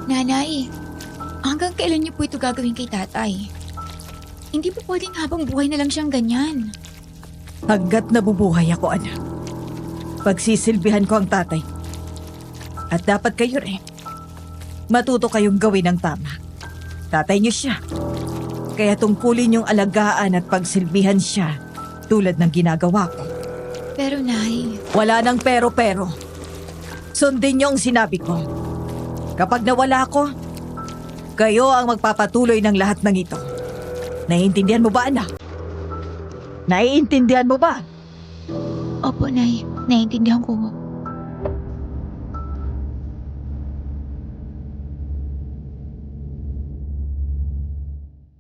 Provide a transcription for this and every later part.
Nanay, hanggang kailan niyo po ito gagawin kay tatay? Hindi po pwedeng habang buhay na lang siyang ganyan. Hanggat nabubuhay ako, anak. Pagsisilbihan ko ang tatay. At dapat kayo rin. Matuto kayong gawin ang tama. Tatay niyo siya. Kaya tungkulin yung alagaan at pagsilbihan siya tulad ng ginagawa ko. Pero Nay... Wala nang pero-pero. Sundin niyo ang sinabi ko. Kapag nawala ko, kayo ang magpapatuloy ng lahat ng ito. Naiintindihan mo ba, anak? Naiintindihan mo ba? Opo, Nay. Naiintindihan ko.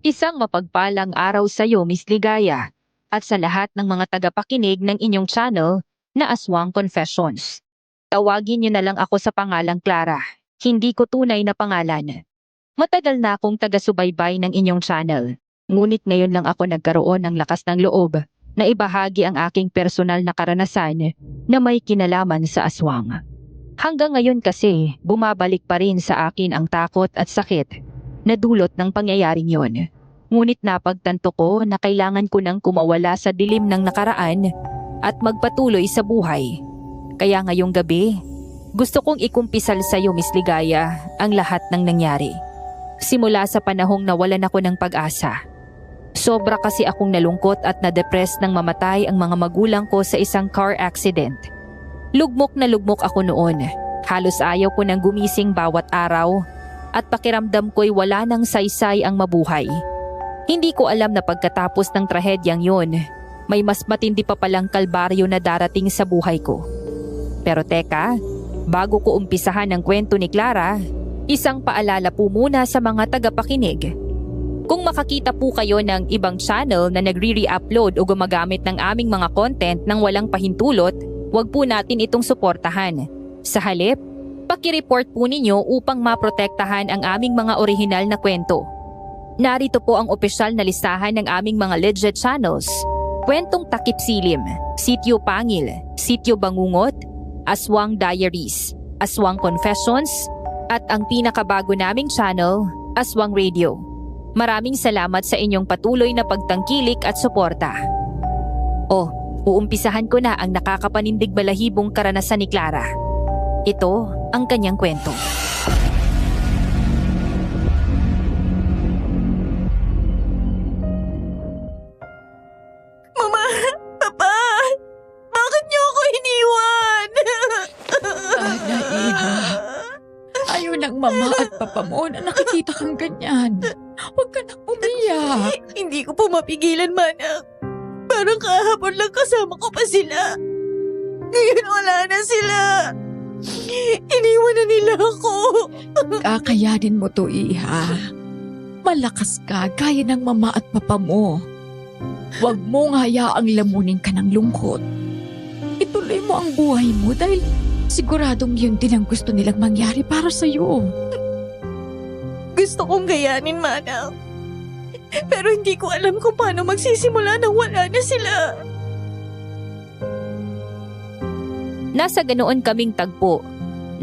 Isang mapagpalang araw sa iyo, Miss Ligaya, at sa lahat ng mga tagapakinig ng inyong channel na Aswang Confessions. Tawagin niyo na lang ako sa pangalang Clara. Hindi ko tunay na pangalan. Matagal na akong taga-subaybay ng inyong channel. Ngunit ngayon lang ako nagkaroon ng lakas ng loob na ibahagi ang aking personal na karanasan na may kinalaman sa aswang. Hanggang ngayon kasi, bumabalik pa rin sa akin ang takot at sakit na dulot ng pangyayaring yon. Ngunit napagtanto ko na kailangan ko nang kumawala sa dilim ng nakaraan at magpatuloy sa buhay. Kaya ngayong gabi, gusto kong ikumpisal sa iyo, Miss Ligaya, ang lahat ng nangyari. Simula sa panahong nawalan ako ng pag-asa. Sobra kasi akong nalungkot at na-depress nang mamatay ang mga magulang ko sa isang car accident. Lugmok na lugmok ako noon. Halos ayaw ko nang gumising bawat araw at pakiramdam ko'y wala nang saysay ang mabuhay. Hindi ko alam na pagkatapos ng trahedyang yon, may mas matindi pa palang kalbaryo na darating sa buhay ko. Pero teka, bago ko umpisahan ang kwento ni Clara, isang paalala po muna sa mga tagapakinig. Kung makakita po kayo ng ibang channel na nagre-re-upload o gumagamit ng aming mga content nang walang pahintulot, huwag po natin itong suportahan. Sa halip, paki-report po ninyo upang maprotektahan ang aming mga orihinal na kwento. Narito po ang opisyal na listahan ng aming mga legit channels: Kwentong Takip Silim, Sityo Pangil, Sityo Bangungot, Aswang Diaries, Aswang Confessions, at ang pinakabago naming channel, Aswang Radio. Maraming salamat sa inyong patuloy na pagtangkilik at suporta. Uumpisahan ko na ang nakakapanindig balahibong karanasan ni Clara. Ito ang kanyang kwento. Mama! Papa! Bakit niyo ako iniwan? Sana, Iha. Ayaw ng mama at papa mo na nakikita kang ganyan. Huwag ka nang umiyak. Hindi ko po mapigilan, Manang. Parang kahapon lang kasama ko pa sila. Ngayon wala na sila. Iniwan na nila ako. Kakayanin mo to, Iha. Malakas ka gaya ng mama at papa mo. Huwag mong hayaang lamunin ka ng lungkot. Ituloy mo ang buhay mo dahil siguradong yun din ang gusto nilang mangyari para sa'yo. Gusto kong gayanin, Manang. Pero hindi ko alam kung paano magsisimula nang wala na sila. Nasa ganoon kaming tagpo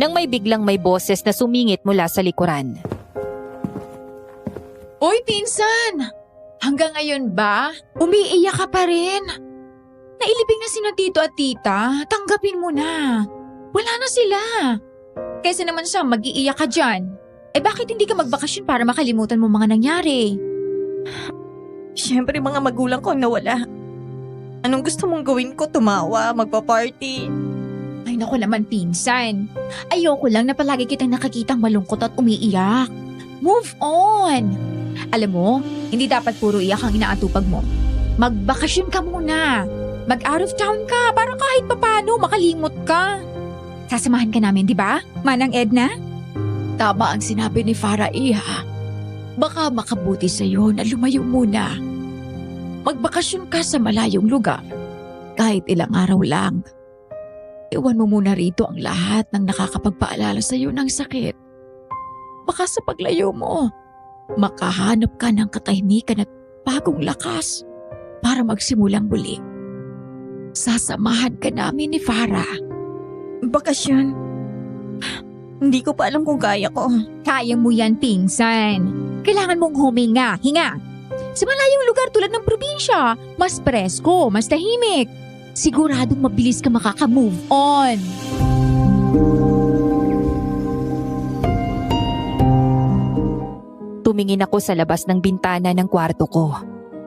nang may biglang may boses na sumingit mula sa likuran. Oy, pinsan! Hanggang ngayon ba? Umiiyak ka pa rin? Nailibing na sina tito at tita. Tanggapin mo na. Wala na sila. Kaysa naman siya mag-iiyak ka dyan. Bakit hindi ka magbakasyon para makalimutan mo mga nangyari? Siyempre, mga magulang ko ang nawala. Anong gusto mong gawin ko? Tumawa, magpa-party? Ay naku naman, pinsan. Ayoko lang na palagi kitang nakakitang malungkot at umiiyak. Move on! Alam mo, hindi dapat puro iyak ang inaatupag mo. Magbakasyon ka muna. Mag-out of town ka para kahit papano makalimot ka. Sasamahan ka namin, di ba, Manang Edna? Tama ang sinabi ni Farah, Iha. Baka makabuti sa'yo na lumayo muna. Magbakasyon ka sa malayong lugar. Kahit ilang araw lang. Iwan mo muna rito ang lahat ng nakakapagpaalala sa'yo ng sakit. Baka sa paglayo mo, makahanap ka ng katahimikan at bagong lakas para magsimulang muli. Sasamahan ka namin ni Farah. Bakasyon? Hindi ko pa alam kung kaya ko. Kaya mo yan, pinsan. Kailangan mong huminga, hinga. Sa malayong lugar tulad ng probinsya, mas presko, mas tahimik. Siguradong mabilis ka makaka-move on. Tumingin ako sa labas ng bintana ng kwarto ko.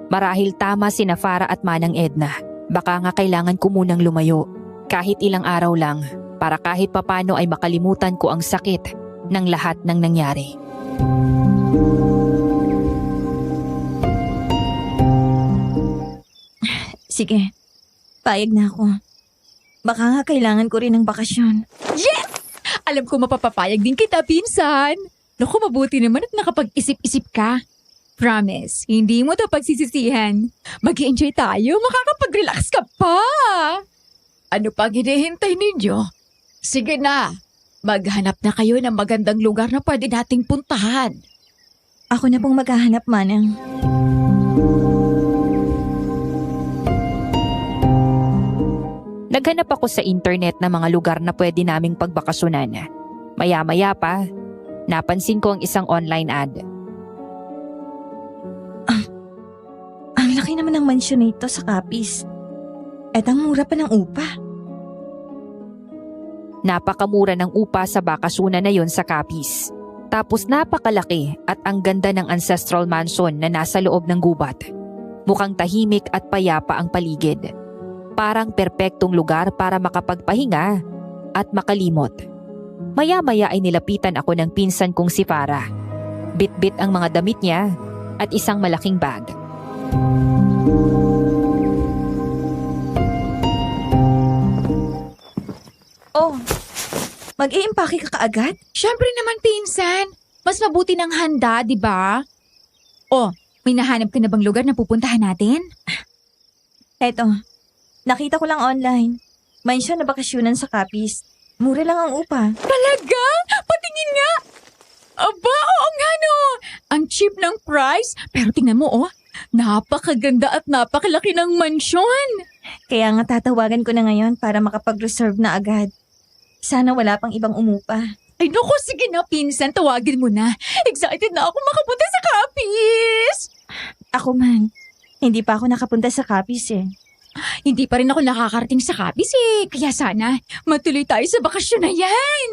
Marahil tama sina Farah at Manang Edna. Baka nga kailangan ko munang lumayo. Kahit ilang araw lang, para kahit papano ay makalimutan ko ang sakit ng lahat ng nangyari. Sige, payag na ako. Baka nga kailangan ko rin ng bakasyon. Alam ko mapapapayag din kita, pinsan. Naku, mabuti naman at nakapag-isip-isip ka. Promise, hindi mo ito pagsisisihan. Mag-i-enjoy tayo, makakapag-relax ka pa. Ano pang hinihintay ninyo? Sige na, maghanap na kayo ng magandang lugar na pwede nating puntahan. Ako na pong maghahanap, Manang. Naghanap ako sa internet ng mga lugar na pwede naming pagbakasyonan. Maya-maya pa, napansin ko ang isang online ad. Ang laki naman ng mansyon nito sa Capiz. At ang mura pa ng upa. Napakamura ng upa sa bakasyonan na yon sa Capiz. Tapos napakalaki at ang ganda ng ancestral mansion na nasa loob ng gubat. Mukhang tahimik at payapa ang paligid. Parang perpektong lugar para makapagpahinga at makalimot. Maya-maya ay nilapitan ako ng pinsan kong si Farah. Bit-bit ang mga damit niya at isang malaking bag. Oh, mag-iimpake ka kaagad? Siyempre naman, pinsan. Mas mabuti ng handa, di ba? Oh, may nahanap ka na bang lugar na pupuntahan natin? Eto, nakita ko lang online. Mansyon na bakasyonan sa Capiz. Mura lang ang upa. Talaga? Patingin nga! Aba, oo nga no! Ang cheap ng price. Pero tingnan mo, oh. Napakaganda at napakalaki ng mansyon. Kaya nga tatawagan ko na ngayon para makapag-reserve na agad. Sana wala pang ibang umupa. Ay naku, sige na, pinsan. Tawagin mo na. Excited na ako makapunta sa Capiz. Ako man, hindi pa ako nakapunta sa Capiz eh. Hindi pa rin ako nakakarating sa Capiz eh. Kaya sana, matuloy tayo sa bakasyon na yan.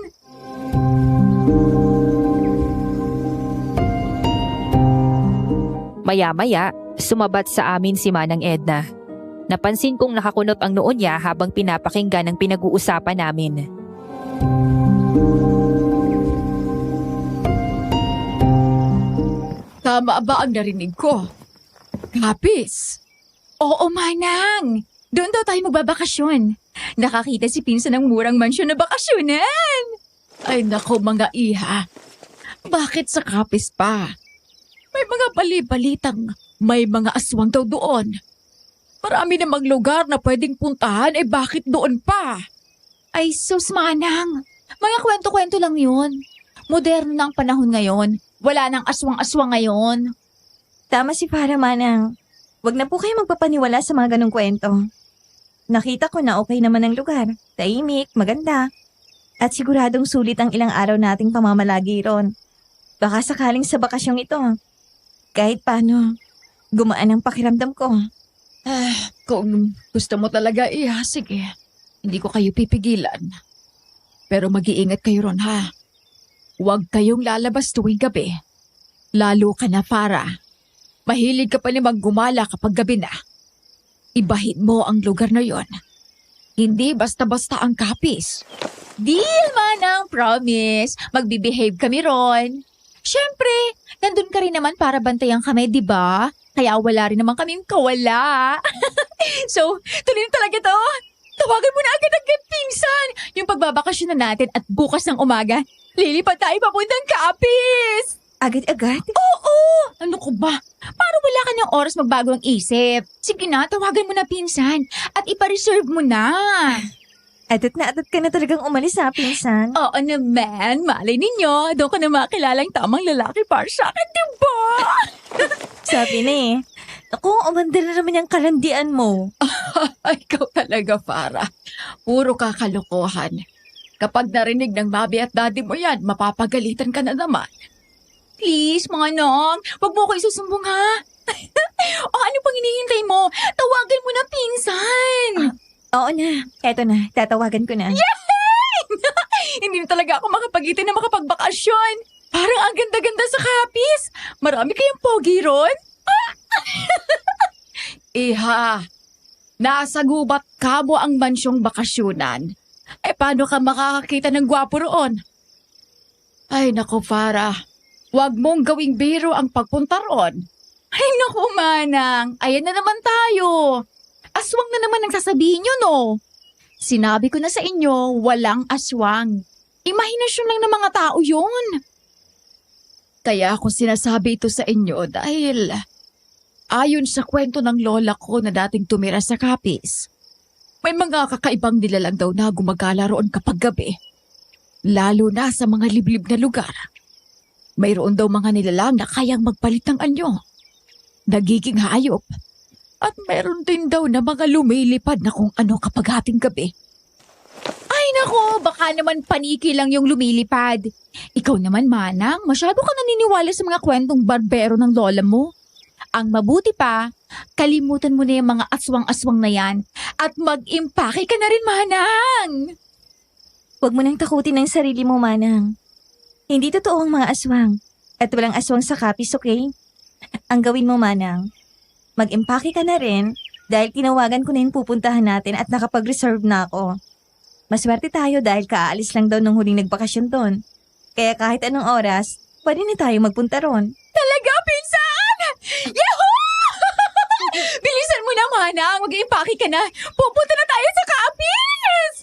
Maya-maya, sumabat sa amin si Manang Edna. Napansin kong nakakunot ang noo niya habang pinapakinggan ang pinag-uusapan namin. Tama ba ang narinig ko? Capiz? Oo, Manang. Doon daw tayo magbabakasyon. Nakakita si pinsan ng murang mansyon na bakasyonan. Ay nako mga iha. Bakit sa Capiz pa? May mga bali-balitang may mga aswang daw doon. Marami namang lugar na pwedeng puntahan, bakit doon pa? Ay sus, Manang. Mga kwento-kwento lang yun. Moderno na ang panahon ngayon. Wala nang aswang-aswang ngayon. Tama si Farah, Manang. Huwag na po kayo magpapaniwala sa mga ganong kwento. Nakita ko na okay naman ang lugar. Tahimik, maganda. At siguradong sulit ang ilang araw nating pamamalagi ron. Baka sakaling sa bakasyong ito. Kahit paano, gumaan ang pakiramdam ko. Kung gusto mo talaga, sige. Hindi ko kayo pipigilan. Pero mag-iingat kayo ron, ha? Huwag kayong lalabas tuwing gabi. Lalo ka na, Farah. Mahilig ka pa naman gumala kapag gabi na. Ibahin mo ang lugar na yon. Hindi basta-basta ang Capiz. Deal, Manang, promise. Magbibehave kami ron. Siyempre, nandun ka rin naman para bantayan kami, di ba? Kaya wala rin naman kaming kawala. So, tuloy na talaga to. Tawagan mo na agad-agad, pinsan. Yung pagbabakasyon na natin at bukas ng umaga, lilipad tayo papuntang Capiz. Agad-agad? Oo! Ano ko ba? Parang wala ka ng oras magbago ang isip. Sige na, tawagan mo na, pinsan. At ipa-reserve mo na. Adat ka na talagang umalis ha, pinsan. Oo naman, malay ninyo. Doon ko na makilalang tamang lalaki para sa akin, diba? Sabi na eh. Naku, umanda na naman yung kalandian mo. Ay, ikaw talaga, Farah. Puro kakalokohan. Kapag narinig ng mami at daddy mo yan, mapapagalitan ka na naman. Please, manang, wag mo ko isusumbong ha. O ano pang hinihintay mo? Tawagan mo na pinsan. Oo na, eto na, tatawagan ko na. Hindi na talaga ako makapag-itin na makapagbakasyon. Parang ang ganda-ganda sa Capiz. Marami kayong pogi ron. Iha, nasa gubat kamo ang mansyong bakasyonan. Paano ka makakakita ng gwapo roon? Ay, nako, Farah. Huwag mong gawing biro ang pagpunta roon. Ay, naku, manang. Ayan na naman tayo. Aswang na naman ang sasabihin nyo, no? Sinabi ko na sa inyo, walang aswang. Imahinasyon lang ng mga tao yun. Kaya ako sinasabi ito sa inyo dahil ayon sa kwento ng lola ko na dating tumira sa Capiz, may mga kakaibang nilalang daw na gumagala roon kapag gabi. Lalo na sa mga liblib na lugar. Mayroon daw mga nilalang na kayang magpalit ng anyo. Nagiging hayop. At meron din daw na mga lumilipad na kung ano kapag hating gabi. Ay nako, baka naman paniki lang yung lumilipad. Ikaw naman, manang, masyado ka naniniwala sa mga kwentong barbero ng lola mo. Ang mabuti pa, kalimutan mo na yung mga aswang-aswang na yan at mag-impake ka na rin, manang. Huwag mo nang takutin ang sarili mo, manang. Hindi totoo ang mga aswang. At walang aswang sa Capiz, okay? Ang gawin mo, manang, mag-impake ka na rin dahil tinawagan ko na yung pupuntahan natin at nakapag-reserve na ako. Maswerte tayo dahil kaalis lang daw nung huling nagbakasyon ton. Kaya kahit anong oras, pwede na tayo magpunta ron. Talaga, pinsan! Yahoo! Bilisan mo na, manang. Mag-impake ka na. Pupunta na tayo sa Capiz!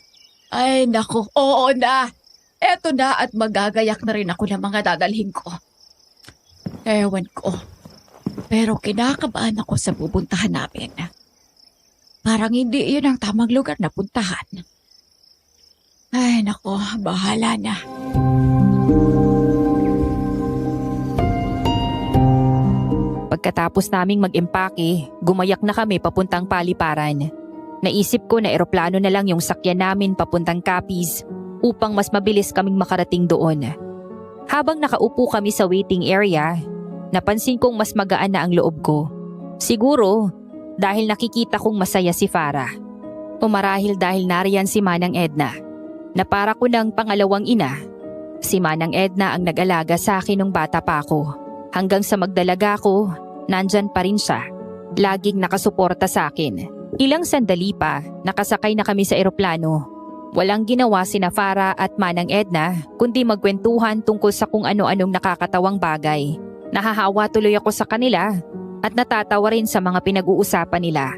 Ay, naku. Oo na. Eto na at magagayak na rin ako ng mga dadalhin ko. Ewan ko. Pero kinakabahan ako sa pupuntahan namin. Parang hindi yun ang tamang lugar na puntahan. Ay, naku. Bahala na. Pagkatapos naming mag-impake, gumayak na kami papuntang Paliparan. Naisip ko na eroplano na lang yung sakyan namin papuntang Capiz upang mas mabilis kaming makarating doon. Habang nakaupo kami sa waiting area, napansin kong mas magaan na ang loob ko. Siguro dahil nakikita kong masaya si Farah. O marahil dahil nariyan si Manang Edna, na para ko ng pangalawang ina. Si Manang Edna ang nag-alaga sa akin nung bata pa ako. Hanggang sa magdalaga ko, nandyan pa rin siya. Laging nakasuporta sa akin. Ilang sandali pa, nakasakay na kami sa eroplano. Walang ginawa sina Farah at Manang Edna, kundi magkwentuhan tungkol sa kung ano-anong nakakatawang bagay. Nahahawa tuloy ako sa kanila at natatawa rin sa mga pinag-uusapan nila.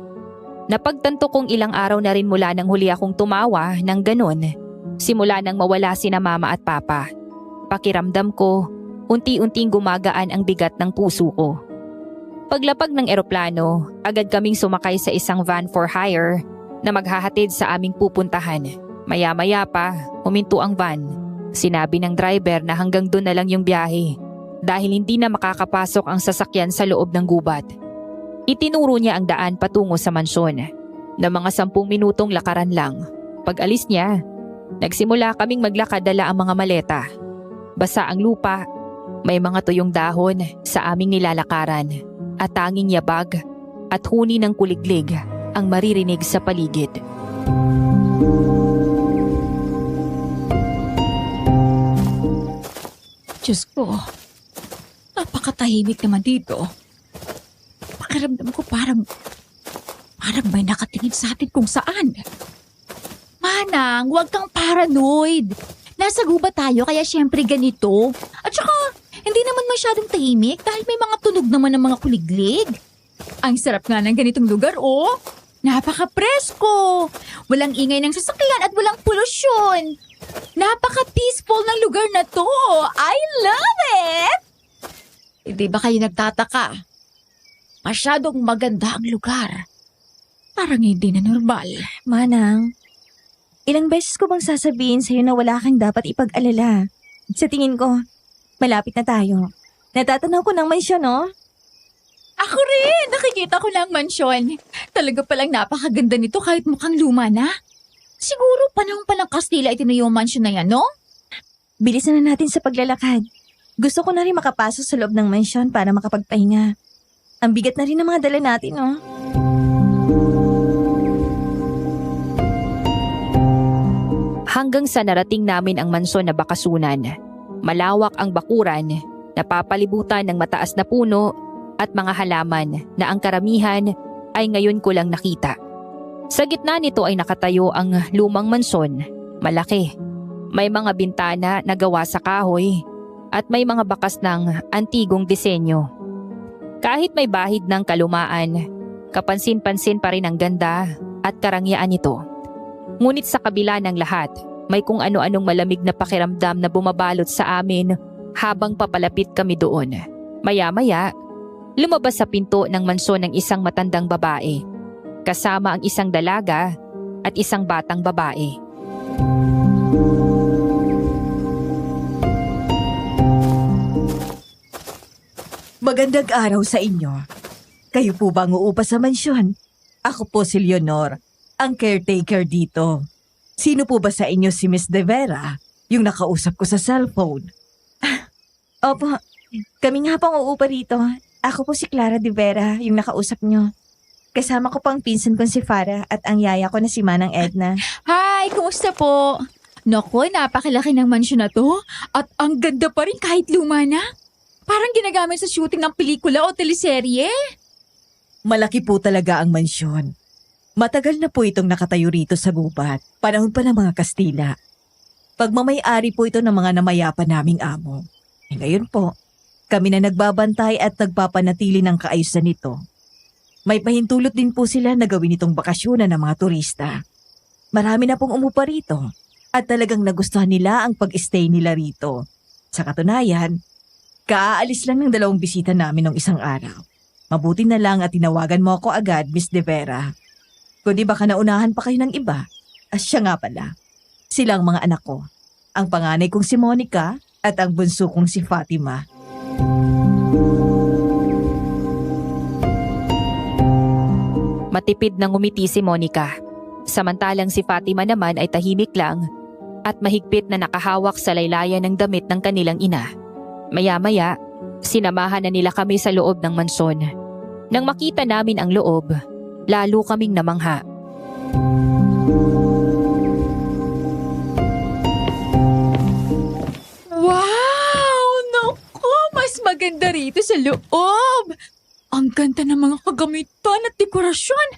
Napagtanto kong ilang araw na rin mula nang huli akong tumawa ng ganon. Simula nang mawala sina mama at papa. Pakiramdam ko, unti-unting gumagaan ang bigat ng puso ko. Paglapag ng eroplano, agad kaming sumakay sa isang van for hire na maghahatid sa aming pupuntahan. Maya-maya pa, huminto ang van. Sinabi ng driver na hanggang doon na lang yung biyahe dahil hindi na makakapasok ang sasakyan sa loob ng gubat. Itinuro niya ang daan patungo sa mansyon na mga 10 minutong lakaran lang. Pag alis niya, nagsimula kaming maglakad dala ang mga maleta. Basa ang lupa, may mga tuyong dahon sa aming nilalakaran at tanging yabag at huni ng kuliglig ang maririnig sa paligid. Diyos ko, napakatahimik naman dito. Pakiramdam ko parang may nakatingin sa atin kung saan. Manang, huwag kang paranoid. Nasa gubat tayo kaya syempre ganito. At saka, hindi naman masyadong tahimik dahil may mga tunog naman ng mga kuliglig. Ang sarap nga ng ganitong lugar, oh. Napaka-presko. Walang ingay ng sasakyan at walang polusyon. Napaka-peaceful ng lugar na to. I love it! Hindi ba kayo nagtataka? Masyadong maganda ang lugar. Parang hindi na normal. Manang, ilang beses ko bang sasabihin sa'yo na wala kang dapat ipag-alala? Sa tingin ko, malapit na tayo. Natatanaw ko ng mansyon, no? Ako rin! Nakikita ko na ang mansyon. Talaga palang napakaganda nito kahit mukhang luma na. Siguro panahon pa ng Kastila itinayo ang mansion na yan, no? Bilisan na natin sa paglalakad. Gusto ko na rin makapasok sa loob ng mansyon para makapagpahinga. Ang bigat na rin ng mga dala natin, oh. Hanggang sa narating namin ang mansyon na bakasunan. Malawak ang bakuran, napapalibutan ng mataas na puno at mga halaman na ang karamihan ay ngayon ko lang nakita. Sa gitna nito ay nakatayo ang lumang mansyon, malaki. May mga bintana na gawa sa kahoy at may mga bakas ng antigong disenyo. Kahit may bahid ng kalumaan, kapansin-pansin pa rin ang ganda at karangyaan nito. Ngunit sa kabila ng lahat, may kung ano-anong malamig na pakiramdam na bumabalot sa amin habang papalapit kami doon. Maya-maya, lumabas sa pinto ng mansyon ng isang matandang babae, kasama ang isang dalaga at isang batang babae. Magandang araw sa inyo. Kayo po ba ang uupa sa mansyon? Ako po si Leonor, ang caretaker dito. Sino po ba sa inyo si Miss De Vera, yung nakausap ko sa cellphone? Opo, kami nga pong uupa rito. Ako po si Clara de Vera, yung nakausap nyo. Kasama ko pang pinsan kong si Farah at ang yaya ko na si Manang Edna. Hi, kumusta po? Naku, napakalaki ng mansyon na to. At ang ganda pa rin kahit luma na. Parang ginagamit sa shooting ng pelikula o teleserye. Malaki po talaga ang mansyon. Matagal na po itong nakatayo rito sa gubat, panahon pa ng mga Kastila. Pagmamay-ari po ito ng mga namayapa naming amo. Ngayon po, kami na nagbabantay at nagpapanatili ng kaayusan nito. May pahintulot din po sila na gawin itong bakasyonan ng mga turista. Marami na pong umupa rito at talagang nagustuhan nila ang pag-stay nila rito. Sa katunayan, kaaalis lang ng 2 bisita namin ng isang araw. Mabuti na lang at tinawagan mo ako agad, Miss De Vera. Kundi baka naunahan pa kayo ng iba. Siya nga pala. Sila ang mga anak ko. Ang panganay kong si Monica at ang bunso kong si Fatima. Matipid na ngumiti si Monica. Samantalang si Fatima naman ay tahimik lang at mahigpit na nakahawak sa laylayan ng damit ng kanilang ina. Maya-maya, sinamahan na nila kami sa loob ng mansyon. Nang makita namin ang loob, lalo kaming namangha. Wow! Naku, mas maganda rito sa loob. Ang ganda ng mga kagamitan at dekorasyon.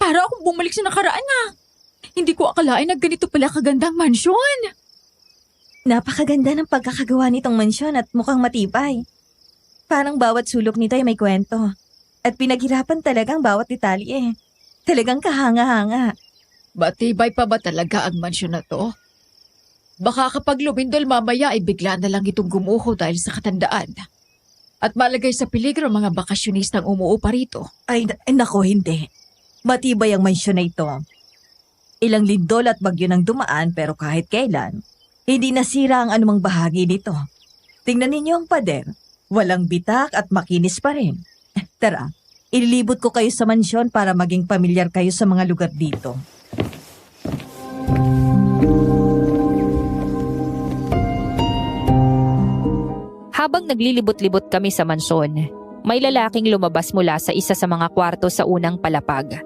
Para akong bumalik sa nakaraan na. Hindi ko akalain na ganito pala kagandang mansyon. Napakaganda ng pagkakagawa nitong mansyon at mukhang matibay. Parang bawat sulok nito ay may kwento. At pinaghirapan talagang bawat detalye. Talagang kahanga-hanga. Batibay pa ba talaga ang mansyon na to? Baka kapag lumindol mamaya ay bigla na lang itong gumuho dahil sa katandaan. At malagay sa peligro mga bakasyonistang umuupa rito. Ay, nako, hindi. Matibay ang mansyon na ito. Ilang lindol at bagyo nang dumaan pero kahit kailan, hindi nasira ang anumang bahagi nito. Tingnan ninyo ang pader. Walang bitak at makinis pa rin. Tara, ililibot ko kayo sa mansyon para maging pamilyar kayo sa mga lugar dito. Habang naglilibot-libot kami sa mansyon, may lalaking lumabas mula sa isa sa mga kwarto sa unang palapag.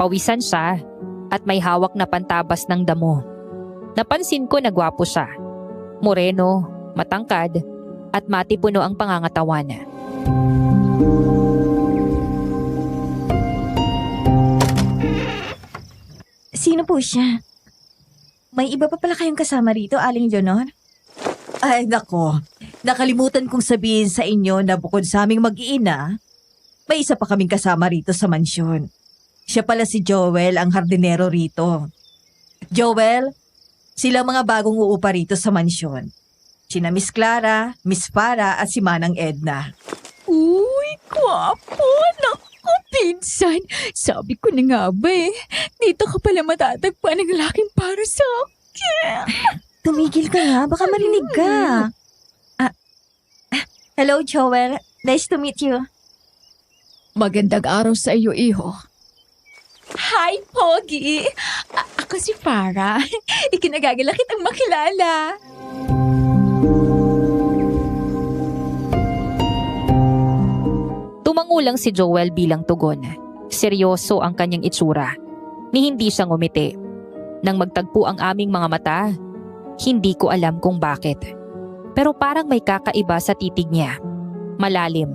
Pawisan siya at may hawak na pantabas ng damo. Napansin ko na gwapo siya. Moreno, matangkad, at matipuno ang pangangatawan. Sino po siya? May iba pa pala kayong kasama rito, Aling Leonor? Ay, nako. Nakalimutan kong sabihin sa inyo na bukod sa aming mag-iina, may isa pa kaming kasama rito sa mansyon. Siya pala si Joel, ang hardinero rito. Joel, sila mga bagong uupa rito sa mansyon. Sina Miss Clara, Miss Farah at si Manang Edna. Uy, gwapo! Naku, pinsan! Sabi ko na nga ba eh, dito ka pala matatagpuan ng lalaking para sa akin. Tumigil ka nga, baka marinig ka. Hello, Joel. Nice to meet you. Magandang araw sa iyo, iho. Hi, Pogi! Ako si Farah. Ikinagagalak kitang makilala. Tumangulang si Joel bilang tugon. Seryoso ang kanyang itsura. Ni hindi siya ngumiti. Nang magtagpo ang aming mga mata, hindi ko alam kung bakit. Pero parang may kakaiba sa titig niya. Malalim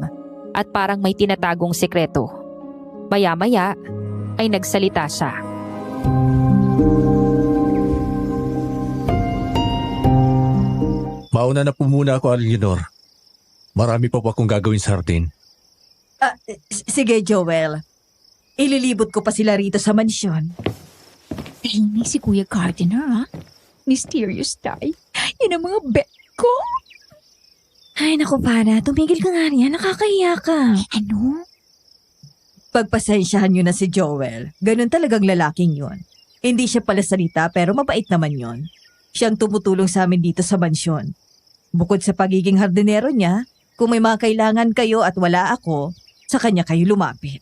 at parang may tinatagong sekreto. Maya-maya ay nagsalita siya. Mauna na po muna ako, Leonor. Marami pa po akong gagawin sa hardin. Sige, Joel. Ililibot ko pa sila rito sa mansyon. Tahimik si Kuya Gardiner, ha? Mysterious type. Yan ang mga bet ko. Ay, naku, para. Tumigil ka nga riyan. Nakakahiya ka. Ano? Pagpasensyahan nyo na si Joel. Ganun talagang lalaking yon. Hindi siya pala salita pero mabait naman yon. Siyang tumutulong sa amin dito sa mansyon. Bukod sa pagiging hardinero niya, kung may mga kailangan kayo at wala ako, sa kanya kayo lumapit.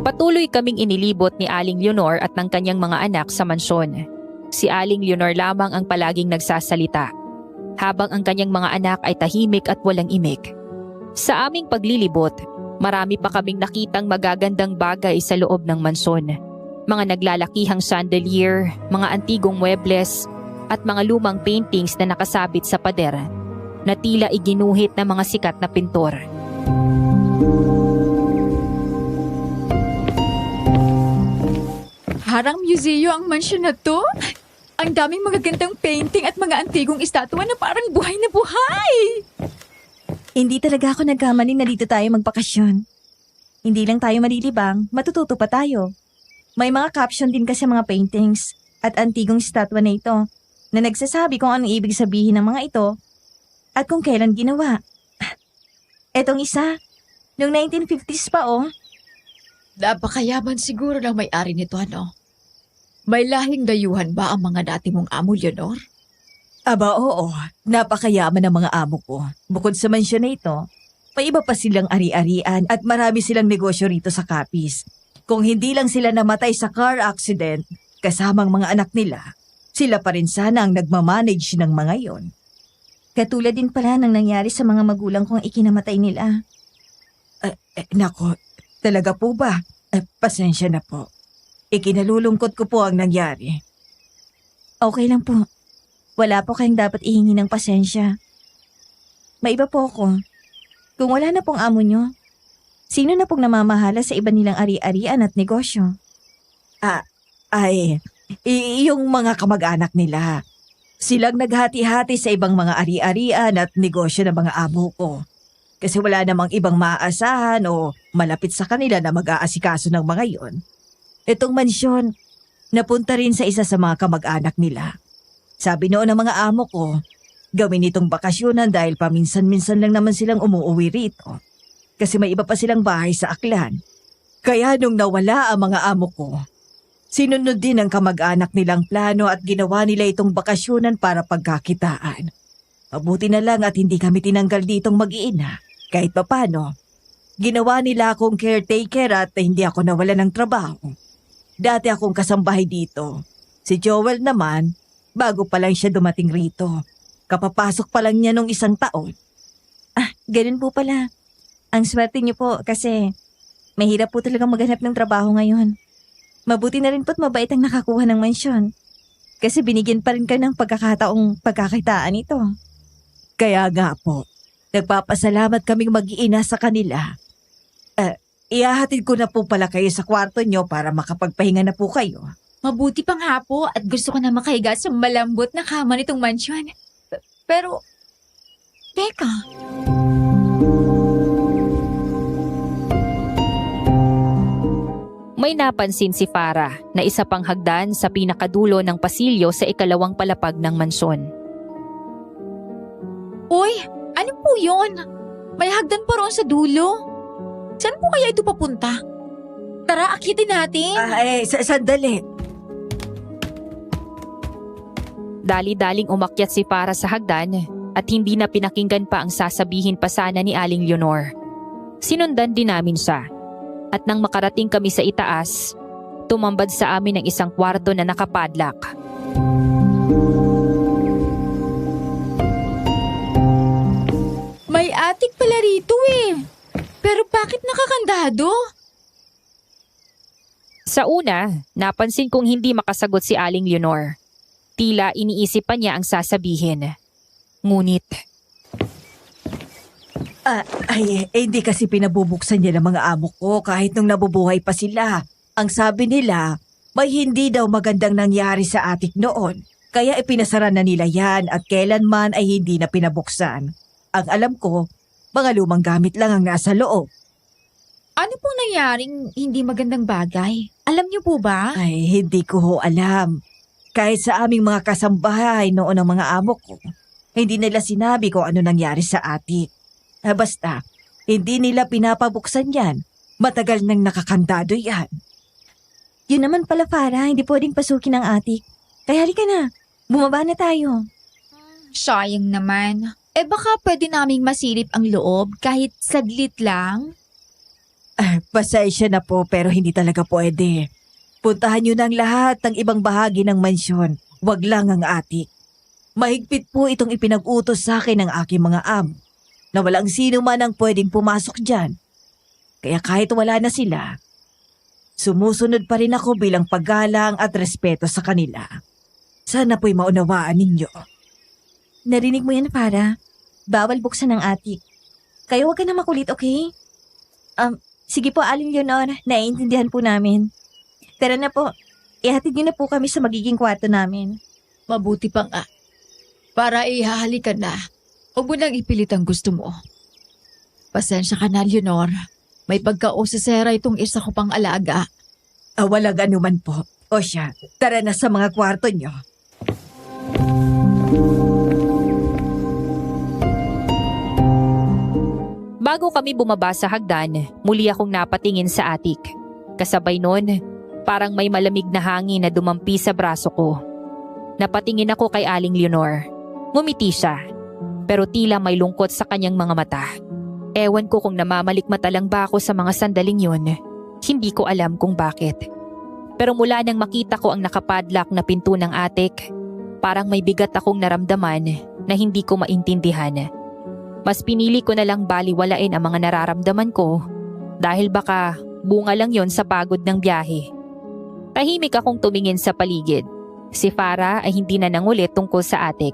Patuloy kaming inilibot ni Aling Leonor at ng kanyang mga anak sa mansyon. Si Aling Leonor lamang ang palaging nagsasalita, habang ang kanyang mga anak ay tahimik at walang imik. Sa aming paglilibot, marami pa kaming nakitang magagandang bagay sa loob ng mansyon. Mga naglalakihang chandelier, mga antigong muebles, at mga lumang paintings na nakasabit sa pader na tila iginuhit ng mga sikat na pintor. Harang museo ang mansyon na to. Ang daming magagandang painting at mga antigong estatwa na parang buhay na buhay. Hindi talaga ako nagkamali na dito tayo magpakasyon. Hindi lang tayo malilibang, matututo pa tayo. May mga caption din kasi mga paintings at antigong estatwa na ito na nagsasabi kung anong ibig sabihin ng mga ito at kung kailan ginawa. Etong isa, noong 1950s pa oh. Napakayaman siguro ng may-ari nito, ano? May lahing dayuhan ba ang mga dati mong amo, Leonor? Aba oo, napakayaman ng mga amo ko. Bukod sa mansyon na ito, may iba pa silang ari-arian at marami silang negosyo rito sa Capiz. Kung hindi lang sila namatay sa car accident, kasamang mga anak nila, sila pa rin sana ang nagmamanage ng mga yon. Katulad din pala ng nangyari sa mga magulang kong ikinamatay nila. Nako, talaga po ba? Pasensya na po. Ikinalulungkot ko po ang nangyari. Okay lang po. Wala po kayong dapat ihingi ng pasensya. May iba po ako. Kung wala na pong amo nyo, sino na pong namamahala sa iba nilang ari-arian at negosyo? Yung mga kamag-anak nila. Silang naghati-hati sa ibang mga ari-arian at negosyo ng mga amo ko. Kasi wala namang ibang maaasahan o malapit sa kanila na mag-aasikaso ng mga yon. Itong mansyon, napunta rin sa isa sa mga kamag-anak nila. Sabi noon ng mga amo ko, gawin itong bakasyonan dahil paminsan-minsan lang naman silang umuwi rito. Kasi may iba pa silang bahay sa Aklan. Kaya nung nawala ang mga amo ko, sinunod din ang kamag-anak nilang plano at ginawa nila itong bakasyonan para pagkakitaan. Mabuti na lang at hindi kami tinanggal ditong mag-iina. Kahit papano, ginawa nila akong caretaker at hindi ako nawala ng trabaho. Dati akong kasambahay dito. Si Joel naman, bago pa lang siya dumating rito. Kapapasok pa lang niya nung 1 taon. Ganun po pala. Ang swerte niyo po kasi mahirap po talagang maghanap ng trabaho ngayon. Mabuti na rin po't mabait ang nakakuha ng mansyon. Kasi binigyan pa rin ka ng pagkakataong pagkakitaan ito. Kaya nga po, nagpapasalamat kaming mag-iina sa kanila. Ihahatid ko na po pala kayo sa kwarto nyo para makapagpahinga na po kayo. Mabuti pang hapo at gusto ko na makahiga sa malambot na kama nitong mansyon. Pero, teka. May napansin si Farah na isa pang hagdan sa pinakadulo ng pasilyo sa ikalawang palapag ng mansyon. Uy, ano po yun? May hagdan pa roon sa dulo. Saan po kaya ito papunta? Tara, akitin natin. Sandali. Dali-daling umakyat si Farah sa hagdan at hindi na pinakinggan pa ang sasabihin pa sana ni Aling Leonor. Sinundan din namin siya. At nang makarating kami sa itaas, tumambad sa amin ang isang kwarto na nakapadlock. May attic pala rito eh. Pero bakit nakakandado? Sa una, napansin kong hindi makasagot si Aling Leonor. Tila iniisip pa niya ang sasabihin. Ngunit, Hindi kasi pinabubuksan niya ng mga amo ko kahit nung nabubuhay pa sila. Ang sabi nila, may hindi daw magandang nangyari sa attic noon. Kaya ipinasara na nila yan at kailanman ay hindi na pinabuksan. Ang alam ko, mga lumang gamit lang ang nasa loob. Ano pong nangyaring hindi magandang bagay? Alam niyo po ba? Ay, hindi ko ho alam. Kahit sa aming mga kasambahay noon ng mga amo ko, hindi nila sinabi kung ano nangyari sa attic. Basta, hindi nila pinapabuksan yan. Matagal nang nakakandado yan. Yun naman pala, Farah, hindi pwedeng pasukin ang attic. Kaya halika na, bumaba na tayo. Sayang naman. Baka pwede naming masilip ang loob kahit saglit lang. Pasensya na po pero hindi talaga pwede. Puntahan nyo ng lahat ng ibang bahagi ng mansyon. Wag lang ang attic. Mahigpit po itong ipinag-utos sa akin ng aking mga amo na walang sino man ang pwedeng pumasok dyan. Kaya kahit wala na sila, sumusunod pa rin ako bilang paggalang at respeto sa kanila. Sana po'y maunawaan ninyo. Narinig mo yan, Farah? Bawal buksan ang attic. Kaya huwag ka na makulit, okay? Sige po, Aling Leonor, naiintindihan po namin. Tara na po, ihatid niyo na po kami sa magiging kwarto namin. Mabuti pa nga. Para ihahalikan na. Huwag mo nang ipilit ang gusto mo. Pasensya ka na, Leonor. May pagkausasera itong isa ko pang alaga. Walang anuman po. O siya, tara na sa mga kwarto nyo. bago kami bumaba sa hagdan, muli akong napatingin sa attic. Kasabay nun, parang may malamig na hangin na dumampi sa braso ko. Napatingin ako kay Aling Leonor. Ngumiti siya, pero tila may lungkot sa kanyang mga mata. Ewan ko kung namamalikmata lang ba ako sa mga sandaling yun. Hindi ko alam kung bakit. Pero mula nang makita ko ang nakapadlock na pinto ng attic, parang may bigat akong naramdaman na hindi ko maintindihan. Mas pinili ko na lang baliwalain ang mga nararamdaman ko dahil baka bunga lang yon sa pagod ng biyahe. Tahimik akong tumingin sa paligid. Si Farah ay hindi na nangulit tungkol sa attic.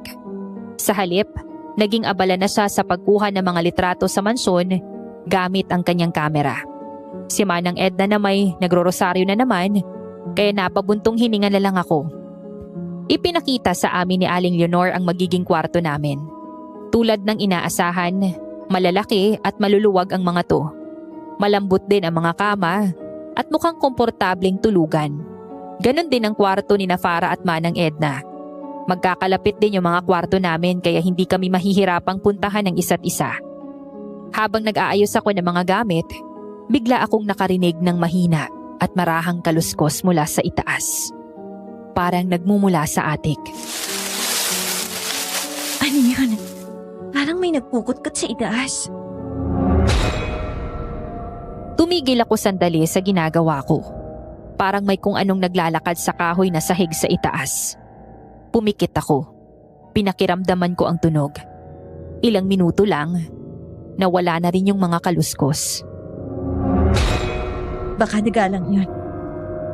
Sa halip, naging abala na siya sa pagkuha ng mga litrato sa mansyon gamit ang kanyang kamera. Si Manang Edna na may nagrorosaryo na naman, kaya napabuntong hininga na lang ako. Ipinakita sa amin ni Aling Leonor ang magiging kwarto namin. Tulad ng inaasahan, malalaki at maluluwag ang mga to. Malambot din ang mga kama at mukhang komportableng tulugan. Ganon din ang kwarto ni Farah at Manang Edna. Magkakalapit din yung mga kwarto namin kaya hindi kami mahihirapang puntahan ng isa't isa. Habang nag-aayos ako ng mga gamit, bigla akong nakarinig ng mahina at marahang kaluskos mula sa itaas. Parang nagmumula sa attic. Ano yan? Parang may nagpukutkot sa itaas. Tumigil ako sandali sa ginagawa ko. Parang may kung anong naglalakad sa kahoy na sahig sa itaas. Pumikit ako. Pinakiramdaman ko ang tunog. Ilang minuto lang, nawala na rin yung mga kaluskos. Baka daga lang yun.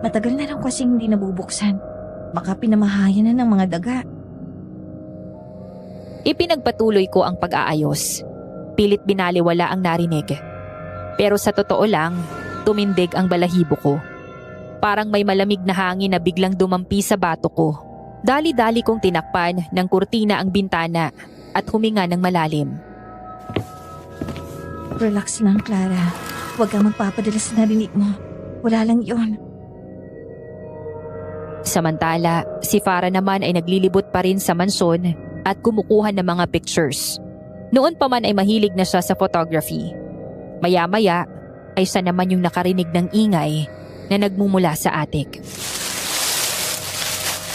Matagal na lang kasing hindi nabubuksan. Baka pinamahayan na ng mga daga. Ipinagpatuloy ko ang pag-aayos. Pilit binaliwala ang narinig. Pero sa totoo lang, tumindig ang balahibo ko. Parang may malamig na hangin na biglang dumampi sa bato ko. Dali-dali kong tinakpan ng kurtina ang bintana at huminga ng malalim. Relax lang, Clara. Huwag kang magpapadala sa narinig mo. Wala lang yun. Samantala, si Farah naman ay naglilibot pa rin sa mansyon at kumukuha ng mga pictures. Noon pa man ay mahilig na siya sa photography. Maya-maya ay siya naman yung nakarinig ng ingay na nagmumula sa attic.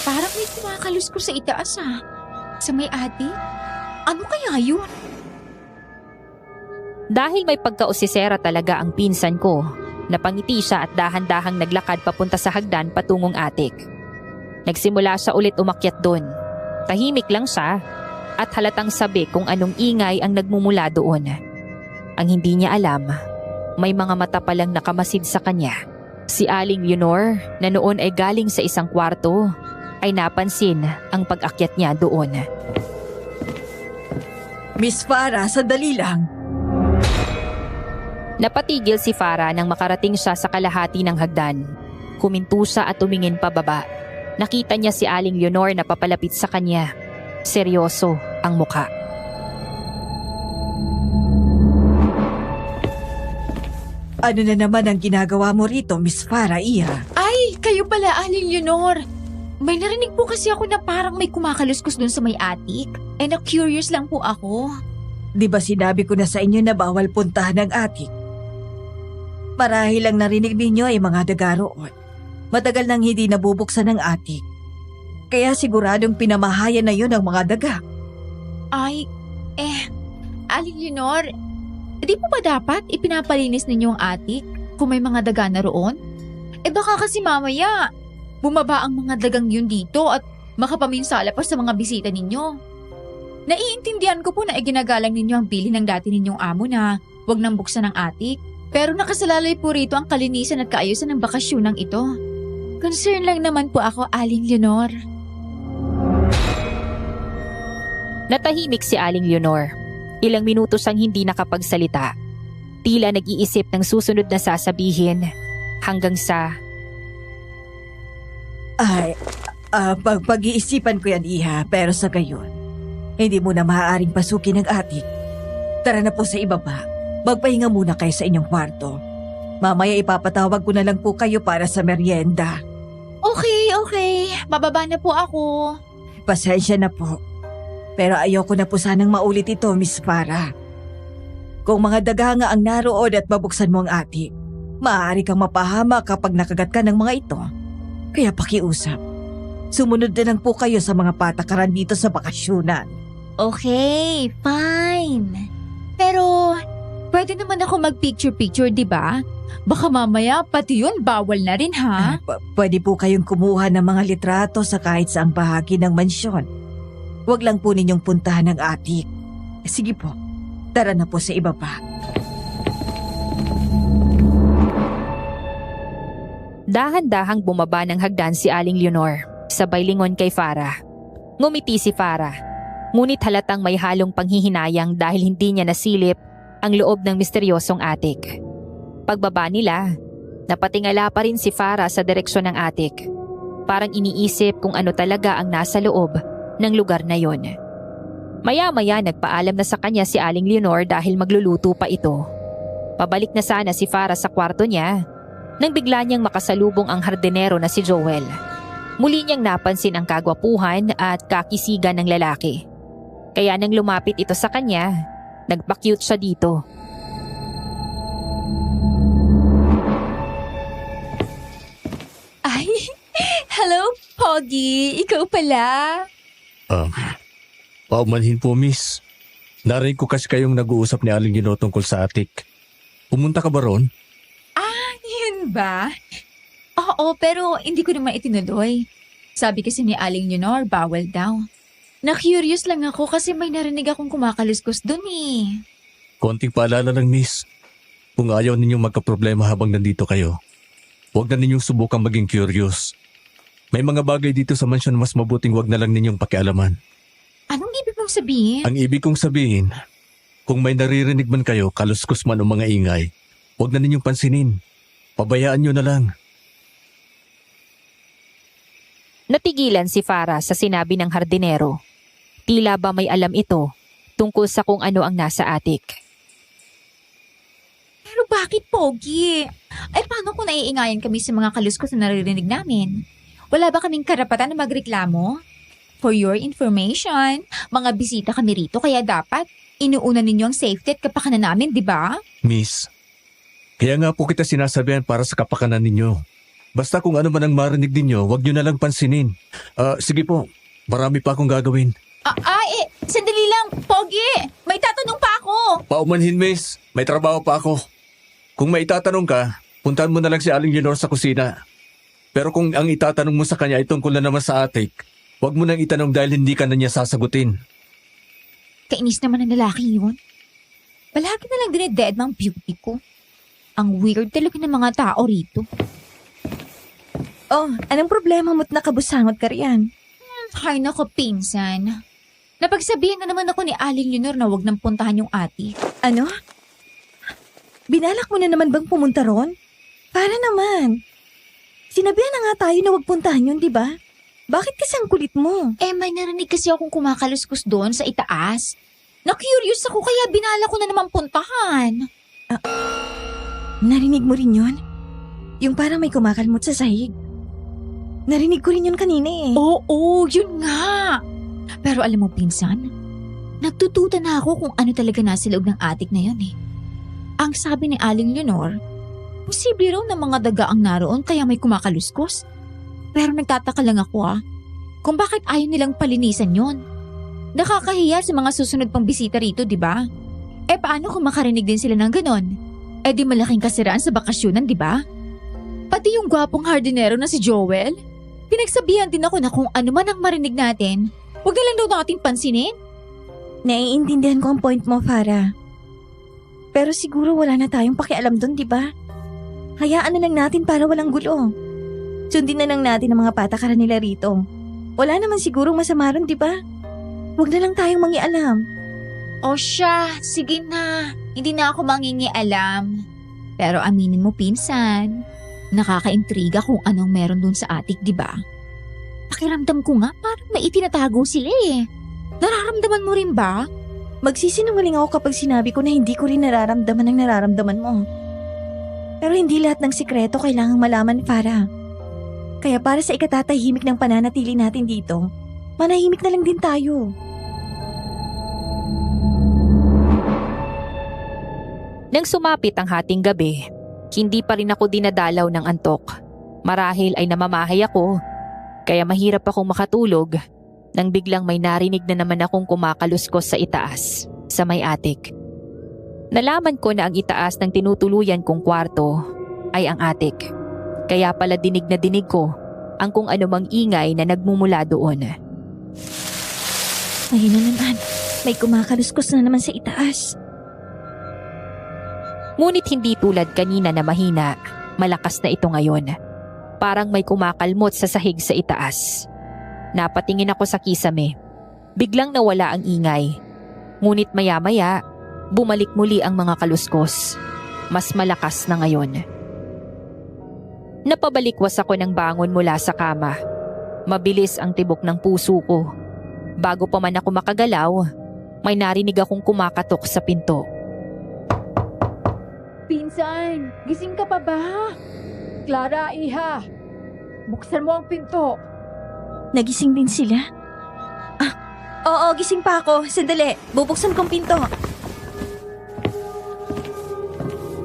Parang may kumakaluskos sa itaas Sa may attic? Ano kaya yun? Dahil may pagkausisera talaga ang pinsan ko, napangiti siya at dahan-dahang naglakad papunta sa hagdan patungong atik. Nagsimula siya ulit umakyat doon. Tahimik lang siya at halatang sabi kung anong ingay ang nagmumula doon. Ang hindi niya alam, may mga mata palang nakamasid sa kanya. Si Aling Leonor na noon ay galing sa isang kwarto ay napansin ang pag-akyat niya doon. Miss Farah, sandali lang. Napatigil si Farah nang makarating siya sa kalahati ng hagdan. Kuminto siya at tumingin pababa. Nakita niya si Aling Leonor na papalapit sa kanya. Seryoso ang mukha. Ano na naman ang ginagawa mo rito, Miss Farah, Iha? Ay, kayo pala, Aling Leonor. May narinig po kasi ako na parang may kumakaluskos dun sa may attic. Eh, na-curious lang po ako. Di ba sinabi ko na sa inyo na bawal puntahan ang attic? Marahil ang narinig ninyo ay mga daga roon. Matagal nang hindi nabubuksan ang attic. Kaya siguradong pinamahayan na yun ang mga daga. Ay, Aling Leonor, di po ba dapat ipinapalinis ninyo ang attic kung may mga daga na roon? Baka kasi mamaya, bumaba ang mga dagang yun dito at makapaminsala pa sa mga bisita ninyo. Naiintindihan ko po na ginagalang ninyo ang bilin ng dati ninyong amo na wag nang buksan ang attic. Pero nakasalalay po rito ang kalinisan at kaayusan ng bakasyonang ito. Concern lang naman po ako, Aling Leonor. Natahimik si Aling Leonor. Ilang minuto siyang hindi nakapagsalita. Tila nag-iisip ng susunod na sasabihin hanggang sa... Ay, pag-iisipan ko yan, Iha, pero sa gayon, hindi mo na maaaring pasukin ang attic. Tara na po sa ibaba. Magpahinga muna kayo sa inyong kwarto. Mamaya ipapatawag ko na lang po kayo para sa merienda. Okay. Bababa na po ako. Pasensya na po. Pero ayoko na po sanang maulit ito, Miss Farah. Kung mga daga nga ang naroon at mabuksan mo ang attic, maaari kang mapahama kapag nakagat ka ng mga ito. Kaya pakiusap, sumunod na lang po kayo sa mga patakaran dito sa bakasyunan. Okay, fine. Pero, pwede naman ako mag-picture-picture, di ba? Baka mamaya, pati yun, bawal na rin, ha? Pwede po kayong kumuha ng mga litrato sa kahit saang bahagi ng mansyon. Huwag lang po ninyong puntahan ang attic. Sige po, tara na po sa ibaba. Dahan-dahang bumaba ng hagdan si Aling Leonor, sabay lingon kay Farah. Ngumiti si Farah, ngunit halatang may halong panghihinayang dahil hindi niya nasilip ang loob ng misteryosong attic. Pagbaba nila, napatingala pa rin si Farah sa direksyon ng attic. Parang iniisip kung ano talaga ang nasa loob ng lugar na yon. Maya-maya nagpaalam na sa kanya si Aling Leonor dahil magluluto pa ito. Pabalik na sana si Farah sa kwarto niya nang bigla niyang makasalubong ang hardinero na si Joel. Muli niyang napansin ang kagwapuhan at kakisigan ng lalaki. Kaya nang lumapit ito sa kanya, nagpa-cute siya dito. Ay, hello, Pogi. Ikaw pala. Paumanhin po, miss. Narinig ko kasi kayong nag-uusap ni Aling Gino tungkol sa attic. Pumunta ka ba ron? Yun ba? Oo, pero hindi ko naman itinuloy. Sabi kasi ni Aling Leonor, bawal daw. Na-curious lang ako kasi may narinig akong kumakaluskos dun eh. Konting paalala lang, miss. Kung ayaw ninyong magkaproblema habang nandito kayo, huwag na ninyong subukang maging curious. May mga bagay dito sa mansyon mas mabuting huwag na lang ninyong pakialaman. Anong ibig mong sabihin? Ang ibig kong sabihin, kung may naririnig man kayo, kaluskos man o mga ingay, huwag na ninyong pansinin. Pabayaan nyo na lang. Natigilan si Farah sa sinabi ng hardinero. Tila ba may alam ito tungkol sa kung ano ang nasa attic. Pero bakit, Pogi? Ay, paano kung naiingayan kami sa mga kaluskos na naririnig namin? Wala ba kaming karapatan na magreklamo? For your information, mga bisita kami rito kaya dapat inuuna ninyo ang safety at kapakanan namin, di ba? Miss, kaya nga po kita sinasabihan para sa kapakanan ninyo. Basta kung ano man ang marinig ninyo, huwag nyo na lang pansinin. Sige po, marami pa akong gagawin. Sandali lang, Pogi! May tatanong pa ako! Paumanhin, miss. May trabaho pa ako. Kung may itatanong ka, puntahan mo na lang si Aling Leonor sa kusina. Pero kung ang itatanong mo sa kanya ay tungkol na naman sa atik, huwag mo nang itanong dahil hindi ka na niya sasagutin. Kainis naman ang lalaki yun. Palagi na lang dineded ng beauty ko. Ang weird talaga ng mga tao rito. Oh, anong problema mo't nakabusangot ka riyan? Ay nako, pinsan. Napagsabihan na naman ako ni Aling Leonor na huwag nang puntahan yung ate. Ano? Binalak mo na naman bang pumunta ron? Para naman. Sinabihan na nga tayo na huwag puntahan yun, di ba? Bakit kasi ang kulit mo? May narinig kasi akong kumakaluskos doon sa itaas. Na-curious ako kaya binala ko na naman puntahan. Narinig mo rin yun? Yung parang may kumakalmot sa sahig. Narinig ko rin yun kanina eh. Oo, yun nga. Pero alam mo, pinsan, nagtututa na ako kung ano talaga nasa loob ng attic na yun eh. Ang sabi ni Aling Leonor, posible raw na mga daga ang naroon kaya may kumakaluskos. Pero nagtataka lang ako kung bakit ayaw nilang palinisan yon. Nakakahiya sa mga susunod pang bisita rito, di ba? Paano kung makarinig din sila ng ganon? Di malaking kasiraan sa bakasyonan, di ba? Pati yung gwapong hardinero na si Joel, pinagsabihan din ako na kung ano man ang marinig natin, huwag na lang daw nating pansinin. Naiintindihan ko ang point mo, Farah. Pero siguro wala na tayong pakialam doon, di ba? Hayaan na lang natin para walang gulo. Sundin na lang natin ang mga patakaran nila rito. Wala naman sigurong masama ron, di ba? Huwag na lang tayong mangialam. O siya, sige na. Hindi na ako mangingialam. Pero aminin mo, pinsan, nakakaintriga kung anong meron dun sa attic, di ba? Pakiramdam ko nga parang may itinatago sila eh. Nararamdaman mo rin ba? Magsisinungaling ako kapag sinabi ko na hindi ko rin nararamdaman ang nararamdaman mo. Pero hindi lahat ng sikreto kailangang malaman, Farah. Kaya para sa ikatatahimik ng pananatili natin dito, manahimik na lang din tayo. Nang sumapit ang hating gabi, hindi pa rin ako dinadalaw ng antok. Marahil ay namamahay ako, kaya mahirap akong makatulog nang biglang may narinig na naman akong kumakaluskos sa itaas, sa may attic. Nalaman ko na ang itaas ng tinutuluyan kong kwarto ay ang attic. Kaya pala dinig na dinig ko ang kung anumang ingay na nagmumula doon. Ayun na naman, may kumakaluskos na naman sa itaas. Ngunit hindi tulad kanina na mahina, malakas na ito ngayon. Parang may kumakalmot sa sahig sa itaas. Napatingin ako sa kisame. Biglang nawala ang ingay. Ngunit maya-maya, bumalik muli ang mga kaluskos. Mas malakas na ngayon. Napabalikwas ako ng bangon mula sa kama. Mabilis ang tibok ng puso ko. Bago pa man ako makagalaw, may narinig akong kumakatok sa pinto. Pinsan, gising ka pa ba? Clara, iha. Buksan mo ang pinto. Nagising din sila? Oo, gising pa ako. Sandali, bubuksan kong pinto.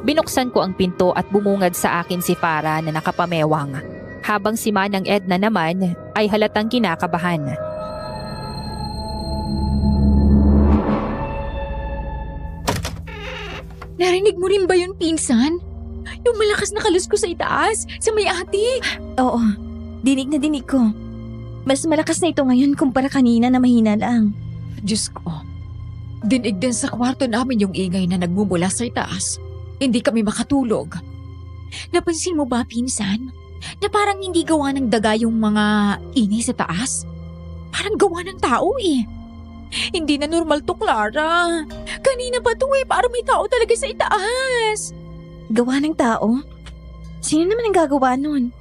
Binuksan ko ang pinto at bumungad sa akin si Farah na nakapamewang, habang si Manang Edna naman ay halatang kinakabahan. Narinig mo rin ba yun, pinsan? Yung malakas na kaluskos sa itaas, sa may attic. Oo, dinig na dinig ko. Mas malakas na ito ngayon kumpara kanina na mahina lang. Diyos ko, dinig din sa kwarto namin yung ingay na nagmumula sa itaas. Hindi kami makatulog. Napansin mo ba, pinsan, na parang hindi gawa ng daga yung mga ingay sa taas? Parang gawa ng tao eh. Hindi na normal to, Clara. Kanina pa to parang may tao talaga sa itaas. Gawa ng tao? Sino naman ang gagawa nun?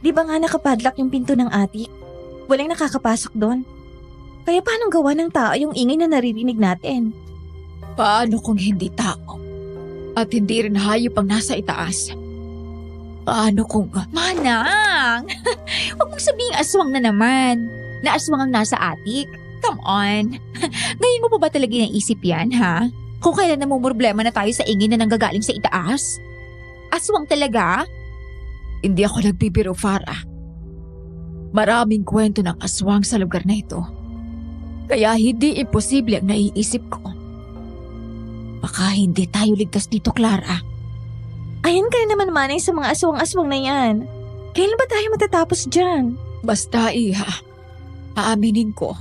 Di ba nga nakapadlock yung pinto ng attic? Walang nakakapasok doon. Kaya paano gawa ng tao yung ingay na naririnig natin? Paano kung hindi tao? At hindi rin hayop ang nasa itaas? Paano kung... Manang! Huwag mong sabihing aswang na naman. Na aswang ang nasa attic. Come on. Ngayon mo pa ba talaga naisip yan, ha? Kung kailan namumroblema na tayo sa ingay na nanggagaling sa itaas? Aswang talaga? Hindi ako nagbibiro, Farah. Maraming kwento ng aswang sa lugar na ito. Kaya hindi imposible ang naiisip ko. Baka hindi tayo ligtas dito, Clara. Ayan ka naman manay sa mga aswang-aswang na yan. Kailan ba tayo matatapos dyan? Basta, Iha, aaminin ko,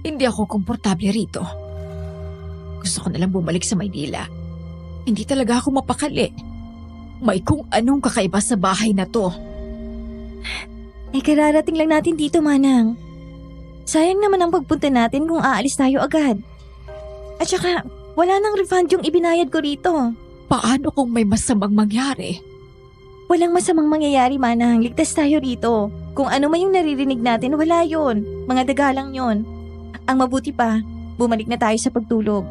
hindi ako komportable rito. Gusto ko nalang bumalik sa Maynila. Hindi talaga ako mapakali. May kung anong kakaiba sa bahay na to. Kararating lang natin dito, Manang. Sayang naman ang pagpunta natin kung aalis tayo agad. At saka, wala nang refund yung ibinayad ko rito. Paano kung may masamang mangyari? Walang masamang mangyayari, Manang. Ligtas tayo rito. Kung ano man yung naririnig natin, wala yon. Mga daga lang yon. Ang mabuti pa, bumalik na tayo sa pagtulog.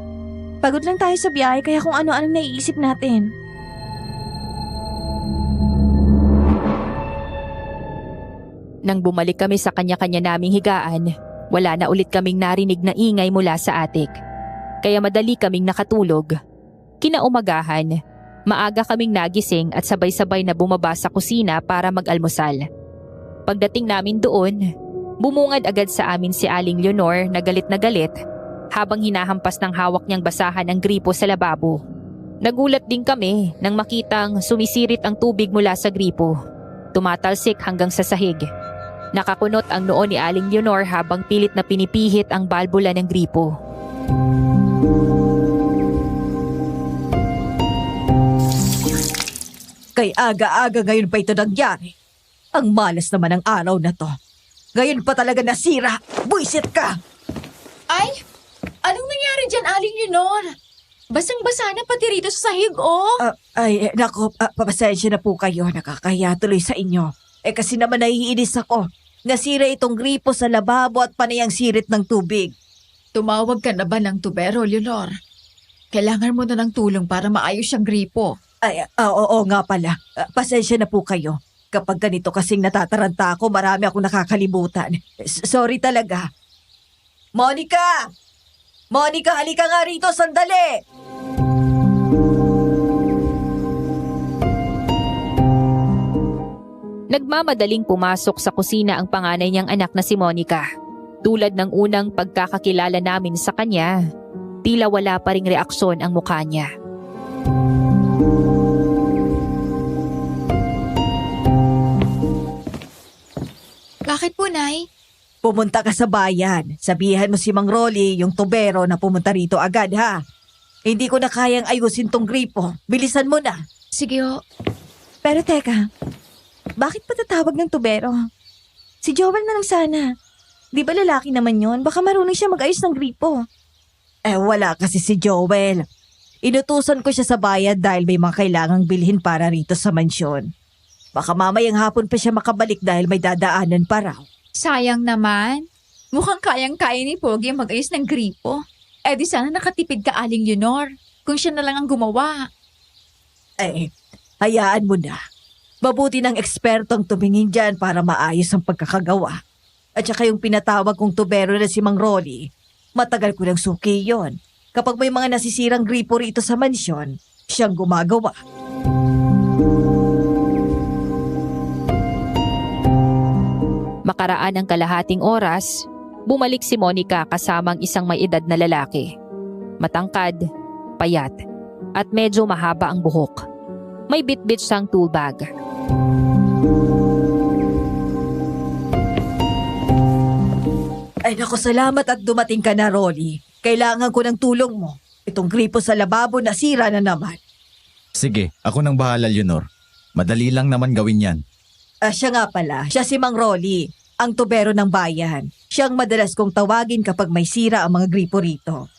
Pagod lang tayo sa biyahe kaya kung ano-ano naiisip natin. Nang bumalik kami sa kanya-kanya naming higaan, wala na ulit kaming narinig na ingay mula sa atik. Kaya madali kaming nakatulog. Kinaumagahan, maaga kaming nagising at sabay-sabay na bumaba sa kusina para mag-almusal. Pagdating namin doon, bumungad agad sa amin si Aling Leonor na galit habang hinahampas ng hawak niyang basahan ang gripo sa lababo. Nagulat din kami nang makitang sumisirit ang tubig mula sa gripo, tumatalsik hanggang sa sahig. Nakakunot ang noo ni Aling Leonor habang pilit na pinipihit ang balbula ng gripo. Kay aga-aga ngayon pa ito nangyari. Ang malas naman ang araw na to. Ngayon pa talaga nasira. Buisit ka! Ay! Anong nangyari dyan, Aling Leonor? Basang-basa na pati rito sa sahig, oh! Nako, papasensya na po kayo. Nakakahiya tuloy sa inyo. Kasi naman naiinis ako. Nasira itong gripo sa lababo at panay ang sirit ng tubig. Tumawag ka na ba ng tubero, Leonor? Kailangan mo na ng tulong para maayos ang gripo. Oo nga pala. Pasensya na po kayo. Kapag ganito kasing natataranta ako, marami akong nakakalimutan. Sorry talaga. Monica! Monica, halika nga rito, sandali! Nagmamadaling pumasok sa kusina ang panganay niyang anak na si Monica. Tulad ng unang pagkakakilala namin sa kanya, tila wala pa ring reaksyon ang mukha niya. Bakit po, Nay? Pumunta ka sa bayan. Sabihan mo si Mang Rolly, yung tubero, na pumunta rito agad, ha? Hindi ko na kayang ayusin tong gripo. Bilisan mo na. Sige, oh. Pero teka, bakit pa tatawag ng tubero? Si Joel na lang sana. Di ba lalaki naman yon? Baka marunong siya mag-ayos ng gripo. Wala kasi si Joel. Inutusan ko siya sa bayan dahil may mga kailangang bilhin para rito sa mansyon. Baka mamayang hapon pa siya makabalik dahil may dadaanan pa raw. Sayang naman. Mukhang kayang-kaya ni Pogi mag-ayos ng gripo. Di sana nakatipid ka, Aling Leonor. Kung siya na lang ang gumawa. Hayaan mo na. Mabuti ng ekspertong tumingin dyan para maayos ang pagkakagawa. At saka yung pinatawag kong tubero na si Mang Rolly, matagal ko ng suki yon. Kapag may mga nasisirang gripo rito sa mansyon, siyang gumagawa. Makaraan ang kalahating oras, bumalik si Monica kasamang isang may edad na lalaki. Matangkad, payat, at medyo mahaba ang buhok. May bitbit siyang tool bag. Ay naku, salamat at dumating ka na, Rolly. Kailangan ko ng tulong mo. Itong gripo sa lababo nasira na naman. Sige, ako nang bahala, Leonor. Madali lang naman gawin yan. Siya nga pala, siya si Mang Rolly, ang tubero ng bayan. Siyang madalas kong tawagin kapag may sira ang mga gripo rito.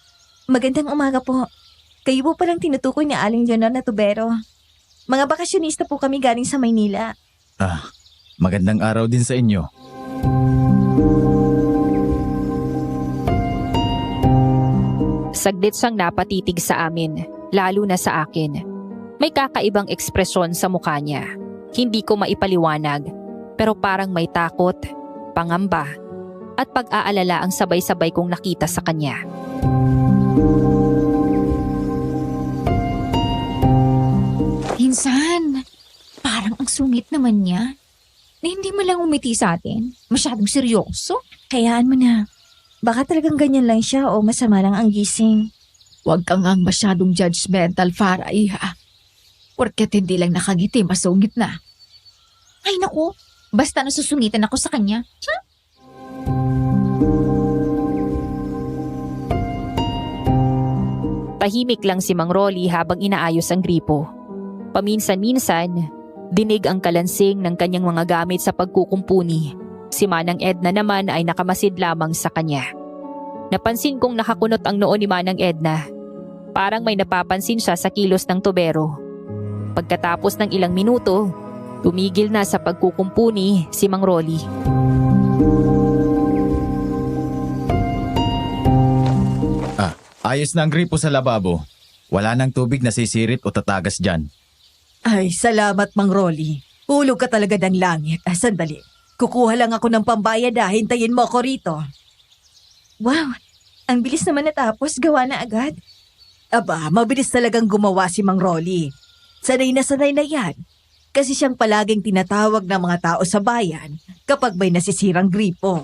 Magandang umaga po. Kayo po palang tinutukoy ni Aling Leonor na tubero. Mga bakasyonista po kami galing sa Maynila. Magandang araw din sa inyo. Saglit siyang napatitig sa amin, lalo na sa akin. May kakaibang ekspresyon sa mukha niya. Hindi ko maipaliwanag, pero parang may takot, pangamba, at pag-aalala ang sabay-sabay kong nakita sa kanya. Pinsan, parang ang sungit naman niya. Na hindi mo lang umiti sa atin. Masyadong seryoso. Hayaan mo na. Baka talagang ganyan lang siya o masama lang ang gising. Huwag kang ang masyadong judgmental, Farah, iha. Porket hindi lang nakangiti, masungit na. Ay naku, basta nasusungitan ako sa kanya. Tahimik lang si Mang Rolly habang inaayos ang gripo. Paminsan-minsan, dinig ang kalansing ng kanyang mga gamit sa pagkukumpuni. Si Manang Edna naman ay nakamasid lamang sa kanya. Napansin kong nakakunot ang noo ni Manang Edna. Parang may napapansin siya sa kilos ng tubero. Pagkatapos ng ilang minuto, tumigil na sa pagkukumpuni si Mang Rolly. Ayos na ang gripo sa lababo. Wala nang tubig na sisirit o tatagas dyan. Ay, salamat, Mang Rolly. Hulog ka talaga ng langit. Sandali. Kukuha lang ako ng pambayad hintayin mo ako rito. Wow, ang bilis naman natapos, gawa na agad. Aba, mabilis talagang gumawa si Mang Rolly. Sanay na yan. Kasi siyang palaging tinatawag ng mga tao sa bayan kapag may nasisirang gripo.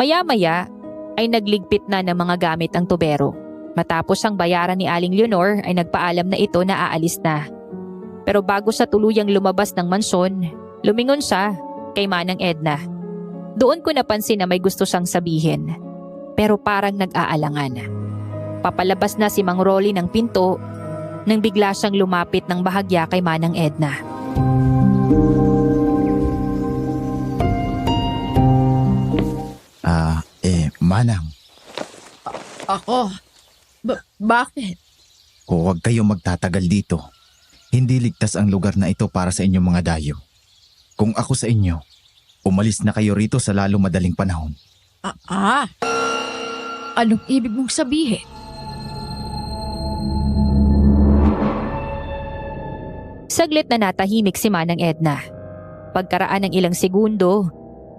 Maya-maya ay nagligpit na ng mga gamit ang tubero. Matapos ang bayaran ni Aling Leonor ay nagpaalam na ito na aalis na. Pero bago sa tuluyang lumabas ng mansyon, lumingon siya kay Manang Edna. Doon ko napansin na may gusto siyang sabihin. Pero parang nag-aalangan. Papalabas na si Mang Rolly ng pinto nang bigla siyang lumapit ng bahagya kay Manang Edna. Manang, Ako? Bakit? huwag kayong magtatagal dito. Hindi ligtas ang lugar na ito para sa inyong mga dayo. Kung ako sa inyo, umalis na kayo rito sa lalo madaling panahon. Anong ibig mong sabihin? Saglit na natahimik si Manang Edna. Pagkaraan ng ilang segundo,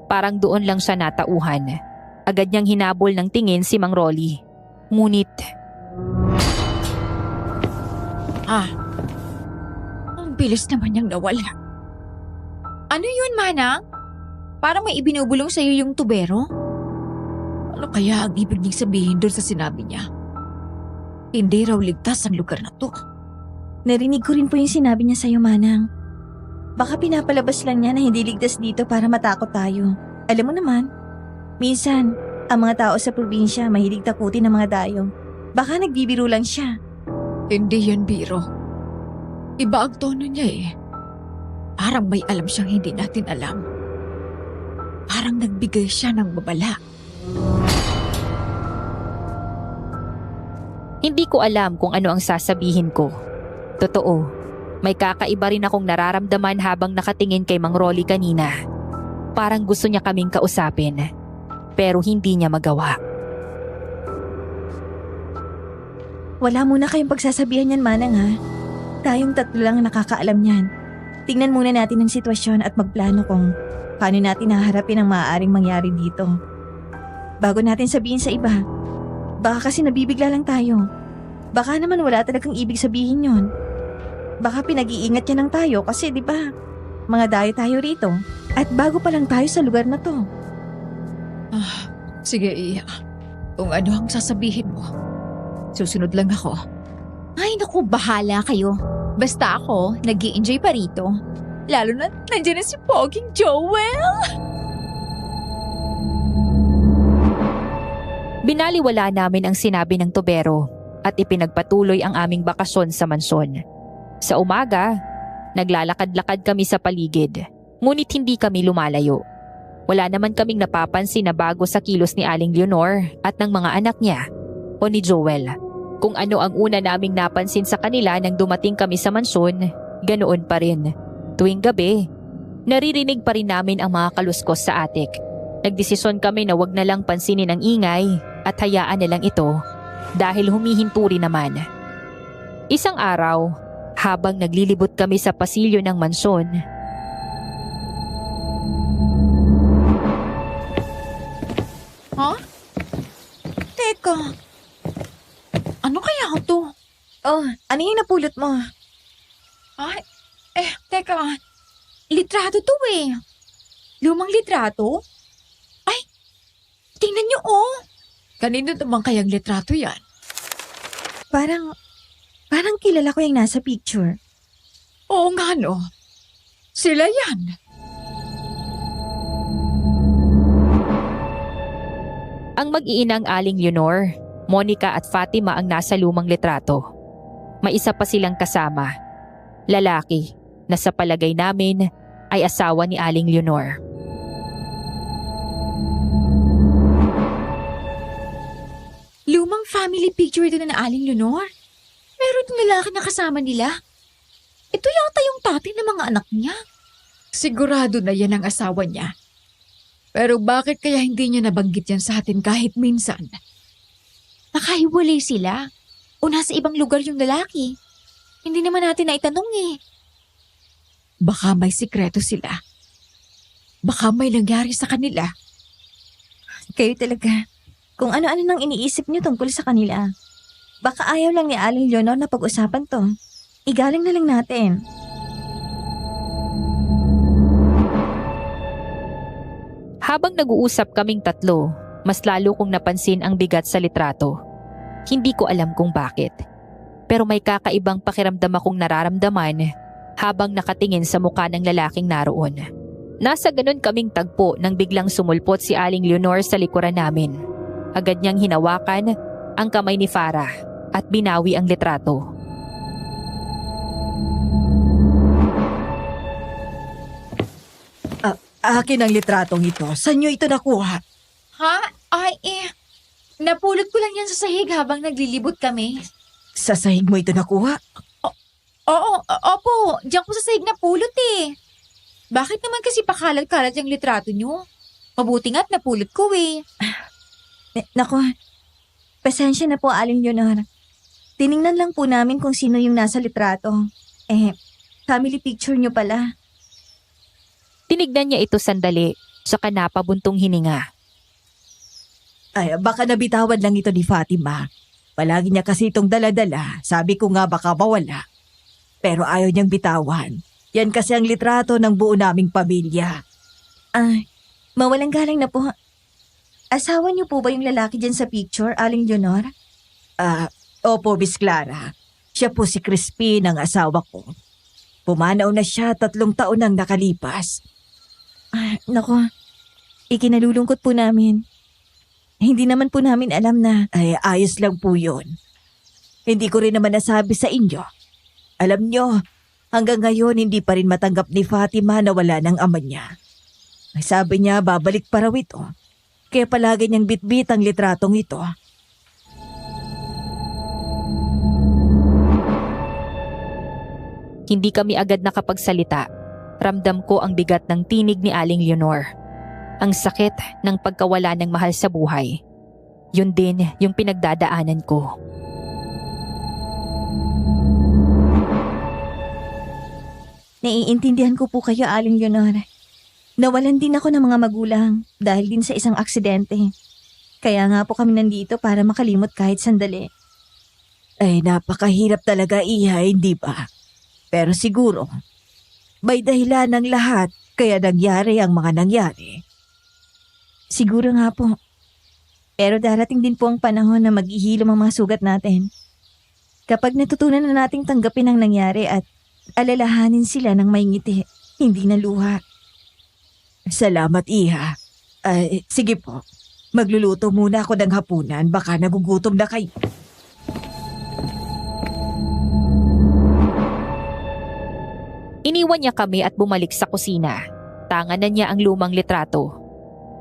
parang doon lang siya natauhan. Agad niyang hinabol ng tingin si Mang Rolly. Ngunit, Ang bilis naman niyang nawala. Ano yun, Manang? Parang may ibinubulong sa'yo yung tubero? Ano kaya ang ibig niyang sabihin doon sa sinabi niya? Hindi raw ligtas ang lugar na to. Narinig ko rin po yung sinabi niya sa'yo, Manang. Baka pinapalabas lang niya na hindi ligtas dito para matakot tayo. Alam mo naman, minsan, ang mga tao sa probinsya mahilig takutin ng mga dayo. Baka nagbibiro lang siya. Hindi yan biro. Iba ang tono niya eh. Parang may alam siyang hindi natin alam. Parang nagbigay siya ng babala. hindi ko alam kung ano ang sasabihin ko. Totoo, may kakaiba rin akong nararamdaman habang nakatingin kay Mang Rolly kanina. Parang gusto niya kaming kausapin, pero hindi niya magawa. Wala muna kayong pagsasabihan yan, Manang, ha? Tayong tatlo lang ang nakakaalam niyan. Tingnan muna natin ang sitwasyon at magplano kung paano natin haharapin ang maaaring mangyari dito. Bago natin sabihin sa iba, baka kasi nabibigla lang tayo. Baka naman wala talagang ibig sabihin yon. Baka pinag-iingat yan lang tayo kasi di ba, mga dayo tayo rito at bago pa lang tayo sa lugar na to. Sige, Iya. Kung ano ang sasabihin mo, susunod lang ako. Ay, naku, bahala kayo. Basta ako, nag-i-enjoy pa rito. Lalo na nandiyan na si Poging Joel. Binaliwala namin ang sinabi ng tubero at ipinagpatuloy ang aming bakasyon sa mansyon. Sa umaga, naglalakad-lakad kami sa paligid, ngunit hindi kami lumalayo. Wala naman kaming napapansin na bago sa kilos ni Aling Leonor at ng mga anak niya o ni Joel. Kung ano ang una naming napansin sa kanila nang dumating kami sa mansyon, ganoon pa rin. Tuwing gabi, naririnig pa rin namin ang mga kaluskos sa atik. Nagdesisyon kami na wag na lang pansinin ang ingay at hayaan na lang ito dahil humihinto rin naman. Isang araw, habang naglilibot kami sa pasilyo ng mansyon, Teka, ano kaya to? Oh, ano yung napulot mo? Ay, teka. Litrato to eh. Lumang litrato? Ay, Tingnan niyo, oh! Kanino naman kayang litrato yan? Parang kilala ko yung nasa picture. Oo nga, no. Sila yan. Ang mag-iinang Aling Leonor, Monica at Fatima ang nasa lumang litrato. May isa pa silang kasama. Lalaki na sa palagay namin ay asawa ni Aling Leonor. Lumang family picture ito na Aling Leonor. Meron itong lalaki na kasama nila. Ito yata yung tatay ng mga anak niya. Sigurado na yan ang asawa niya. Pero bakit kaya hindi niya nabanggit yan sa atin kahit minsan? Nakahiwalay sila. O nasa ibang lugar yung lalaki. Hindi naman natin naitanong eh. Baka may sikreto sila. Baka may nangyari sa kanila. Kayo talaga. Kung ano-ano nang iniisip niyo tungkol sa kanila. Baka ayaw lang ni Aling Leonor na pag-usapan to. Igaling na lang natin. Habang nag-uusap kaming tatlo, mas lalo kong napansin ang bigat sa litrato. Hindi ko alam kung bakit. Pero may kakaibang pakiramdam akong nararamdaman habang nakatingin sa mukha ng lalaking naroon. Nasa ganun kaming tagpo nang biglang sumulpot si Aling Leonor sa likuran namin. Agad niyang hinawakan ang kamay ni Farah at binawi ang litrato. Akin ang litratong ito. Saan nyo ito nakuha? Ha? Ay napulot ko lang yan sa sahig habang naglilibot kami. Sa sahig mo ito nakuha? Opo. Diyan ko sa sahig napulot eh. Bakit naman kasi pakalat-kalat yung litrato nyo? Mabuti nga't napulot ko eh. Nako, pasensya na po Aling Leonor. Tiningnan lang po namin kung sino yung nasa litrato. Family picture nyo pala. Tinignan niya ito sandali, saka napabuntong hininga. Ay, baka nabitawan lang ito ni Fatima. Palagi niya kasi itong daladala. Sabi ko nga baka mawala. Pero ayaw niyang bitawan. Yan kasi ang litrato ng buo naming pamilya. Mawalang galang na po. Asawa niyo po ba yung lalaki dyan sa picture, Aling Leonor? Opo, Miss Clara. Siya po si Crispin, ang asawa ko. Pumanaw na siya 3 taon nang nakalipas. Nako, ikinalulungkot po namin. Hindi naman po namin alam na... Ay, ayos lang po yun. Hindi ko rin naman nasabi sa inyo. Alam nyo, hanggang ngayon hindi pa rin matanggap ni Fatima na wala ng ama niya. Sabi niya babalik pa raw ito. Kaya palagi niyang bitbit ang litratong ito. Hindi kami agad nakapagsalita. Ramdam ko ang bigat ng tinig ni Aling Leonor. Ang sakit ng pagkawala ng mahal sa buhay. Yun din yung pinagdadaanan ko. Naiintindihan ko po kayo, Aling Leonor. Nawalan din ako ng mga magulang dahil din sa isang aksidente. Kaya nga po kami nandito para makalimot kahit sandali. Ay, napakahirap talaga, Iha, hindi ba? Pero siguro, may dahilan ng lahat kaya nangyari ang mga nangyari. Siguro nga po. Pero darating din po ang panahon na maghihilom ang mga sugat natin. Kapag natutunan na nating tanggapin ang nangyari at alalahanin sila ng may ngiti, hindi na luha. Salamat, Iha. Sige po. Magluluto muna ako ng hapunan. Baka nagugutom na kayo. Iniwan niya kami at bumalik sa kusina. Tanganan niya ang lumang litrato.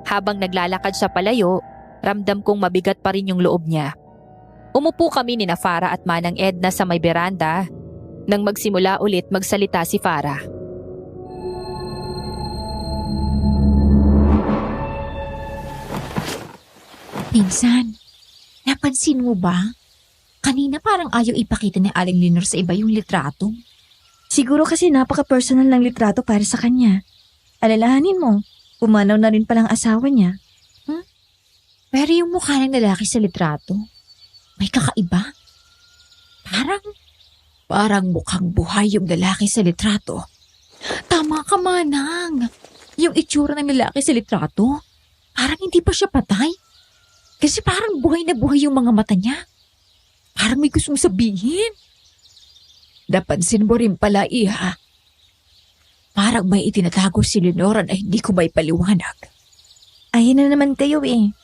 Habang naglalakad siya palayo, ramdam kong mabigat pa rin yung loob niya. Umupo kami ni Farah at Manang Edna sa may beranda nang magsimula ulit magsalita si Farah. Pinsan, napansin mo ba? Kanina parang ayaw ipakita ni Aling Leonor sa iba yung litrato. Siguro kasi napaka-personal ng litrato para sa kanya. Alalahanin mo, pumanaw na rin palang asawa niya. Pero yung mukha ng lalaki sa litrato, may kakaiba. Parang mukhang buhay yung lalaki sa litrato. Tama ka, Manang. Yung itsura ng lalaki sa litrato, parang hindi pa siya patay. Kasi parang buhay na buhay yung mga mata niya. Parang may gustong sabihin. Napansin mo rin pala, Iha. Parang may itinatago si Leonora na hindi ko may paliwanag. Ayan na naman kayo eh.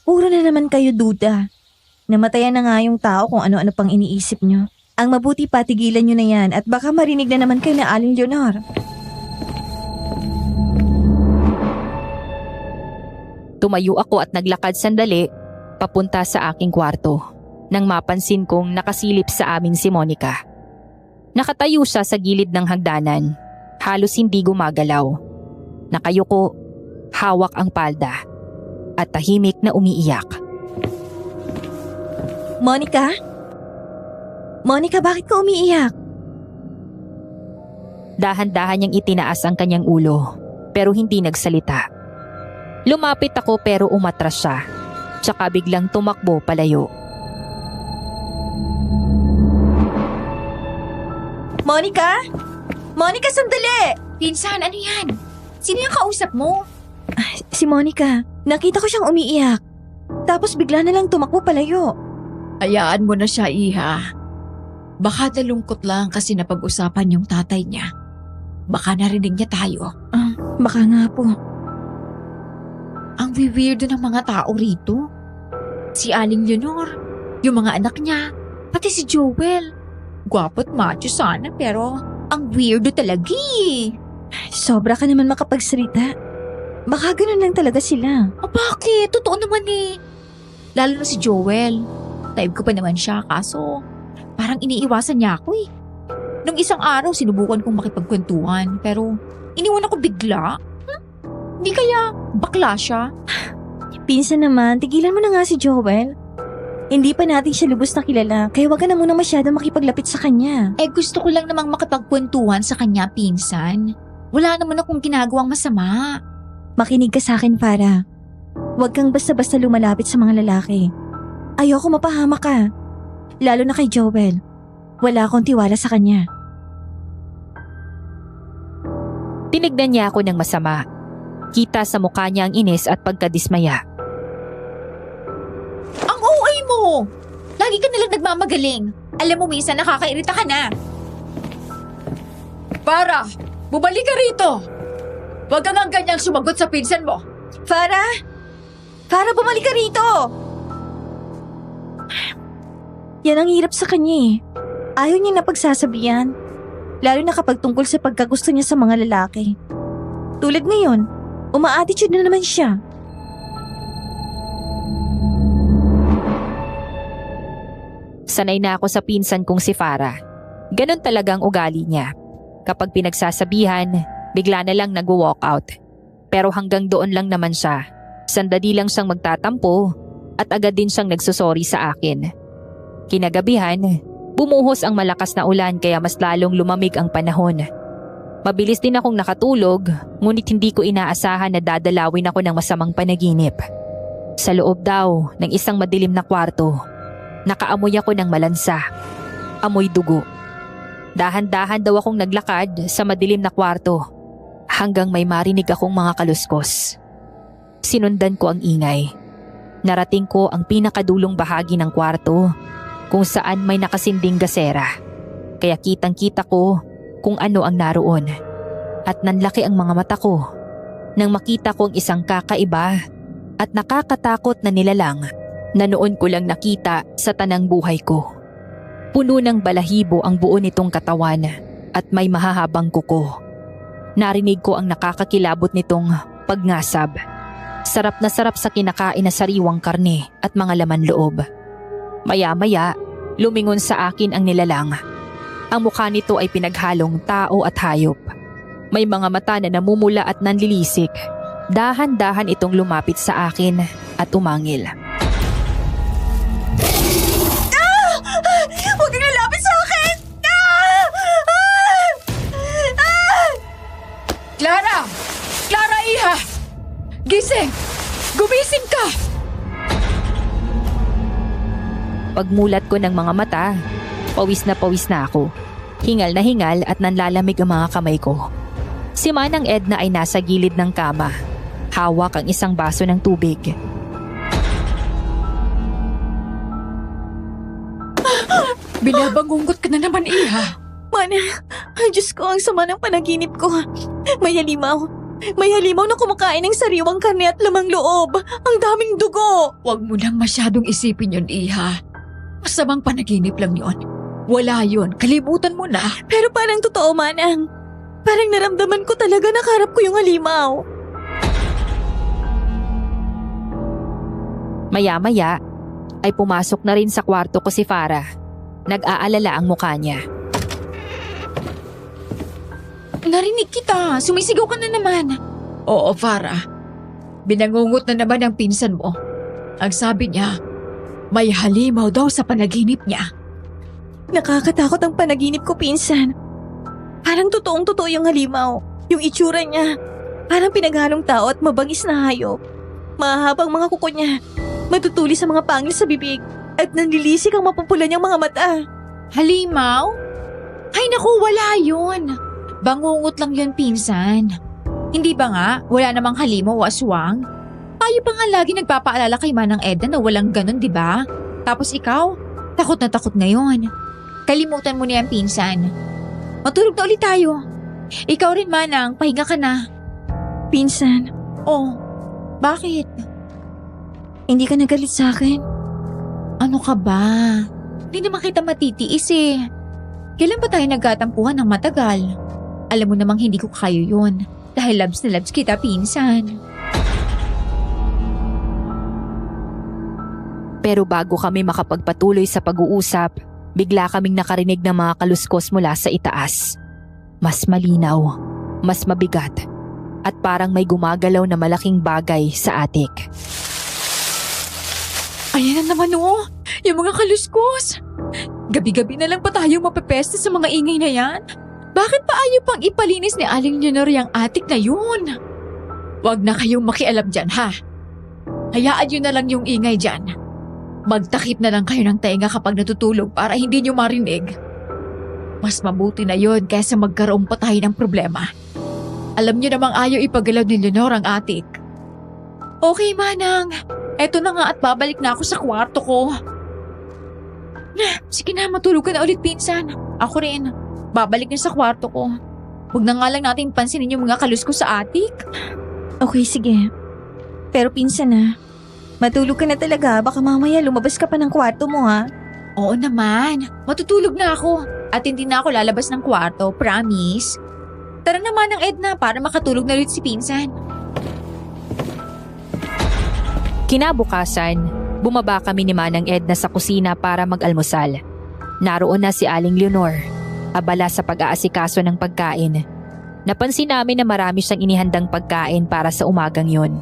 Puro na naman kayo duda. Namatayan na nga yung tao kung ano-ano pang iniisip nyo. Ang mabuti patigilan nyo na yan at baka marinig na naman kayo na Aling Leonor. Tumayo ako at naglakad sandali papunta sa aking kwarto nang mapansin kong nakasilip sa amin si Monica. Nakatayo siya sa gilid ng hagdanan, halos hindi gumagalaw. Nakayuko, hawak ang palda at tahimik na umiiyak. Monica? Monica, bakit ka umiiyak? Dahan-dahan niyang itinaas ang kanyang ulo pero hindi nagsalita. Lumapit ako pero umatras siya. Tsaka biglang tumakbo palayo. Monica? Monica, sandali! Pinsan, ano yan? Sino yung kausap mo? Si Monica, nakita ko siyang umiiyak. Tapos bigla na lang tumakbo palayo. Hayaan mo na siya, Iha. Baka nalungkot lang kasi napag-usapan yung tatay niya. Baka narinig niya tayo. Baka nga po. Ang weirdo ng mga tao rito. Si Aling Leonor, yung mga anak niya, pati si Joel. Gwapo at macho sana pero ang weirdo talaga eh. Sobra ka naman makapagsalita. Baka ganun lang talaga sila. Bakit? Totoo naman eh. Lalo na si Joel. Type ko pa naman siya kaso parang iniiwasan niya ako eh. Nung isang araw sinubukan kong makipagkwentuhan pero iniwan ako bigla. Hindi kaya bakla siya? Pinsan naman, tigilan mo na nga si Joel. Hindi pa natin siya lubos na kilala, kaya wag ka na muna masyadong makipaglapit sa kanya. Eh gusto ko lang namang makipagkwentuhan sa kanya, pinsan. Wala naman akong ginagawang masama. Makinig ka sa akin, Farah. Huwag kang basta-basta lumalapit sa mga lalaki. Ayoko mapahamak ka. Lalo na kay Joel. Wala akong tiwala sa kanya. Tinignan niya ako ng masama. Kita sa mukha niya ang inis at pagkadismaya. Ang OA mo! Lagi ka nalang nagmamagaling. Alam mo, minsan nakakairita ka na. Para! Bumalik ka rito! Huwag kang ang ganyang sumagot sa pinsan mo. Farah! Farah, bumalik ka rito! Yan ang hirap sa kanya eh. Ayaw niya na pagsasabihan. Lalo na kapag tungkol sa pagkagusto niya sa mga lalaki. Tulad ngayon, uma-attitude na naman siya. Sanay na ako sa pinsan kong si Farah. Ganon talagang ugali niya. Kapag pinagsasabihan, bigla na lang nag-walk out. Pero hanggang doon lang naman siya. Sandali lang siyang magtatampo at agad din siyang nagsusorry sa akin. Kinagabihan, bumuhos ang malakas na ulan kaya mas lalong lumamig ang panahon. Mabilis din akong nakatulog, ngunit hindi ko inaasahan na dadalawin ako ng masamang panaginip. Sa loob daw ng isang madilim na kwarto, nakaamoy ako ng malansa. Amoy dugo. Dahan-dahan daw akong naglakad sa madilim na kwarto hanggang may marinig akong mga kaluskos. Sinundan ko ang ingay. Narating ko ang pinakadulong bahagi ng kwarto kung saan may nakasinding gasera. Kaya kitang-kita ko kung ano ang naroon. At nanlaki ang mga mata ko nang makita ko ang isang kakaiba at nakakatakot na nilalang na noon ko lang nakita sa tanang buhay ko. Puno ng balahibo ang buo nitong katawan at may mahahabang kuko. Narinig ko ang nakakakilabot nitong pagngasab. Sarap na sarap sa kinakain na sariwang karne at mga laman loob. Maya-maya, lumingon sa akin ang nilalang. Ang mukha nito ay pinaghalong tao at hayop. May mga mata na namumula at nanlilisik. Dahan-dahan itong lumapit sa akin at umangil. Huwag kang lalapit sa akin! Clara! Clara, Iha! Gising! Gumising ka! Pagmulat ko ng mga mata, pawis na ako. Hingal na hingal at nanlalamig ang mga kamay ko. Si Manang Edna ay nasa gilid ng kama. Hawak ang isang baso ng tubig. Binabangungot ka na naman, Iha. Manang, ay Diyos ko, ang sama ng panaginip ko. May halimaw. May halimaw na kumakain ng sariwang karne at lamang loob. Ang daming dugo. Huwag mo nang masyadong isipin yun, Iha. Masamang panaginip lang yon. Wala yun. Kalimutan mo na. Pero parang totoo, Manang. Parang naramdaman ko talaga nakarap ko yung halimaw. Maya-maya ay pumasok na rin sa kwarto ko si Farah. Nag-aalala ang mukha niya. Narinig kita. Sumisigaw ka na naman. Oo, Farah. Binangungot na naman ang pinsan mo. Ang sabi niya, may halimaw daw sa panaginip niya. Nakakatakot ang panaginip ko, pinsan. Parang totoong-totoo yung halimaw. Yung itsura niya. Parang pinaghalong tao at mabangis na hayop. Mahahabang mga kuko niya. Matutuli sa mga pangil sa bibig. At nanlilisik ang mapupulan niyang mga mata. Halimaw? Ay naku, wala yun. Bangungot lang yun, pinsan. Hindi ba nga, wala namang halimaw o aswang? Tayo pa nga lagi nagpapaalala kay Manang Edna na walang ganun, di ba? Tapos ikaw, takot na takot ngayon. Kalimutan mo na yan, pinsan. Matulog na ulit tayo. Ikaw rin, Manang, pahinga ka na. Pinsan, Oh, bakit? hindi ka nagalit sa akin. Ano ka ba? Hindi naman kita matitiis eh. Kailan ba tayo nagkatampuhan ng matagal? Alam mo namang hindi ko kayo yun. Dahil labs na labs kita, pinsan. Pero bago kami makapagpatuloy sa pag-uusap, bigla kaming nakarinig ng mga kaluskos mula sa itaas. Mas malinaw, mas mabigat, at parang may gumagalaw na malaking bagay sa atik. Ayan na naman oh, yung mga kaluskos. Gabi-gabi na lang pa tayo mapepesta sa mga ingay na yan. Bakit pa ayaw pang ipalinis ni Aling Leonor yung atik na yun? Huwag na kayong makialam dyan, ha? Hayaan nyo na lang yung ingay dyan. Magtakip na lang kayo ng tenga kapag natutulog para hindi nyo marinig. Mas mabuti na yon kaysa magkaroon pa tayo ng problema. Alam nyo namang ayaw ipagalaw ni Leonor ang atik. Okay, Manang. Eto na nga at babalik na ako sa kwarto ko. Sige na, matulog ka na ulit, pinsan. Ako rin. Babalik na sa kwarto ko. Huwag na nga lang natin pansinin yung mga kaluskos sa atik. Okay, sige. Pero pinsan matulog ka na talaga. Baka mamaya lumabas ka pa ng kwarto mo, ha? Oo naman. Matutulog na ako. At hindi na ako lalabas ng kwarto, promise. Tara naman ng Edna para makatulog na ulit si pinsan. Kinabukasan, bumaba kami ni Manang Edna sa kusina para mag-almusal. Naroon na si Aling Leonor, abala sa pag-aasikaso ng pagkain. Napansin namin na marami siyang inihandang pagkain para sa umagang yun.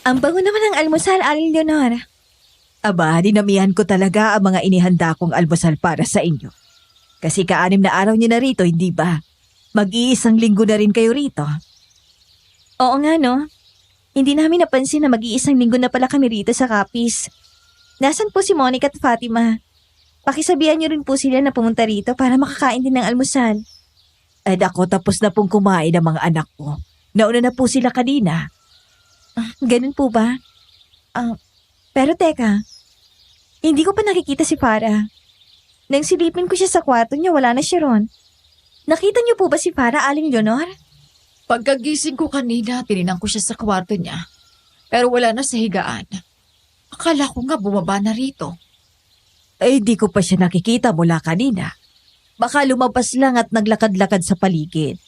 Ang bango naman ng almusal, Aling Leonor. Aba, dinamihan ko talaga ang mga inihanda kong almusal para sa inyo. Kasi 6 na araw niyo na rito, hindi ba? Mag-iisang linggo na rin kayo rito. Oo nga, no? Hindi namin napansin na mag-iisang linggo na pala kami rito sa Capiz. Nasaan po si Monica at Fatima? Pakisabihan niyo rin po sila na pumunta rito para makakain din ng almusal. Ay ako, tapos na pong kumain ang mga anak ko. Nauna na po sila kanina. Ganun po ba? Pero teka, hindi ko pa nakikita si Farah. Nang silipin ko siya sa kwarto niya, wala na siya ron. Nakita niyo po ba si Farah, Aling Leonor? Pagkagising ko kanina, tinignan ko siya sa kwarto niya. Pero wala na sa higaan. Akala ko nga bumaba na rito. Ay di ko pa siya nakikita mula kanina. Baka lumabas lang at naglakad-lakad sa paligid.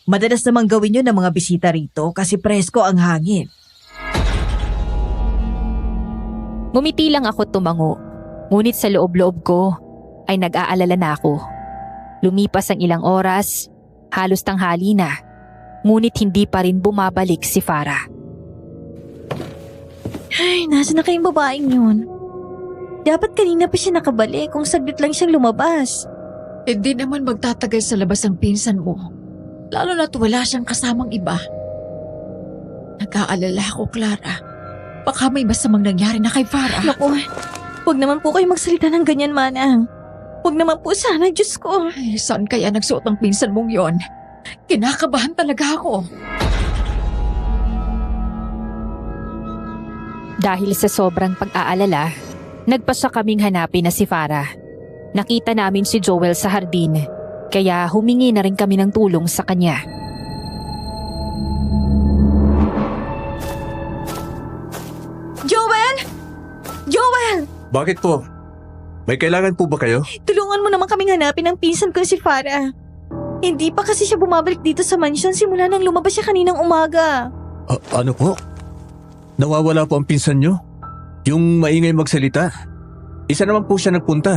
Madalas namang gawin yun ng mga bisita rito kasi presko ang hangin. Ngumiti lang ako tumango, ngunit sa loob-loob ko ay nag-aalala na ako. Lumipas ang ilang oras, halos tanghali na, ngunit hindi pa rin bumabalik si Farah. Ay, nasa na kayong babaeng yun? Dapat kanina pa siya nakabalik kung saglit lang siyang lumabas. Hindi naman magtatagal sa labas ang pinsan mo. Lalo na't wala siyang kasamang iba. Nag-aalala ako, Clara. Baka may masamang nangyari na kay Farah. Naku, huwag naman po kayo magsalita ng ganyan, Manang. Huwag naman po sana, Diyos ko. Ay, saan kaya nagsuot ang pinsan mong yon? Kinakabahan talaga ako. Dahil sa sobrang pag-aalala, nagpasya kaming hanapin na si Farah. Nakita namin si Joel sa hardin, kaya humingi na rin kami ng tulong sa kanya. Joel! Joel! Bakit po? May kailangan po ba kayo? Tulungan mo naman kaming hanapin ang pinsan ko si Farah. Hindi pa kasi siya bumabalik dito sa mansyon simula nang lumabas siya kaninang umaga. Ano po? Nawawala po ang pinsan nyo? Yung maingay magsalita? Isa naman po siya nagpunta.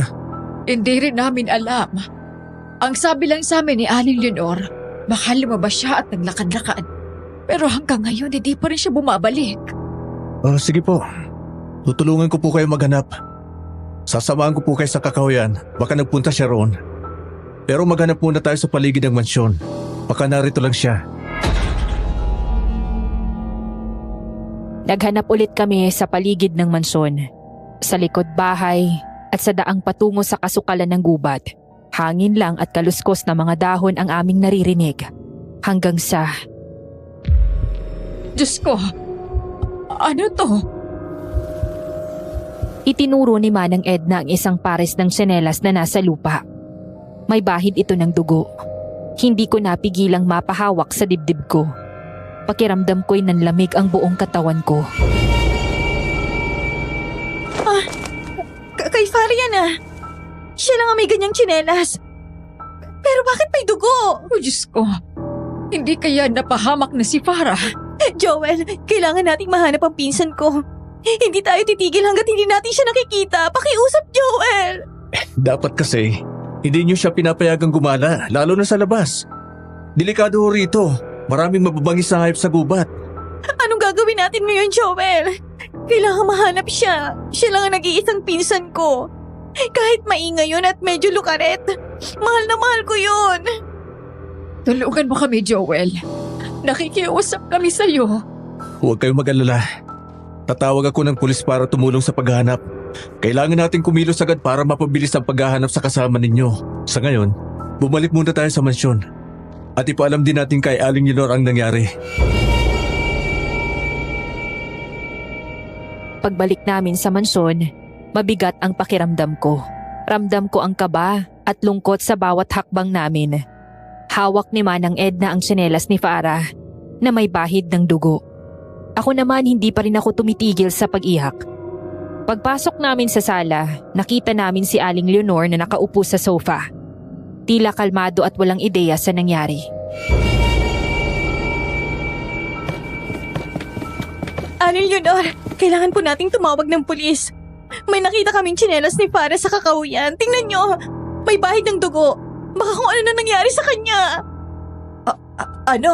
Hindi rin namin alam. Ang sabi lang sa amin ni Aling Leonor, baka lumabas siya at naglakad-lakad. Pero hanggang ngayon, hindi pa rin siya bumabalik. Sige po. Tutulungan ko po kayo maghanap. Sasamahan ko po kayo sa kakahuyan. Baka nagpunta siya roon. Pero maghanap muna tayo sa paligid ng mansyon. Baka narito lang siya. Naghanap ulit kami sa paligid ng mansyon, sa likod bahay at sa daang patungo sa kasukalan ng gubat. Hangin lang at kaluskos na mga dahon ang aming naririnig. Hanggang sa... Diyos ko, ano to? Itinuro ni Manang Edna ang isang pares ng tsinelas na nasa lupa. May bahid ito ng dugo. Hindi ko napigilang mapahawak sa dibdib ko. Pakiramdam ko'y nanlamig ang buong katawan ko. Kay Farah yan ah. Siya lang ang may ganyang tsinelas. Pero bakit may dugo? Oh, Diyos ko, hindi kaya napahamak na si Farah? Joel, kailangan nating mahanap ang pinsan ko. Hindi tayo titigil hanggat hindi natin siya nakikita. Pakiusap, Joel! Dapat kasi, hindi niyo siya pinapayagang gumala, lalo na sa labas. Delikado ho rito. Maraming mababangis na hayop sa gubat. Anong gagawin natin ngayon, Joel? Kailangan mahanap siya. Siya lang ang nag-iisang pinsan ko. Kahit maingay yun at medyo lukaret, mahal na mahal ko yun. Tulungan mo kami, Joel. Nakikiusap kami sa'yo. Huwag kayong mag-alala. Tatawag ako ng pulis para tumulong sa paghahanap. Kailangan natin kumilos agad para mapabilis ang paghahanap sa kasama ninyo. Sa ngayon, bumalik muna tayo sa mansyon. At ipaalam din natin kay Aling Leonor ang nangyari. Pagbalik namin sa mansyon, mabigat ang pakiramdam ko. Ramdam ko ang kaba at lungkot sa bawat hakbang namin. Hawak ni Manang Edna ang tsinelas ni Farah na may bahid ng dugo. Ako naman hindi pa rin ako tumitigil sa pag-iyak. Pagpasok namin sa sala, nakita namin si Aling Leonor na nakaupo sa sofa. Tila kalmado at walang ideya sa nangyari. Aling Leonor, kailangan po nating tumawag ng pulis. May nakita kaming tsinelas ni Farah sa kakahuyan. Tingnan nyo, may bahid ng dugo. Baka kung ano na nangyari sa kanya. Ano?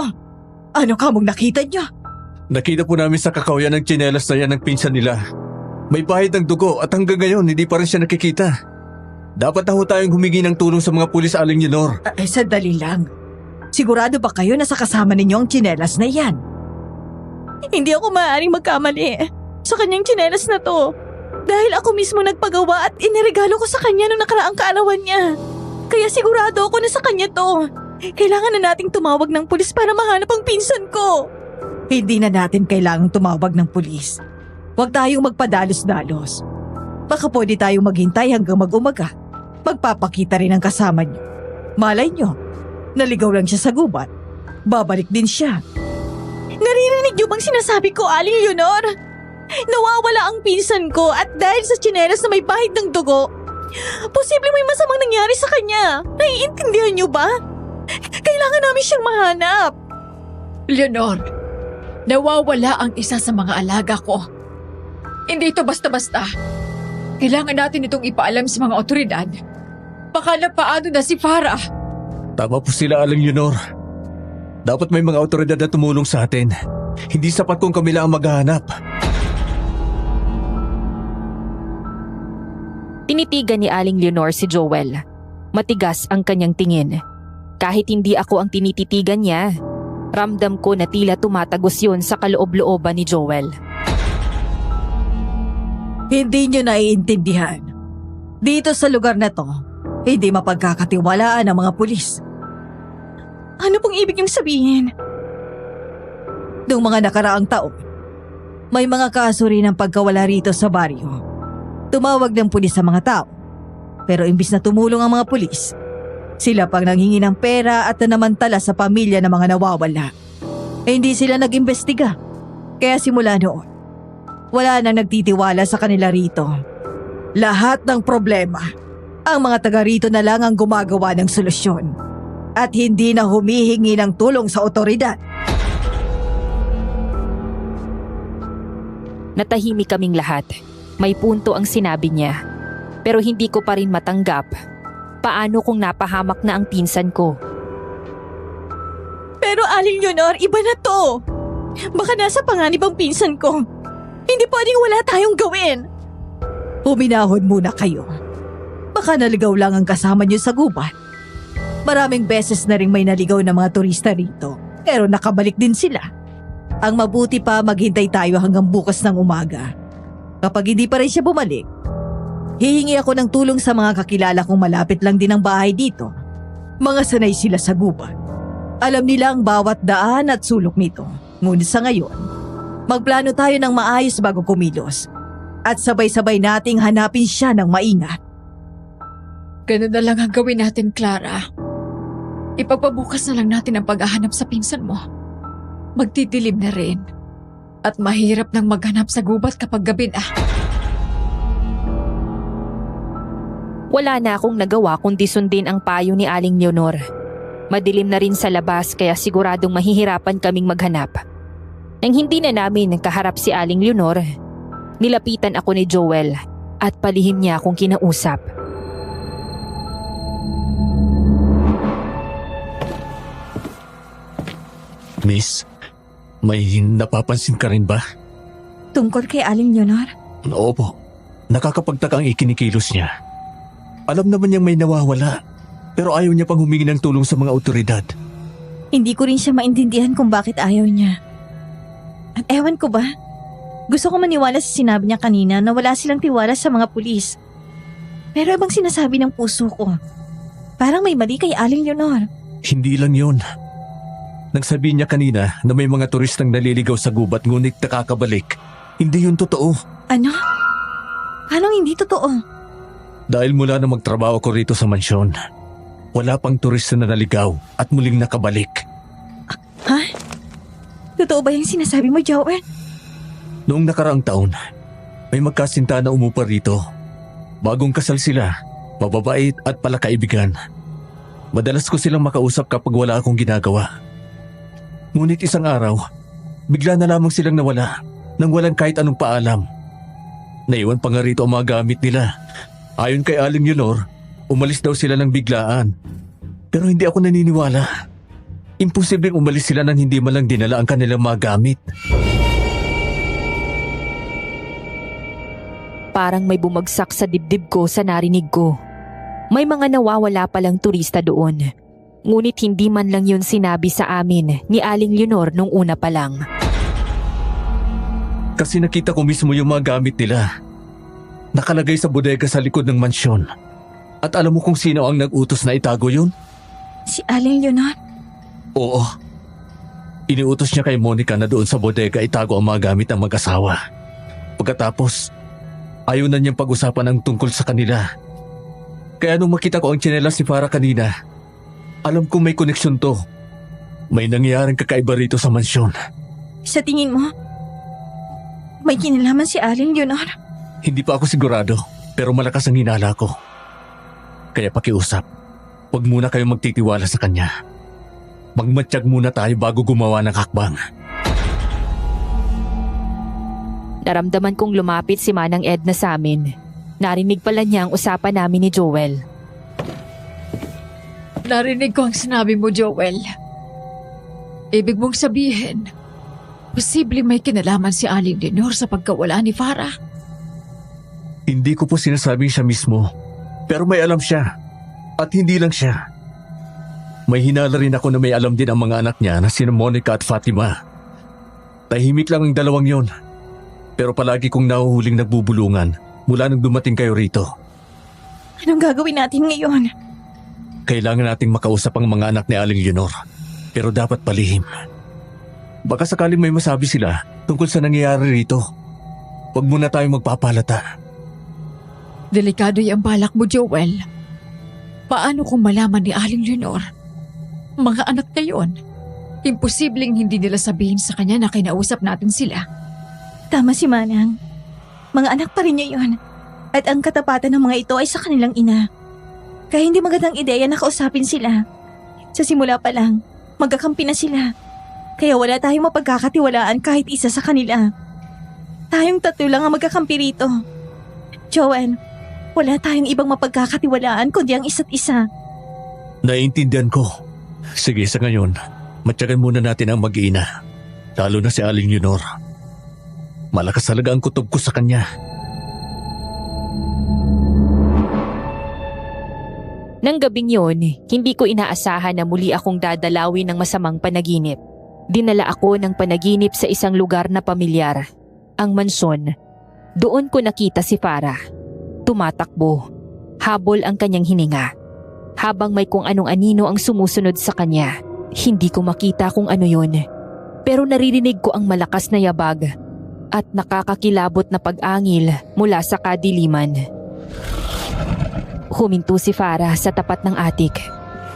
Ano kamong nakita niyo? Nakita po namin sa kakahuyan ng tsinelas na yan ng pinsan nila. May bahid ng dugo at hanggang ngayon hindi pa rin siya nakikita. Dapat na ho tayong humingi ng tulong sa mga pulis, Aling Leonor. Sandali lang. Sigurado ba kayo na sa kasama ninyo ang tsinelas na yan? Hindi ako maaaring magkamali sa kanyang tsinelas na to. Dahil ako mismo nagpagawa at iniregalo ko sa kanya nung nakaraang kaarawan niya. Kaya sigurado ako na sa kanya to. Kailangan na nating tumawag ng pulis para mahanap ang pinsan ko. Hindi na natin kailangang tumawag ng pulis. Huwag tayong magpadalos-dalos. Baka pwede tayong maghintay hanggang mag-umaga. Magpapakita rin ang kasama niyo. Malay niyo, naligaw lang siya sa gubat. Babalik din siya. Naririnig niyo bang sinasabi ko, Aling Leonor? Nawawala ang pinsan ko at dahil sa tsinelas na may bahid ng dugo, posible may masamang nangyari sa kanya. Naiintindihan niyo ba? Kailangan namin siyang mahanap. Leonor, nawawala ang isa sa mga alaga ko. Hindi ito basta-basta. Kailangan natin itong ipaalam sa mga otoridad. Baka napaano na si Farah. Tama po sila, Aling Leonor. Dapat may mga otoridad na tumulong sa atin. Hindi sapat kung kami lang ang maghahanap. Tinitigan ni Aling Leonor si Joel. Matigas ang kanyang tingin. Kahit hindi ako ang tinititigan niya, ramdam ko na tila tumatagos yun sa kaloob-looban ni Joel. Hindi niyo naiintindihan. Dito sa lugar na to, hindi mapagkakatiwalaan ang mga pulis. Ano pong ibig niyong sabihin? Noong mga nakaraang taon, May mga kaso rin ang pagkawala rito sa baryo. Tumawag ng pulis sa mga tao. Pero imbis na tumulong ang mga pulis, sila pang nanghingi ng pera at nanamantala sa pamilya ng mga nawawala. Hindi sila nag-imbestiga. Kaya simula noon, wala nang nagtitiwala sa kanila rito. Lahat ng problema, ang mga taga rito na lang ang gumagawa ng solusyon at hindi na humihingi ng tulong sa otoridad. Natahimik kaming lahat. May punto ang sinabi niya. Pero hindi ko pa rin matanggap. Paano kung napahamak na ang pinsan ko? Pero Aling Leonor, iba na to. Baka nasa panganib ang pinsan ko. Hindi pwedeng wala tayong gawin. Huminahon muna kayo. Baka naligaw lang ang kasama niyo sa gubat. Maraming beses na rin may naligaw na mga turista rito, pero nakabalik din sila. Ang mabuti pa maghintay tayo hanggang bukas ng umaga. Kapag hindi pa rin siya bumalik, hihingi ako ng tulong sa mga kakilala kong malapit lang din ang bahay dito. Mga sanay sila sa gubat. Alam nila ang bawat daan at sulok nito. Ngunit sa ngayon, magplano tayo ng maayos bago kumilos. At sabay-sabay nating hanapin siya ng maingat. Ganun na lang ang gawin natin, Clara. Ipagpabukas na lang natin ang paghahanap sa pinsan mo. Magtitilim na rin. At mahirap nang maghanap sa gubat kapag gabi na. Wala na akong nagawa kundi sundin ang payo ni Aling Leonor. Madilim na rin sa labas kaya siguradong mahihirapan kaming maghanap. Nang hindi na namin nagkaharap si Aling Leonor, nilapitan ako ni Joel at palihim niya akong kinausap. Miss, may napapansin ka rin ba? Tungkol kay Aling Leonor? Opo, nakakapagtaka ang ikinikilos niya. Alam naman niyang may nawawala, pero ayaw niya pang humingi ng tulong sa mga otoridad. Hindi ko rin siya maintindihan kung bakit ayaw niya. At ewan ko ba? Gusto ko maniwala sa sinabi niya kanina na wala silang tiwala sa mga pulis. Pero ibang sinasabi ng puso ko. Parang may mali kay Aling Leonor. Hindi lang yun. Nagsabi niya kanina na may mga turistang naliligaw sa gubat ngunit nakakabalik. Hindi yun totoo. Ano? Anong hindi totoo? Dahil mula na magtrabaho ko rito sa mansyon, wala pang turista na naligaw at muling nakabalik. Ha? Totoo ba yung sinasabi mo, Joel? Noong nakaraang taon, may magkasinta na umupa rito. Bagong kasal sila, mababait at palakaibigan. Madalas ko silang makausap kapag wala akong ginagawa. Ngunit isang araw, bigla na lamang silang nawala nang walang kahit anong paalam. Naiwan pa nga rito ang mga gamit nila. Ayon kay Aling Leonor, umalis daw sila ng biglaan. Pero hindi ako naniniwala. Imposibleng umalis sila nang hindi man lang dinala ang kanilang mga gamit. Parang may bumagsak sa dibdib ko sa narinig ko. May mga nawawala palang turista doon. Ngunit hindi man lang yun sinabi sa amin ni Aling Leonor nung una pa lang. Kasi nakita ko mismo yung mga gamit nila. Nakalagay sa bodega sa likod ng mansyon. At alam mo kung sino ang nag-utos na itago yun? Si Aling Leonor? Oo. Iniutos niya kay Monica na doon sa bodega itago ang mga gamit ng mag-asawa. Pagkatapos, ayaw na niyang pag-usapan ang tungkol sa kanila. Kaya nung makita ko ang tsinelas ni Farah kanina, alam kong may koneksyon to. May nangyayaring kakaiba rito sa mansyon. Sa tingin mo, may kinalaman si Aling Leonor? Hindi pa ako sigurado, pero malakas ang hinala ko. Kaya pakiusap, huwag muna kayong magtitiwala sa kanya. Magmatsyag muna tayo bago gumawa ng hakbang. Naramdaman kong lumapit si Manang Edna sa amin. Narinig pala niya ang usapan namin ni Joel. Narinig ko ang sinabi mo, Joel. Ibig mong sabihin, posible may kinalaman si Aling Leonor sa pagkawala ni Farah. Hindi ko po sinasabing siya mismo, pero may alam siya. At hindi lang siya. May hinala rin ako na may alam din ang mga anak niya na sina Monica at Fatima. Tahimik lang ang dalawang yon. Pero palagi kong nahuhuling nagbubulungan mula nang dumating kayo rito. Anong gagawin natin ngayon? Kailangan nating makausap ang mga anak ni Aling Leonor. Pero dapat palihim. Baka sakaling may masabi sila tungkol sa nangyayari rito. Huwag muna tayong magpapalata. Delikado yung balak mo, Joel. Paano kung malaman ni Aling Leonor? Mga anak na yun. Imposibleng hindi nila sabihin sa kanya na kinausap natin sila. Tama si Manang. Mga anak pa rin niya yun. At ang katapatan ng mga ito ay sa kanilang ina. Kaya hindi magandang ideya na kausapin sila. Sa simula pa lang, magkakampi na sila. Kaya wala tayong mapagkakatiwalaan kahit isa sa kanila. Tayong tatlo lang ang magkakampi rito. Joanne, wala tayong ibang mapagkakatiwalaan kundi ang isa't isa. Naiintindihan ko. Sige, sa ngayon, matyagan muna natin ang mag-iina. Lalo na si Aling Leonor. Malakas talaga ang kutob ko sa kanya. Nang gabing yon, hindi ko inaasahan na muli akong dadalawin ng masamang panaginip. Dinala ako ng panaginip sa isang lugar na pamilyar, ang mansyon. Doon ko nakita si Farah. Tumatakbo. Habol ang kanyang hininga. Habang may kung anong anino ang sumusunod sa kanya, hindi ko makita kung ano yun. Pero naririnig ko ang malakas na yabag at nakakakilabot na pag-angil mula sa kadiliman. Huminto si Farah sa tapat ng atik.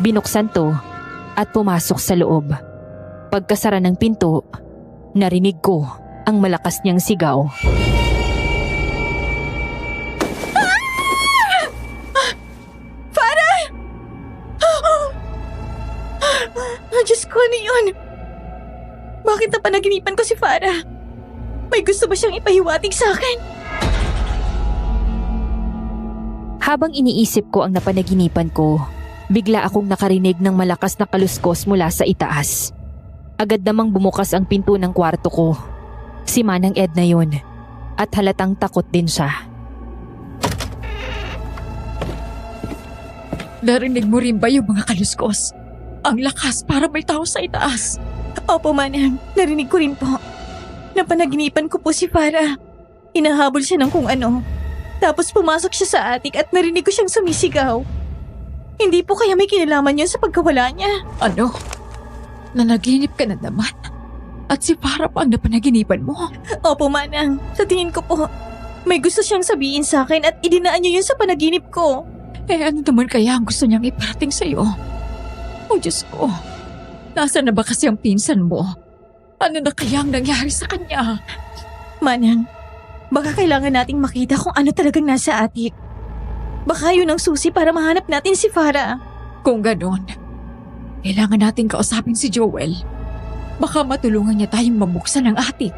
Binuksan to at pumasok sa loob. Pagkasara ng pinto, narinig ko ang malakas niyang sigaw. Farah! Diyos ko, ano yun? Bakit napanaginipan ko si Farah? May gusto ba siyang ipahiwatig sa akin? Habang iniisip ko ang napanaginipan ko, bigla akong nakarinig ng malakas na kaluskos mula sa itaas. Agad namang bumukas ang pinto ng kwarto ko. Si Manang Edna yun. At halatang takot din siya. Narinig mo rin ba yung mga kaluskos? Ang lakas para may tao sa itaas. Opo, Manang. Narinig ko rin po. Napanaginipan ko po si Farah. Inahabol siya ng kung ano. Tapos pumasok siya sa atik at narinig ko siyang sumisigaw. Hindi po kaya may kinalaman yun sa pagkawala niya? Ano? Nanaginip ka na naman? At si Farah pa ang napanaginipan mo? Opo, Manang. Sa tingin ko po, may gusto siyang sabihin sa akin at idinaan niya yun sa panaginip ko. Eh ano naman kaya ang gusto niyang iparating sa'yo? Oh Diyos ko, nasaan na ba kasi ang pinsan mo? Ano na kaya ang nangyari sa kanya? Manang, baka kailangan nating makita kung ano talagang nasa atik. Baka yun ang susi para mahanap natin si Farah. Kung ganon, kailangan nating kausapin si Joel. Baka matulungan niya tayong mabuksan ang atik.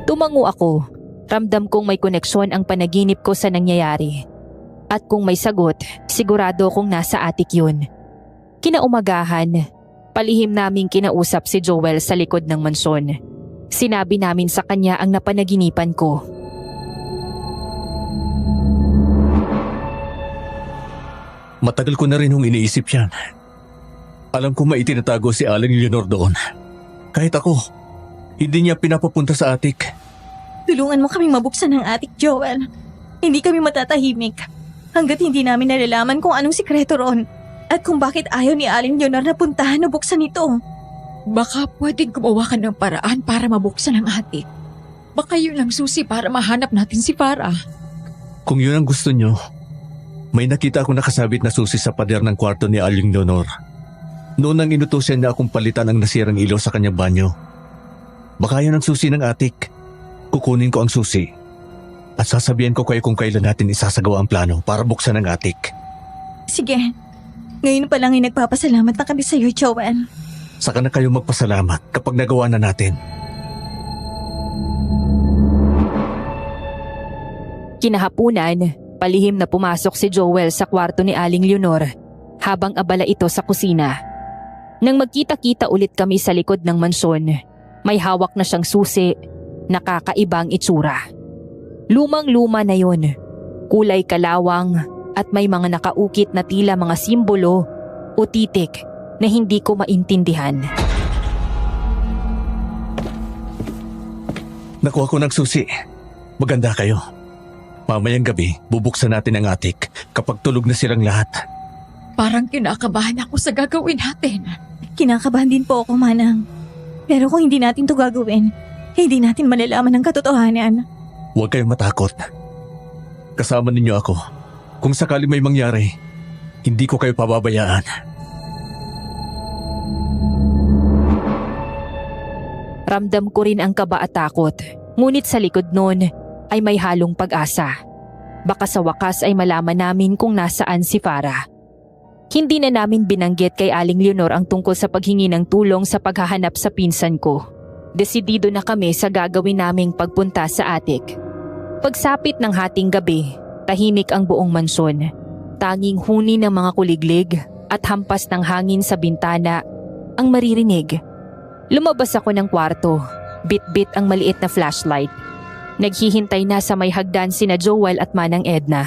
Tumango ako. Ramdam kong may koneksyon ang panaginip ko sa nangyayari. At kung may sagot, sigurado kong nasa atik yun. Kinaumagahan, palihim naming kinausap si Joel sa likod ng mansyon. Sinabi namin sa kanya ang napanaginipan ko. Matagal ko na rin hong iniisip yan. Alam ko maitinatago si Aling Leonor doon. Kahit ako, hindi niya pinapapunta sa atik. Tulungan mo kaming mabuksan ang atik, Joel. Hindi kami matatahimik hanggat hindi namin nalalaman kung anong sikreto ron at kung bakit ayaw ni Aling Leonor na puntahan o buksan ito. Baka pwedeng gumawa ka ng paraan para mabuksan ang atik. Baka yun ang susi para mahanap natin si Farah. Kung yun ang gusto nyo, may nakita akong nakasabit na susi sa pader ng kwarto ni Aling Leonor. Noon nang inutusan niya akong palitan ang nasirang ilaw sa kanyang banyo. Baka yun ang susi ng atik. Kukunin ko ang susi at sasabihin ko kayo kung kailan natin isasagawa ang plano para buksan ang atik. Sige, ngayon pa lang ay nagpapasalamat na kami sa iyo, Joel. Saka na kayo magpasalamat kapag nagawa na natin. Kinahapunan, palihim na pumasok si Joel sa kwarto ni Aling Leonor habang abala ito sa kusina. Nang magkita-kita ulit kami sa likod ng mansyon, may hawak na siyang susi, nakakaibang itsura. Lumang-luma na yun, kulay kalawang at may mga nakaukit na tila mga simbolo o titik na hindi ko maintindihan. Nakuha ko ng susi. Maganda kayo. Mamayang gabi, bubuksan natin ang atik kapag tulog na silang lahat. Parang kinakabahan ako sa gagawin natin. Kinakabahan din po ako, Manang. Pero kung hindi natin to gagawin, hindi natin malalaman ang katotohanan. Huwag kayong matakot. Kasama ninyo ako. Kung sakali may mangyari, hindi ko kayo pababayaan. Ramdam ko rin ang kaba at takot. Ngunit sa likod nun ay may halong pag-asa. Baka sa wakas ay malaman namin kung nasaan si Farah. Hindi na namin binanggit kay Aling Leonor ang tungkol sa paghingi ng tulong sa paghahanap sa pinsan ko. Desidido na kami sa gagawin naming pagpunta sa atik. Pagsapit ng hating gabi, tahimik ang buong mansyon. Tanging huni ng mga kuliglig at hampas ng hangin sa bintana ang maririnig. Lumabas ako ng kwarto, bit-bit ang maliit na flashlight. Naghihintay na sa may hagdan sina Joel at Manang Edna.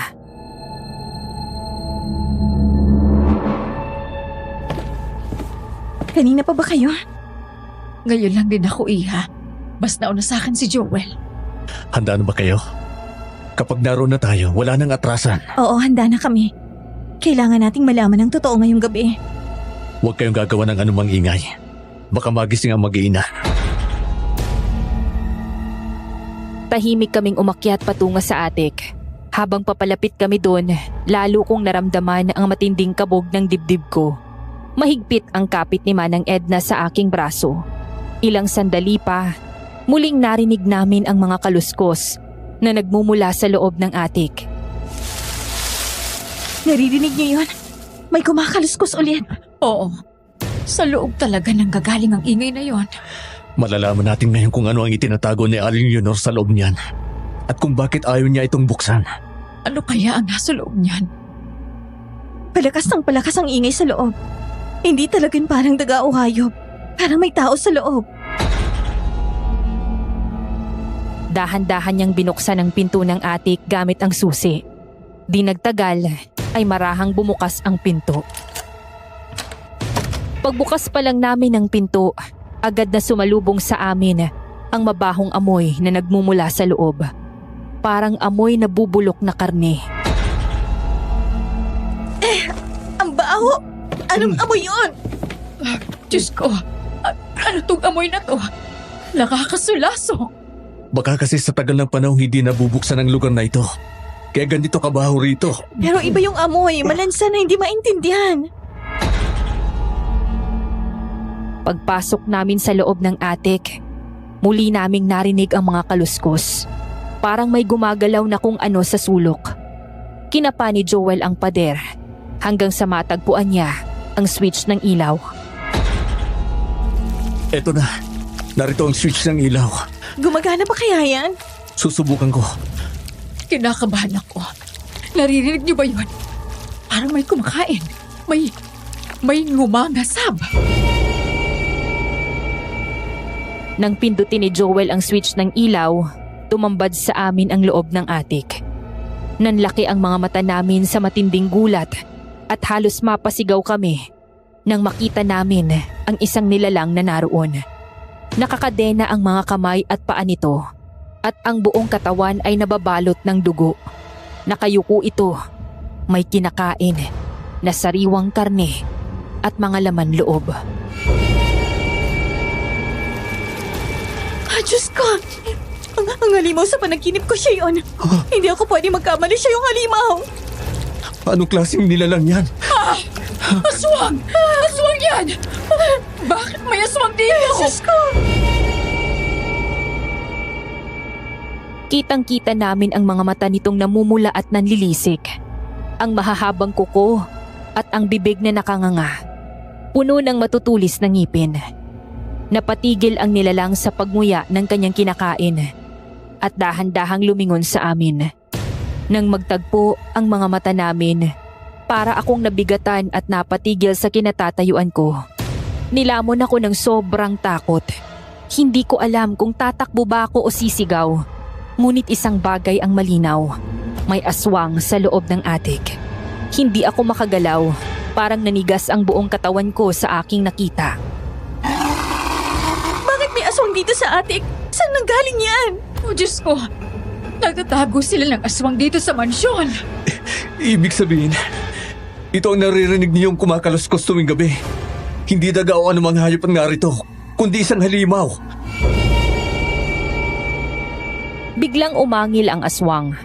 Kanina pa ba kayo? Ngayon lang din ako, Iha. Mas nauna sa akin si Joel. Handa na ba kayo? Kapag naroon na tayo, wala nang atrasan. Oo, handa na kami. Kailangan nating malaman ang totoo ngayong gabi. Huwag kayong gagawa ng anumang ingay. Baka magising ang mag-iina. Tahimik kaming umakyat patungo sa atik. Habang papalapit kami doon, lalo kong naramdaman ang matinding kabog ng dibdib ko. Mahigpit ang kapit ni Manang Edna sa aking braso. Ilang sandali pa, muling narinig namin ang mga kaluskos na nagmumula sa loob ng atik. Naririnig niyo yun? May kumakaluskos ulit. Oo. Sa loob talaga nang gagaling ang ingay na yon. Malalaman natin ngayon kung ano ang itinatago ni Aling Leonor sa loob niyan. At kung bakit ayaw niya itong buksan. Ano kaya ang nasa loob niyan? Palakas ng palakas ang ingay sa loob. Hindi talagang parang daga o hayop. Parang may tao sa loob. Dahan-dahan niyang binuksan ang pinto ng atik gamit ang susi. Di nagtagal ay marahang bumukas ang pinto. Pagbukas pa lang namin ng pinto, agad na sumalubong sa amin ang mabahong amoy na nagmumula sa loob. Parang amoy na bubulok na karne. Ang baho! Anong amoy yun? Diyos ko, ano tong amoy na to? Nakakasulaso. Baka kasi sa tagal ng panahon hindi nabubuksan ang lugar na ito. Kaya ganito kabaho rito. Pero iba yung amoy. Malansa na hindi maintindihan. Pagpasok namin sa loob ng atik, muli naming narinig ang mga kaluskos. Parang may gumagalaw na kung ano sa sulok. Kinapa ni Joel ang pader hanggang sa matagpuan niya ang switch ng ilaw. Eto na. Narito ang switch ng ilaw. Gumagana ba kaya yan? Susubukan ko. Kinakabahan ako. Naririnig niyo ba yun? Parang may kumakain. May ngumangasab. Nang pindutin ni Joel ang switch ng ilaw, tumambad sa amin ang loob ng atik. Nanlaki ang mga mata namin sa matinding gulat at halos mapasigaw kami nang makita namin ang isang nilalang na naroon. Nakakadena ang mga kamay at paa nito at ang buong katawan ay nababalot ng dugo. Nakayuko ito, may kinakain na sariwang karne at mga laman loob. Diyos ko! Ang halimaw sa panaginip ko siya yun. Hindi ako pwede magkamali, siya yung halimaw. Anong klaseng nilalang yan? Aswang! Aswang yan! Bakit may aswang dito? Diyos ko! Kitang-kita namin ang mga mata nitong namumula at nanlilisik. Ang mahahabang kuko at ang bibig na nakanganga. Puno ng matutulis na ngipin. Napatigil ang nilalang sa pagmuya ng kanyang kinakain at dahan-dahang lumingon sa amin. Nang magtagpo ang mga mata namin, para akong nabigatan at napatigil sa kinatatayuan ko. Nilamon ako ng sobrang takot. Hindi ko alam kung tatakbo ba ako o sisigaw. Ngunit isang bagay ang malinaw. May aswang sa loob ng atik. Hindi ako makagalaw. Parang nanigas ang buong katawan ko sa aking nakita. May aswang dito sa atik. Saan nanggaling yan? Oh, Diyos ko. Nagtatago sila ng aswang dito sa mansyon. Ibig sabihin, Ito ang naririnig niyong kumakaluskos tuwing gabi. Hindi daga o anumang hayop ang narito, kundi isang halimaw. Biglang umangil ang aswang.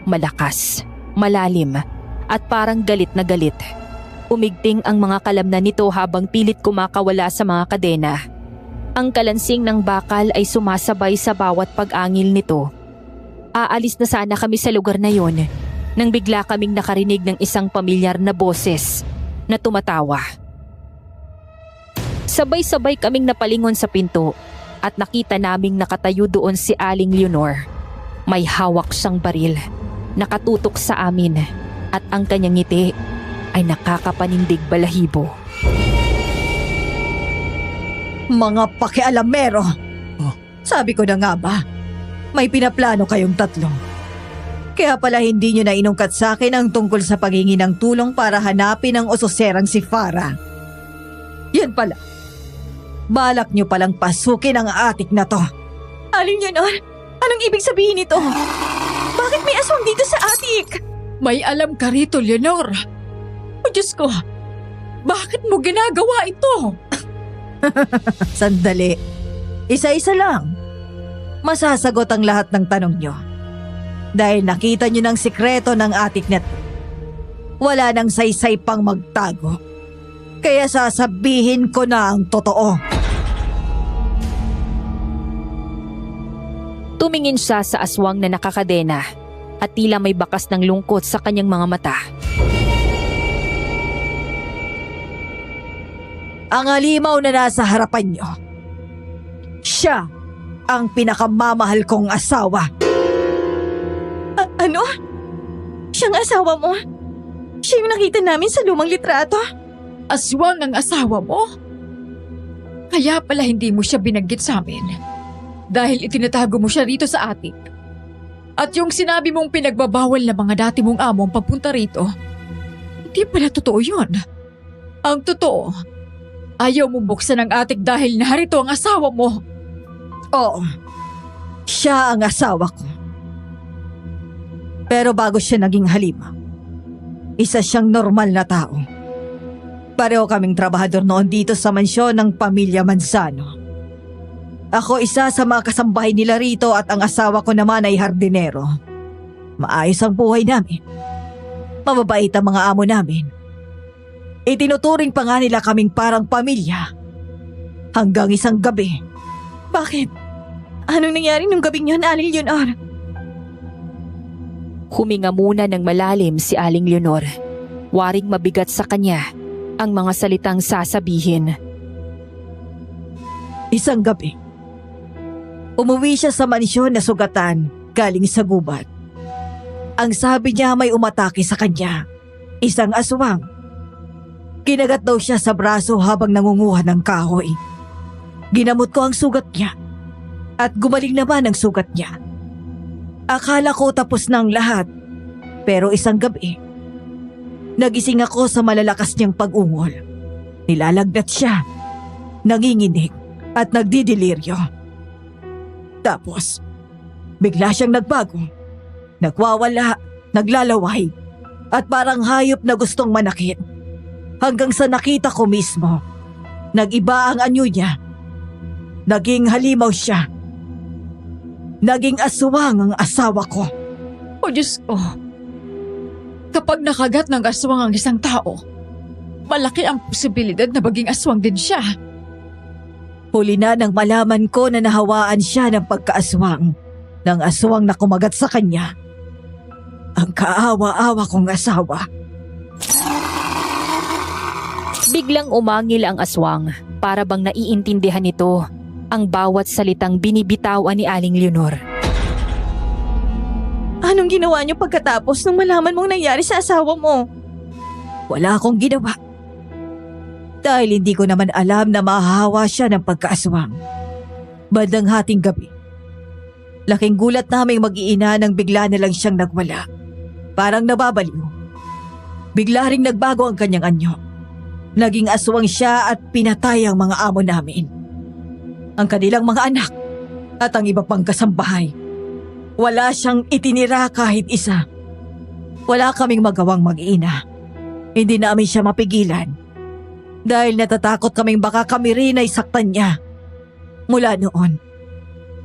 Malakas, malalim, at parang galit na galit. Umigting ang mga kalamnan nito habang pilit kumakawala sa mga kadena. Ang kalansing ng bakal ay sumasabay sa bawat pag-angil nito. Aalis na sana kami sa lugar na yon nang bigla kaming nakarinig ng isang pamilyar na boses na tumatawa. Sabay-sabay kaming napalingon sa pinto at nakita naming nakatayo doon si Aling Leonor. May hawak siyang baril, nakatutok sa amin at ang kanyang ngiti ay nakakapanindig balahibo. Mga pakialamero! Sabi ko na nga ba, may pinaplano kayong tatlo. Kaya pala hindi nyo na inungkat sa akin ang tungkol sa paghingi ng tulong para hanapin ang usoserang si Farah. Yan pala. Balak nyo palang pasukin ang atik na to. Aling Leonor, anong ibig sabihin nito? Bakit may aswang dito sa atik? May alam ka rito, Leonor. O Diyos ko, bakit mo ginagawa ito? Sandali. Isa-isa lang. Masasagot ang lahat ng tanong nyo. Dahil nakita nyo ng sikreto ng atik na to. Wala nang saysay pang magtago. Kaya sasabihin ko na ang totoo. Tumingin siya sa aswang na nakakadena at tila may bakas ng lungkot sa kanyang mga mata. Ang halimaw na nasa harapan nyo. Siya ang pinakamamahal kong asawa. Ano? Siyang asawa mo? Siya yung nakita namin sa lumang litrato? Aswang ang asawa mo? Kaya pala hindi mo siya binanggit sa amin. Dahil itinatago mo siya rito sa atik. At yung sinabi mong pinagbabawal na mga dati mong among pagpunta rito, hindi pala totoo yun. Ang totoo, ayaw mong buksan ang atik dahil narito ang asawa mo. Oo, siya ang asawa ko. Pero bago siya naging halimaw, isa siyang normal na tao. Pareho kaming trabahador noon dito sa mansyon ng pamilya Manzano. Ako isa sa mga kasambahay nila rito at ang asawa ko naman ay hardinero. Maayos ang buhay namin. Mababait ang mga amo namin. Itinuturing pa nga nila kaming parang pamilya. Hanggang isang gabi. Bakit? Anong nangyari nung gabing yun, Aling Leonor? Huminga muna ng malalim si Aling Leonor. Waring mabigat sa kanya ang mga salitang sasabihin. Isang gabi, umuwi siya sa mansyon na sugatan galing sa gubat. Ang sabi niya may umatake sa kanya, isang aswang. Kinagat daw siya sa braso habang nangunguha ng kahoy. Ginamot ko ang sugat niya at gumaling naman ang sugat niya. Akala ko tapos na ang lahat, pero isang gabi, nagising ako sa malalakas niyang pag-ungol. Nilalagnat siya, nanginginig at nagdidiliryo. Tapos, bigla siyang nagbago, nagwawala, naglalaway, at parang hayop na gustong manakit. Hanggang sa nakita ko mismo, nag-iba ang anyo niya. Naging halimaw siya. Naging aswang ang asawa ko. O Diyos ko, kapag nakagat ng aswang ang isang tao, malaki ang posibilidad na maging aswang din siya. Huli na nang malaman ko na nahawaan siya ng pagkaaswang ng aswang na kumagat sa kanya. Ang kaawa-awa kong asawa. Biglang umangil ang aswang para bang naiintindihan nito ang bawat salitang binibitawan ni Aling Leonor. Anong ginawa niyo pagkatapos nung malaman mong nangyari sa asawa mo? Wala akong ginawa. Dahil hindi ko naman alam na mahahawa siya ng pagkaaswang. Bandang hating gabi, laking gulat naming mag-iina nang bigla na lang siyang nagwala. Parang nababaliw. Bigla ring nagbago ang kanyang anyo. Naging aswang siya at pinatay ang mga amo namin. Ang kanilang mga anak at ang iba pang kasambahay. Wala siyang itinira kahit isa. Wala kaming magawang mag-ina. Hindi namin siya mapigilan. Dahil natatakot kaming baka kami rin ay saktan niya. Mula noon,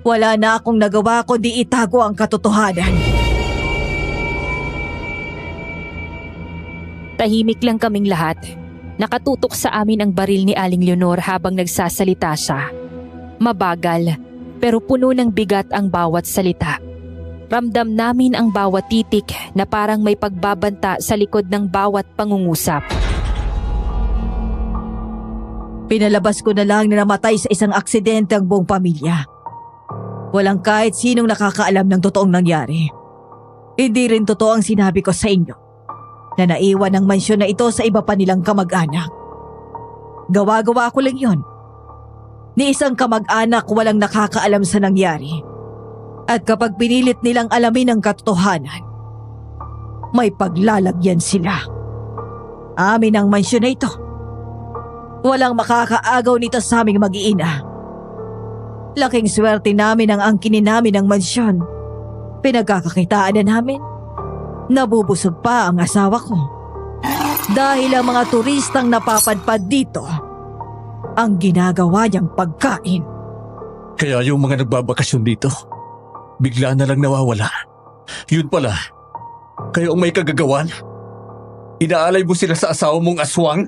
wala na akong nagawa kundi itago ang katotohanan. Tahimik lang kaming lahat. Nakatutok sa amin ang baril ni Aling Leonor habang nagsasalita siya. Mabagal, pero puno ng bigat ang bawat salita. Ramdam namin ang bawat titik na parang may pagbabanta sa likod ng bawat pangungusap. Pinalabas ko na lang na namatay sa isang aksidente ang buong pamilya. Walang kahit sinong nakakaalam ng totoong nangyari. Hindi rin totoo ang sinabi ko sa inyo na naiwan ang mansyon na ito sa iba pa nilang kamag-anak. Gawa-gawa ko lang yon. Ni isang kamag-anak walang nakakaalam sa nangyari. At kapag pinilit nilang alamin ang katotohanan, may paglalagyan sila. Amin ang mansyon na ito. Walang makakaagaw nito sa aming mag-iina. Laking swerte namin ang angkinin namin ng mansyon. Pinagkakakitaan na namin. Nabubusog pa ang asawa ko. Dahil ang mga turistang napapadpad dito, ang ginagawa niyang pagkain. Kaya yung mga nagbabakasyon dito, bigla na lang nawawala. Yun pala, kayo ang may kagagawan? Inaalay mo sila sa asawa mong aswang?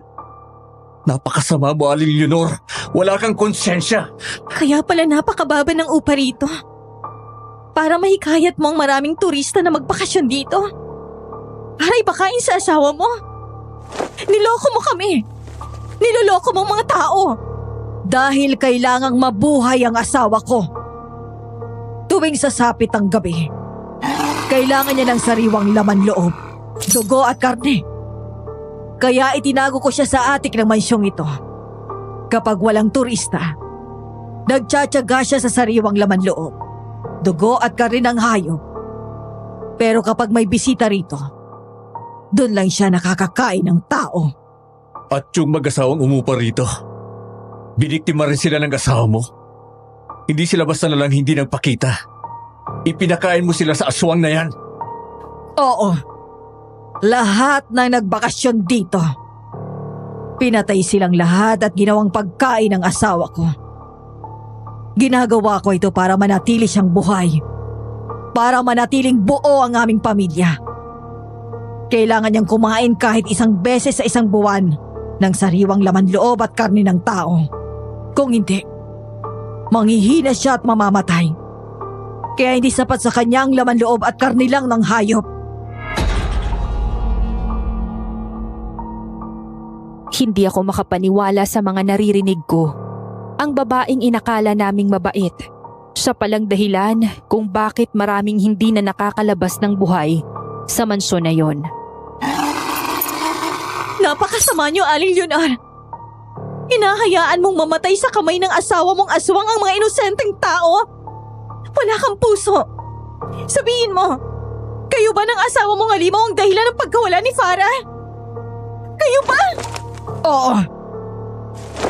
Napakasama mo, Aling Leonor. Wala kang konsensya. Kaya pala napakababa ng upa rito. Para mahikayat mo ang maraming turista na magbakasyon dito. Para ipakain sa asawa mo. Niloko mo kami. Niloloko mo ang mga tao. Dahil kailangang mabuhay ang asawa ko. Tuwing sasapit ang gabi, kailangan niya ng sariwang laman loob, dugo at karne. Kaya itinago ko siya sa atik ng mansyong ito. Kapag walang turista, nagtsatsaga siya sa sariwang laman loob, dugo at karne ng hayop. Pero kapag may bisita rito, doon lang siya nakakakain ng tao. At yung mag-asawang umupa rito, biniktima rin sila ng asawa mo. Hindi sila basta na lang hindi nagpakita. Ipinakain mo sila sa aswang na yan. Oo. Lahat ng nagbakasyon dito. Pinatay silang lahat at ginawang pagkain ng asawa ko. Ginagawa ko ito para manatili siyang buhay. Para manatiling buo ang aming pamilya. Kailangan niyang kumain kahit isang beses sa isang buwan ng sariwang laman loob at karne ng tao. Kung hindi, manghihina siya at mamamatay. Kaya hindi sapat sa kanya ang laman loob at karne lang ng hayop. Hindi ako makapaniwala sa mga naririnig ko. Ang babaeng inakala naming mabait. Siya palang dahilan kung bakit maraming hindi na nakakalabas ng buhay sa mansyon na yon. Napakasama niyo, Aling Leonor. Hinahayaan mong mamatay sa kamay ng asawa mong aswang ang mga inosenteng tao. Wala kang puso. Sabihin mo, kayo ba ng asawa mong halimaw ang dahilan ng pagkawala ni Farah? Kayo ba? Oo.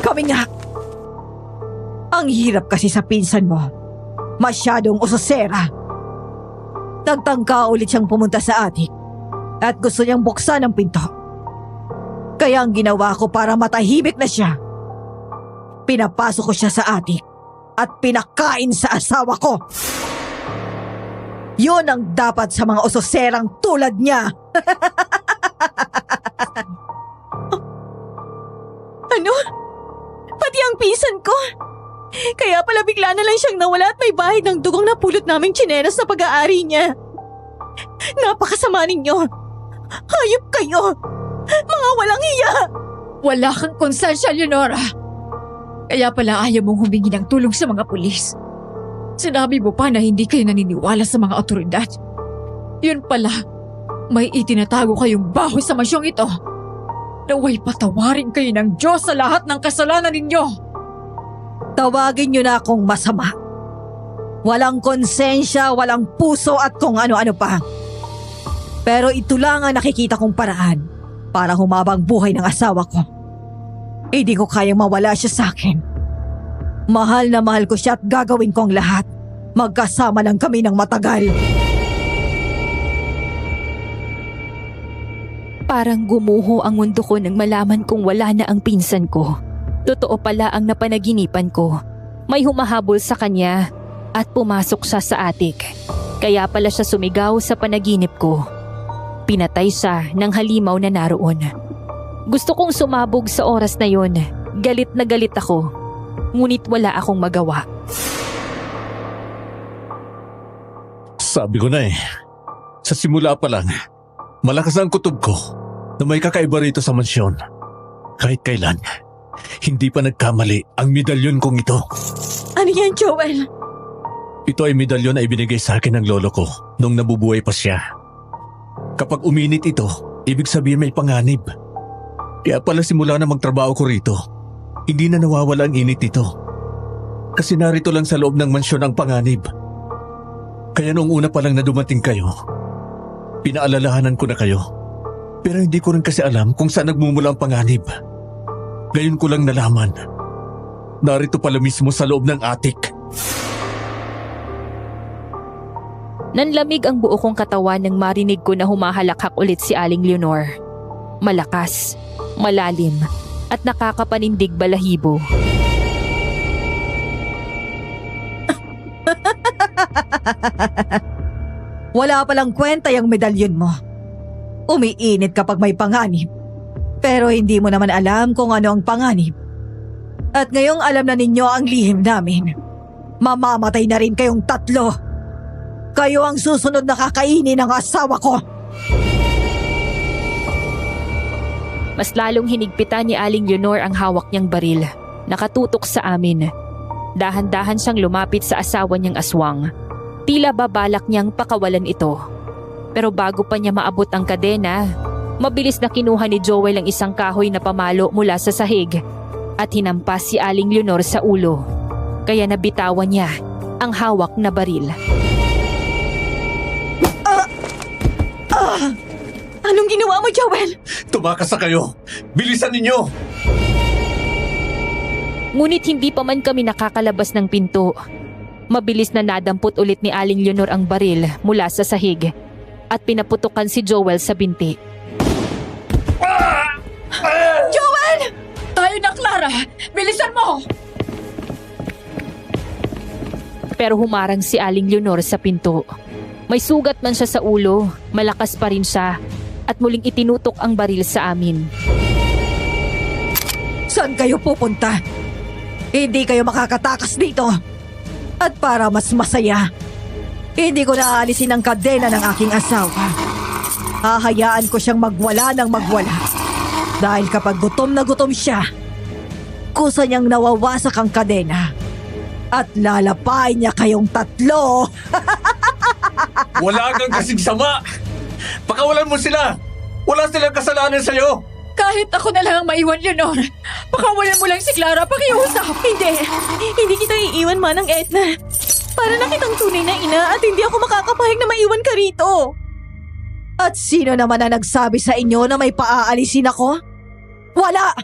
Kami nga. Ang hirap kasi sa pinsan mo. Masyadong usosera. Nagtangka ulit siyang pumunta sa atik at gusto niyang buksan ang pinto. Kaya ang ginawa ko para matahimik na siya, pinapasok ko siya sa atik at pinakain sa asawa ko. Yun ang dapat sa mga usoserang tulad niya. Ano? Pati ang pinsan ko? Kaya pala bigla na lang siyang nawala at may bahid ng dugong napulot naming tsinelas sa pag-aari niya. Napakasama ninyo. Hayop kayo. Mga walang hiya. Wala kang konsensya, Leonora. Kaya pala ayaw mong humingi ng tulong sa mga pulis. Sinabi mo pa na hindi kayo naniniwala sa mga otoridad. Yun pala, may itinatago kayong baho sa mansyong ito. Naway patawarin kayo ng Diyos sa lahat ng kasalanan ninyo. Tawagin niyo na akong masama. Walang konsensya, walang puso at kung ano-ano pa. Pero ito lang ang nakikita kong paraan para humabang buhay ng asawa ko. Hindi ko kayang mawala siya sa akin. Mahal na mahal ko siya at gagawin ko ang lahat. Magkasama lang kami ng matagal. Parang gumuho ang mundo ko nang malaman kong wala na ang pinsan ko. Totoo pala ang napanaginipan ko. May humahabol sa kanya at pumasok siya sa attic. Kaya pala siya sumigaw sa panaginip ko. Pinatay siya ng halimaw na naroon. Gusto kong sumabog sa oras na yon. Galit na galit ako. Ngunit wala akong magawa. Sabi ko na sa simula pa lang, malakas ang kutob ko na may kakaiba rito sa mansyon. Kahit kailan, hindi pa nagkamali ang medalyon kong ito. Ano yan, Joel? Ito ay medalyon na ibinigay sa akin ng lolo ko nung nabubuhay pa siya. Kapag uminit ito, ibig sabihin may panganib. Kaya pala simula na magtrabaho ko rito, hindi na nawawala ang init nito. Kasi narito lang sa loob ng mansyon ang panganib. Kaya noong una pa lang na dumating kayo, pinaalalahanan ko na kayo. Pero hindi ko rin kasi alam kung saan nagmumula ang panganib. Ngayon ko lang nalaman. Narito pala mismo sa loob ng attic. Nanlamig ang buo kong katawan nang marinig ko na humahalakhak ulit si Aling Leonor. Malakas, malalim, at nakakapanindig balahibo. Wala palang kwenta yung medalyon mo. Umiinit kapag may panganib. Pero hindi mo naman alam kung ano ang panganib. At ngayong alam na ninyo ang lihim namin, mamamatay na rin kayong tatlo. Kayo ang susunod na kakainin ng asawa ko. Mas lalong hinigpitan ni Aling Leonor ang hawak niyang baril. Nakatutok sa amin. Dahan-dahan siyang lumapit sa asawa niyang aswang. Tila babalak niyang pakawalan ito. Pero bago pa niya maabot ang kadena, mabilis na kinuha ni Joel ang isang kahoy na pamalo mula sa sahig at hinampas si Aling Leonor sa ulo. Kaya nabitawan niya ang hawak na baril. Anong ginawa mo, Joel? Tumakas na kayo! Bilisan ninyo! Ngunit hindi pa man kami nakakalabas ng pinto. Mabilis na nadampot ulit ni Aling Leonor ang baril mula sa sahig at pinaputukan si Joel sa binti. Joel! Tayo na, Clara! Bilisan mo! Pero humarang si Aling Leonor sa pinto. May sugat man siya sa ulo, malakas pa rin siya at muling itinutok ang baril sa amin. Saan kayo pupunta? Hindi kayo makakatakas dito. At para mas masaya, hindi ko naaalisin ang kadena ng aking asawa. Hahayaan ko siyang magwala ng magwala. Dahil kapag gutom na gutom siya, kusa niyang nawawasak ang kadena. At lalapay niya kayong tatlo. Wala kang kasing sama! Pakawalan mo sila! Wala silang kasalanan sa'yo! Kahit ako na lang ang maiwan, Leonor. Pakawalan mo lang si Clara, pakiusap. Hindi kita iiwan, Manang Edna. Para na kitang tunay na ina at hindi ako makakapahig na maiwan ka rito. At sino naman na nagsabi sa inyo na may paaalisin ako? Wala!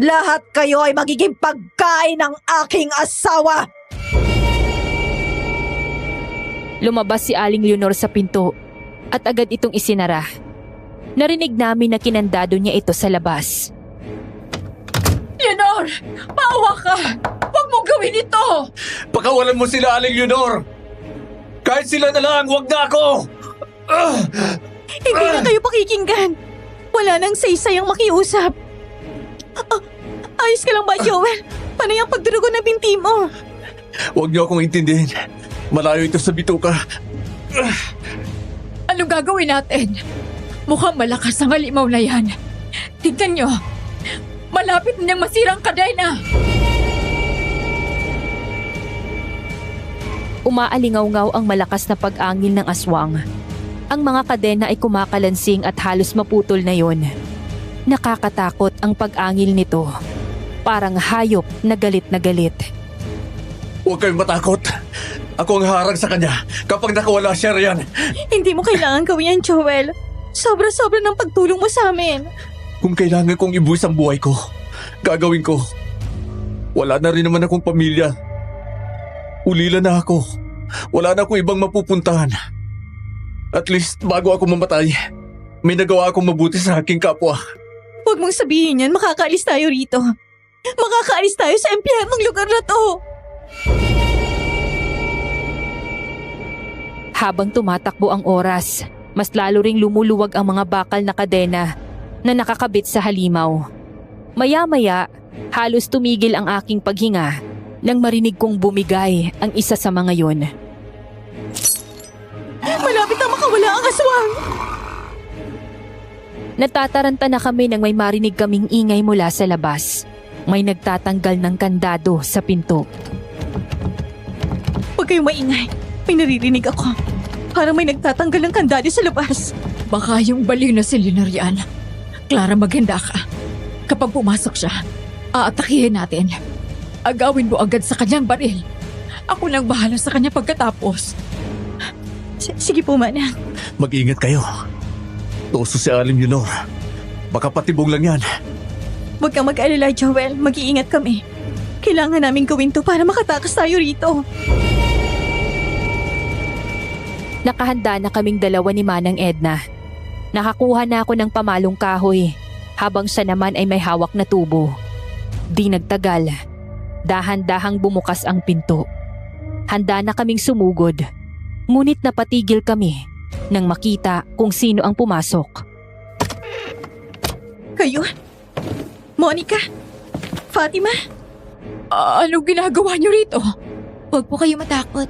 Lahat kayo ay magiging pagkain ng aking asawa! Lumabas si Aling Leonor sa pinto at agad itong isinara. Narinig namin na kinandado niya ito sa labas. Leonor! Maawa ka! Huwag mong gawin ito! Pakawalan mo sila, Aling Leonor! Kahit sila na lang, huwag na ako! Hindi na kayo pakikinggan. Wala nang saysay ang makiusap. Ayos ka lang ba, Joel? Panay ang pagdurugo na binti mo. Huwag niyo akong intindihin. Malayo ito sa bituka. Anong gagawin natin? Mukhang malakas ang halimaw na yan. Tignan nyo. Malapit na niyang masirang kadena. Umaalingaw-ngaw ang malakas na pag-angil ng aswang. Ang mga kadena ay kumakalansing at halos maputol na yon. Nakakatakot ang pag-angil nito. Parang hayop na galit na galit. Huwag kayong matakot. Ako ang harang sa kanya kapag nakawala siya riyan. Hindi mo kailangan gawin yan, Joel. Sobra-sobra ng pagtulong mo sa amin. Kung kailangan kong ibuwis ang buhay ko, gagawin ko. Wala na rin naman akong pamilya. Ulila na ako. Wala na akong ibang mapupuntahan. At least bago ako mamatay, May nagawa akong mabuti sa aking kapwa. Huwag mong sabihin yan, makakaalis tayo rito. Makakaalis tayo sa impyernong lugar na to. Habang tumatakbo ang oras, mas lalo ring lumuluwag ang mga bakal na kadena na nakakabit sa halimaw. Maya-maya, halos tumigil ang aking paghinga nang marinig kong bumigay ang isa sa mga yun. Malapit na makawala ang aswang. Natataranta na kami nang may marinig kaming ingay mula sa labas. May nagtatanggal ng kandado sa pinto. Huwag kayong maingay. May naririnig ako. Parang may nagtatanggal ng kandado sa labas. Baka yung baliw na si Leonor yan. Clara, maghanda ka. Kapag pumasok siya, aatakihin natin. Agawin mo agad sa kanyang baril. Ako nang bahala sa kanya pagkatapos. Sige po, Manang. Mag-ingat kayo. Tuso si Aling Leonor. Baka patibong lang yan. Huwag kang mag-alala, Joel. Mag-iingat kami. Kailangan namin gawin to para makatakas tayo rito. Nakahanda na kaming dalawa ni Manang Edna. Nakakuha na ako ng pamalong kahoy habang siya naman ay may hawak na tubo. Di nagtagal, dahan-dahang bumukas ang pinto. Handa na kaming sumugod, ngunit napatigil kami nang makita kung sino ang pumasok. Kayo? Monica? Fatima? Anong ginagawa niyo rito? Huwag po kayo matakot.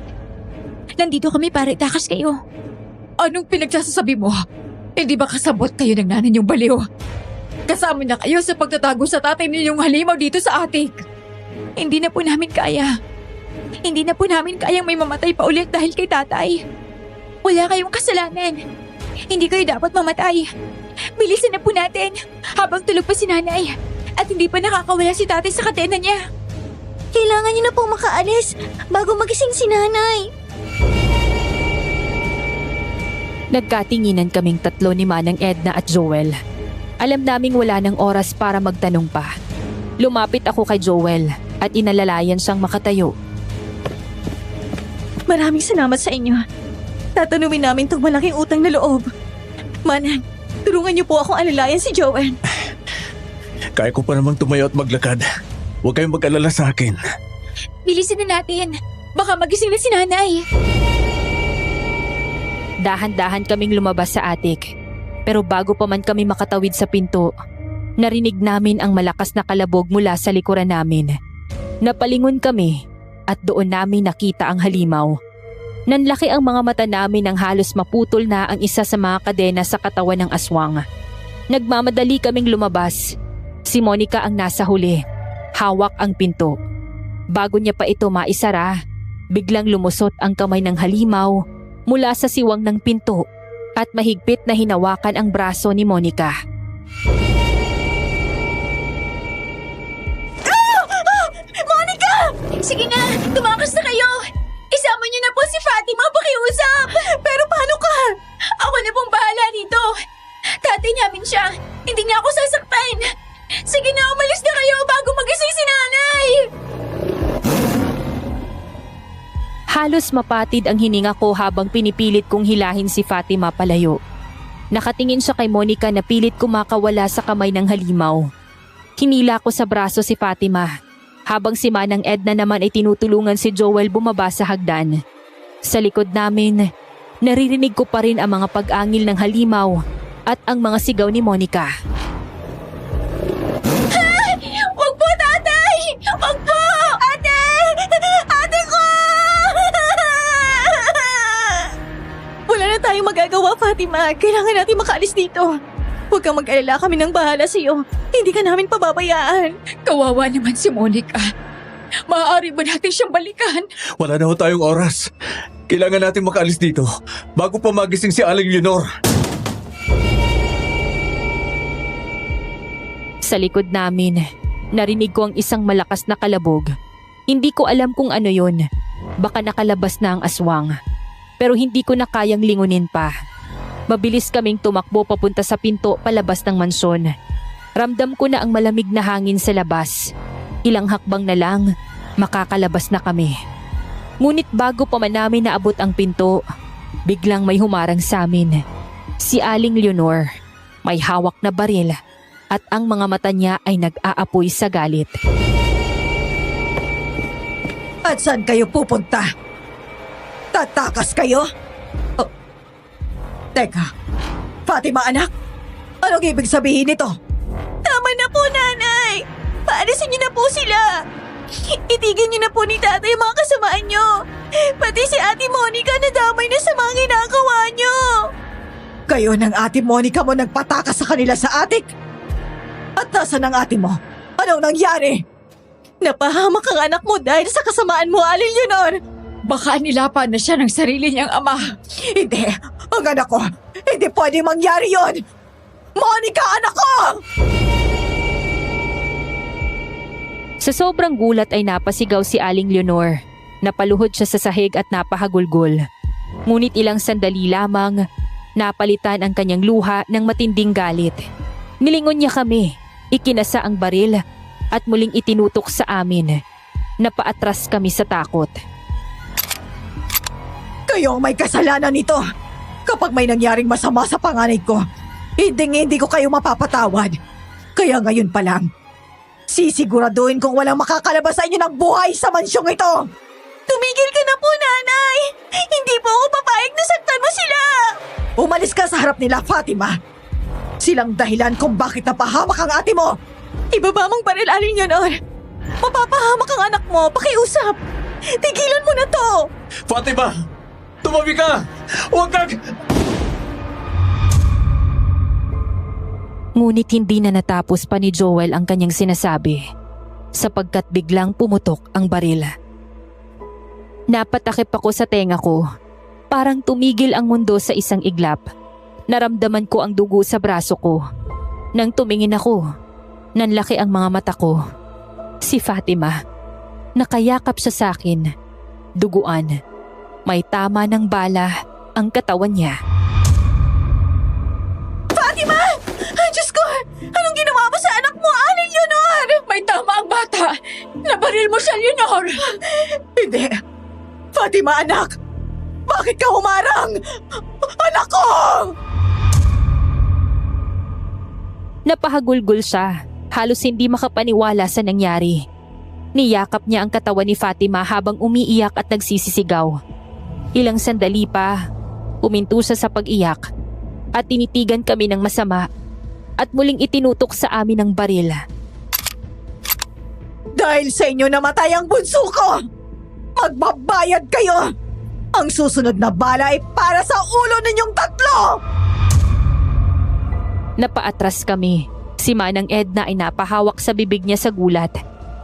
Nandito kami para itakas kayo. Anong pinagsasasabi mo? Hindi ba kasabot kayo ng nanay niyong baliw? Kasama na kayo sa pagtatago sa tatay ninyong halimaw dito sa atik. Hindi na po namin kaya. Hindi na po namin kayang may mamatay pa ulit dahil kay tatay. Wala kayong kasalanan. Hindi kayo dapat mamatay. Bilisan na po natin habang tulog pa si nanay at hindi pa nakakawala si tatay sa kadena niya. Kailangan niyo na pong makaalis bago magising si nanay. Nagkatinginan kaming tatlo ni Manang Edna at Joel. Alam naming wala ng oras para magtanong pa. Lumapit ako kay Joel at inalalayan siyang makatayo. Maraming salamat sa inyo. Tatanumin namin tong malaking utang na loob. Manang, tulungan niyo po akong alalayan si Joel. Kaya ko pa namang tumayo at maglakad. Huwag kayong mag-alala sa akin. Bilisan na natin. Baka magising na si nanay. Dahan-dahan kaming lumabas sa atik. Pero bago pa man kami makatawid sa pinto, narinig namin ang malakas na kalabog mula sa likuran namin. Napalingon kami at doon namin nakita ang halimaw. Nanlaki ang mga mata namin nang halos maputol na ang isa sa mga kadena sa katawan ng aswang. Nagmamadali kaming lumabas. Si Monica ang nasa huli. Hawak ang pinto. Bago niya pa ito maisara, biglang lumusot ang kamay ng halimaw mula sa siwang ng pinto at mahigpit na hinawakan ang braso ni Monica. Monica! Sige na, tumakas na kayo. Isama niyo na po si Fatima pakiusap. Pero paano ka? Ako na pong bahala dito. Tatay namin siya. Hindi niya ako sasaktan. Sige na, umalis na kayo bago magising si nanay. Halos mapatid ang hininga ko habang pinipilit kong hilahin si Fatima palayo. Nakatingin siya kay Monica na pilit kumakawala sa kamay ng halimaw. Hinila ko sa braso si Fatima, habang si Manang Edna naman ay tinutulungan si Joel bumaba sa hagdan. Sa likod namin, naririnig ko pa rin ang mga pag-angil ng halimaw at ang mga sigaw ni Monica. Wag po, tatay! Wag po! Ate! Ate ko! Wala na tayong magagawa, Fatima. Kailangan natin makaalis dito. Huwag kang mag-alala, kami nang bahala sa iyo. Hindi ka namin pababayaan. Kawawa naman si Monica. Maaari ba natin siyang balikan? Wala na ho tayong oras. Kailangan natin makaalis dito bago pa magising si Aling Leonor. Sa likod namin, narinig ko ang isang malakas na kalabog. Hindi ko alam kung ano yun. Baka nakalabas na ang aswang. Pero hindi ko na kayang lingunin pa. Mabilis kaming tumakbo papunta sa pinto palabas ng mansyon. Ramdam ko na ang malamig na hangin sa labas. Ilang hakbang na lang, makakalabas na kami. Ngunit bago pa man namin naabot ang pinto, biglang may humarang sa amin. Si Aling Leonor. May hawak na baril at ang mga mata niya ay nag-aapoy sa galit. At saan kayo pupunta? Tatakas kayo? Oh. Teka, Fatima anak, anong ibig sabihin nito? Tama na po, nanay! Paalisin niyo na po sila! Itigil niyo na po ni tatay ang mga kasamaan niyo! Pati si Ate Monica nadamay na sa mga ginagawa niyo! Kayo ng Ate Monica mo nagpatakas sa kanila sa atik? At nasaan ang ate mo? Anong nangyari? Napahamak ang anak mo dahil sa kasamaan mo, Aling Leonor! Baka nilapan na siya ng sarili niyang ama. Hindi, ang anak ko, hindi pwede mangyari yon. Monica, anak ko! Sa sobrang gulat ay napasigaw si Aling Leonor. Napaluhod siya sa sahig at napahagulgol. Ngunit ilang sandali lamang, napalitan ang kanyang luha ng matinding galit. Nilingon niya kami, ikinasa ang baril at muling itinutok sa amin. Napaatras kami sa takot. Kayo ang may kasalanan nito. Kapag may nangyaring masama sa panganay ko, hindi ko kayo mapapatawad. Kaya ngayon pa lang, sisiguraduhin kong walang makakalabas sa inyo ng buhay sa mansyong ito. Tumigil ka na po, nanay! Hindi po ako papayag na saktan mo sila! Umalis ka sa harap nila, Fatima. Silang dahilan kung bakit napahamak ang ate mo. Ibaba mong baril, Aling Leonor! Mapapahamak ang anak mo, pakiusap! Tigilan mo na to! Fatima! Tumabi ka! Huwag kang... Ngunit hindi na natapos pa ni Joel ang kanyang sinasabi sapagkat biglang pumutok ang baril. Napatakip ako sa tenga ko. Parang tumigil ang mundo sa isang iglap. Naramdaman ko ang dugo sa braso ko. Nang tumingin ako, nanlaki ang mga mata ko. Si Fatima. Nakayakap siya sa akin. Duguan. May tama ng bala ang katawan niya. Fatima! Ay, Diyos ko! Anong ginawa mo sa anak mo, Aling Leonor? May tama ang bata. Nabaril mo siya, Leonor. Hindi. Fatima, anak! Bakit ka humarang? Anak ko! Napahagulgol siya. Halos hindi makapaniwala sa nangyari. Niyakap niya ang katawan ni Fatima habang umiiyak at nagsisisigaw. Ilang sandali pa, uminto siya sa pag-iyak at tinitigan kami ng masama at muling itinutok sa amin ang baril. Dahil sa inyo namatay ang bunso ko! Magbabayad kayo! Ang susunod na bala ay para sa ulo ninyong tatlo! Napaatras kami. Si Manang Edna ay napahawak sa bibig niya sa gulat,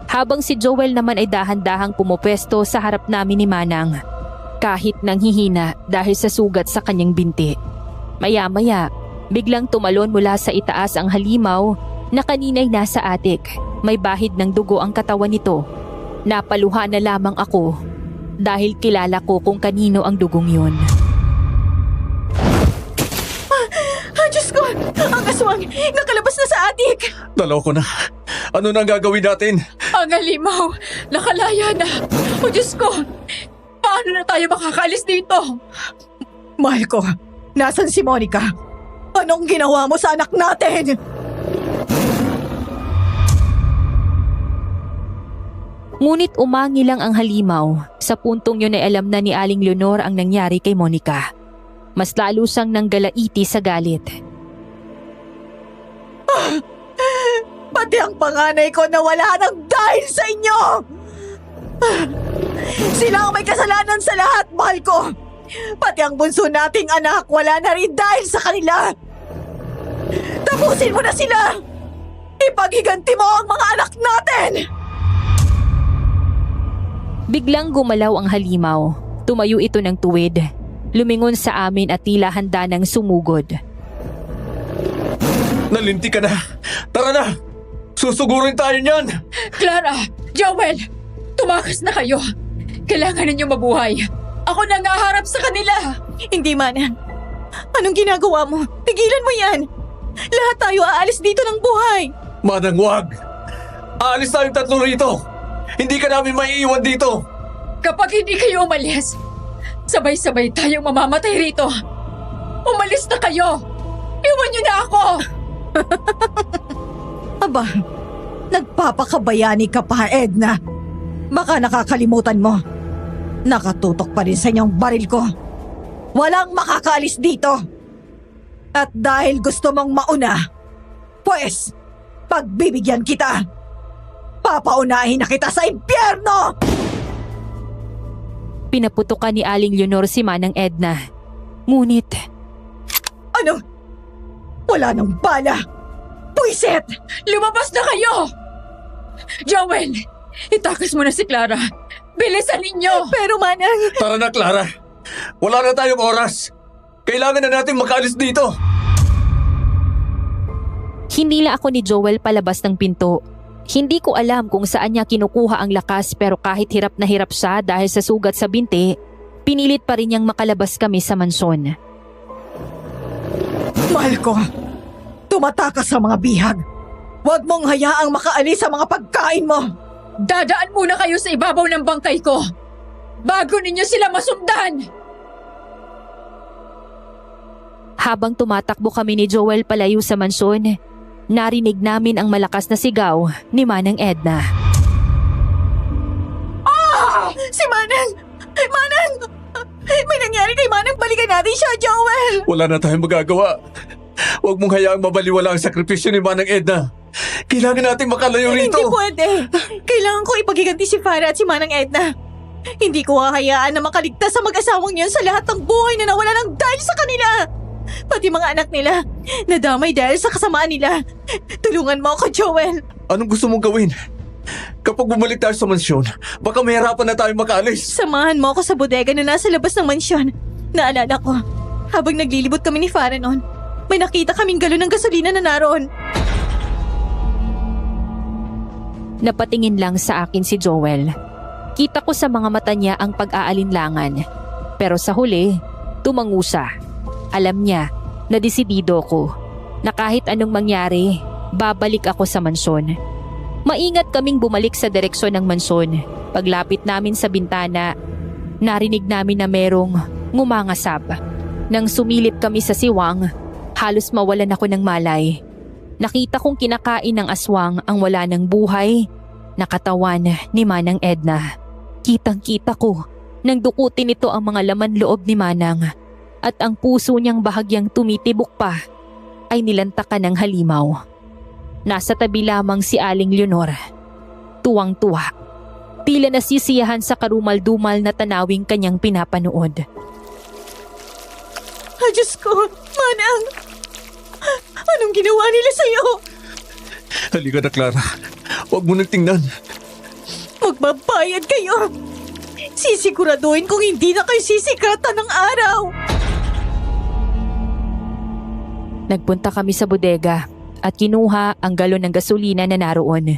habang si Joel naman ay dahan-dahang pumupwesto sa harap namin ni Manang. Kahit nanghihina dahil sa sugat sa kanyang binti. Maya-maya, biglang tumalon mula sa itaas ang halimaw na kanina'y nasa atik. May bahid ng dugo ang katawan nito. Napaluha na lamang ako dahil kilala ko kung kanino ang dugong yun. Ah, Diyos ko! Ang aswang! Nakalabas na sa atik! Naloko na. Ano na ang gagawin natin? Ang halimaw. Nakalaya na. O Diyos ko. Paano na tayo makakaalis dito? Mahal ko, nasan si Monica? Anong ginawa mo sa anak natin? Ngunit umangi lang ang halimaw. Sa puntong yun ay alam na ni Aling Leonor ang nangyari kay Monica. Mas lalo siyang nanggalaiti sa galit. Pati ang panganay ko nawala ng dahil sa inyo! Sila ang may kasalanan sa lahat, mahal ko! Pati ang bunso nating anak wala na rin dahil sa kanila! Tapusin mo na sila! Ipaghiganti mo ang mga anak natin! Biglang gumalaw ang halimaw. Tumayo ito ng tuwid. Lumingon sa amin at tila handa ng sumugod. Nalinti ka na. Tara na! Susugurin tayo niyan! Clara! Joel! Tumakas na kayo. Kailangan ninyong mabuhay. Ako na nga harap sa kanila. Hindi, Manang. Anong ginagawa mo? Tigilan mo yan! Lahat tayo aalis dito ng buhay! Manang, wag! Aalis tayong tatlo rito! Hindi ka namin maiiwan dito! Kapag hindi kayo umalis, sabay-sabay tayong mamamatay rito. Umalis na kayo! Tulungan niyo na ako! Aba, nagpapakabayani ka pa, Edna. Baka nakakalimutan mo. Nakatutok pa rin sa inyong baril ko. Walang makakaalis dito. At dahil gusto mong mauna, pues, pagbibigyan kita. Papaunahin na kita sa impyerno! Pinaputukan ni Aling Leonor si Manang Edna. Ngunit, Ano? Wala nang bala! Puiset! Lumabas na kayo! Joel, itakas mo na si Clara. Bilisan ninyo! Pero Manang, Tara na, Clara. Wala na tayong oras. Kailangan na natin makaalis dito. hinila ako ni Joel palabas ng pinto. Hindi ko alam kung saan niya kinukuha ang lakas pero kahit hirap na hirap siya dahil sa sugat sa binti, pinilit pa rin niyang makalabas kami sa mansyon. mahal ko, tumatakas sa mga bihag. Huwag mong hayaang makaalis sa mga pagkain mo. Dadaan muna kayo sa ibabaw ng bangkay ko bago ninyo sila masundan! Habang tumatakbo kami ni Joel palayo sa mansyon, narinig namin ang malakas na sigaw ni Manang Edna. Si Manang! Manang! May nangyari kay Manang, balikan natin siya, Joel! Wala na tayong magagawa. Huwag mong hayaang mabaliwala ang sakripisyo ni Manang Edna. Kailangan natin makalayo rito. Hindi pwede. Kailangan ko ipagiganti si Farah at si Manang Edna. Hindi ko hahayaan na makaligtas sa mag-asawang yun sa lahat ng buhay na nawala ng dahil sa kanila. Pati mga anak nila, nadamay dahil sa kasamaan nila. Tulungan mo ako, Joel. Anong gusto mong gawin? Kapag bumalik tayo sa mansyon, baka mahirapan na tayo makaalis. Samahan mo ako sa bodega na nasa labas ng mansyon. Naalala ko, habang naglilibot kami ni Farah noon, may nakita kaming galon ng gasolina na naroon. Napatingin lang sa akin si Joel. Kita ko sa mga mata niya ang pag-aalinlangan. Pero sa huli, tumango siya. Alam niya na desidido ko na kahit anong mangyari, babalik ako sa mansyon. Maingat kaming bumalik sa direksyon ng mansyon. Paglapit namin sa bintana, narinig namin na merong ngumangasap. Nang sumilip kami sa siwang, halos mawalan ako ng malay. Nakita kong kinakain ng aswang ang wala ng buhay na katawan ni Manang Edna. Kitang-kita ko nang dukutin nito ang mga laman loob ni Manang at ang puso niyang bahagyang tumitibok pa ay nilantakan ng halimaw. Nasa tabi lamang si Aling Leonor. Tuwang-tuwa. Tila nasisiyahan sa karumal-dumal na tanawing kanyang pinapanood. Diyos ko, Manang! Anong ginawa nila sa'yo? Halika na, Clara. Huwag mo nang tingnan. Magbabayad kayo! Sisiguraduhin kung hindi na kayo sisikatan ng araw! Nagpunta kami sa bodega at kinuha ang galon ng gasolina na naroon.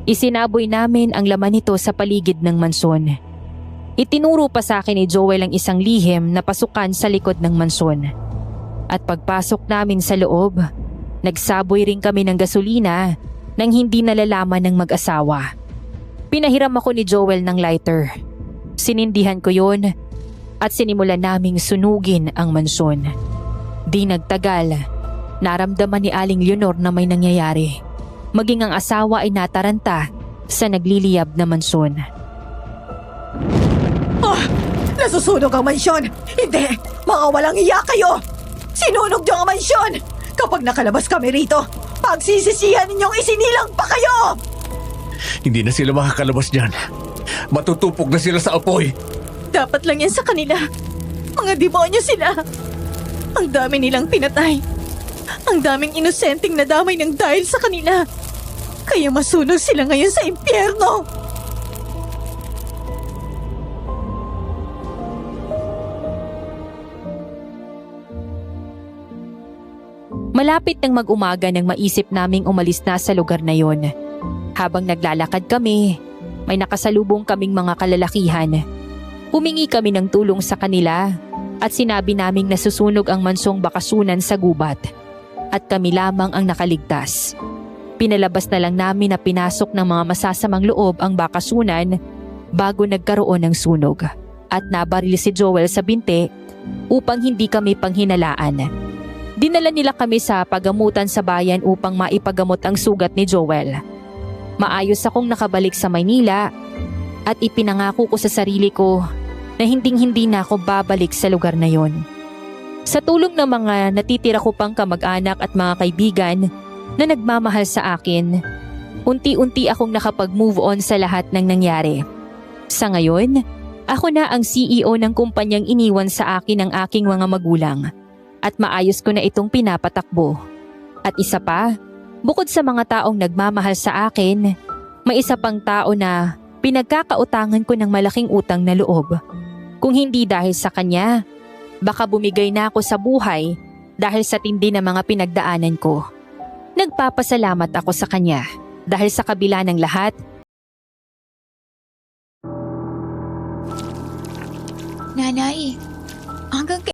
Isinaboy namin ang laman nito sa paligid ng mansyon. Itinuro pa sa akin ni Joel ang isang lihim na pasukan sa likod ng mansyon. At pagpasok namin sa loob, nagsaboy rin kami ng gasolina nang hindi nalalaman ng mag-asawa. Pinahiram ako ni Joel ng lighter. Sinindihan ko yon at sinimulan naming sunugin ang mansyon. Di nagtagal, naramdaman ni Aling Leonor na may nangyayari. Maging ang asawa ay nataranta sa nagliliyab na mansyon. Oh! Nasusunog ang mansyon! Hindi! Mga walang iya kayo! Sinunog niyo ang mansyon! Kapag nakalabas kami rito, pagsisisihan ninyong isinilang pa kayo! Hindi na sila makakalabas dyan. Matutupok na sila sa apoy. Dapat lang yan sa kanila. Mga demonyo sila. Ang dami nilang pinatay. Ang daming inosenteng nadamay ng dahil sa kanila. Kaya masunog sila ngayon sa impyerno. Malapit nang mag-umaga nang maisip naming umalis na sa lugar na yon. Habang naglalakad kami, may nakasalubong kaming mga kalalakihan. Humingi kami ng tulong sa kanila at sinabi naming nasusunog ang mansong bakasunan sa gubat at kami lamang ang nakaligtas. Pinalabas na lang namin na pinasok ng mga masasamang loob ang bakasunan bago nagkaroon ng sunog at nabaril si Joel sa binti upang hindi kami panghinalaan. Dinala nila kami sa pagamutan sa bayan upang maipagamot ang sugat ni Joel. Maayos akong nakabalik sa Maynila at ipinangako ko sa sarili ko na hinding-hindi na ako babalik sa lugar na yon. Sa tulong ng mga natitira ko pang kamag-anak at mga kaibigan na nagmamahal sa akin, unti-unti akong nakapag-move on sa lahat ng nangyari. Sa ngayon, ako na ang CEO ng kumpanyang iniwan sa akin ng aking mga magulang at maayos ko na itong pinapatakbo. At isa pa, bukod sa mga taong nagmamahal sa akin, may isa pang tao na pinagkakautangan ko ng malaking utang na loob. Kung hindi dahil sa kanya, baka bumigay na ako sa buhay dahil sa tindi ng mga pinagdaanan ko. Nagpapasalamat ako sa kanya dahil sa kabila ng lahat, Nanay,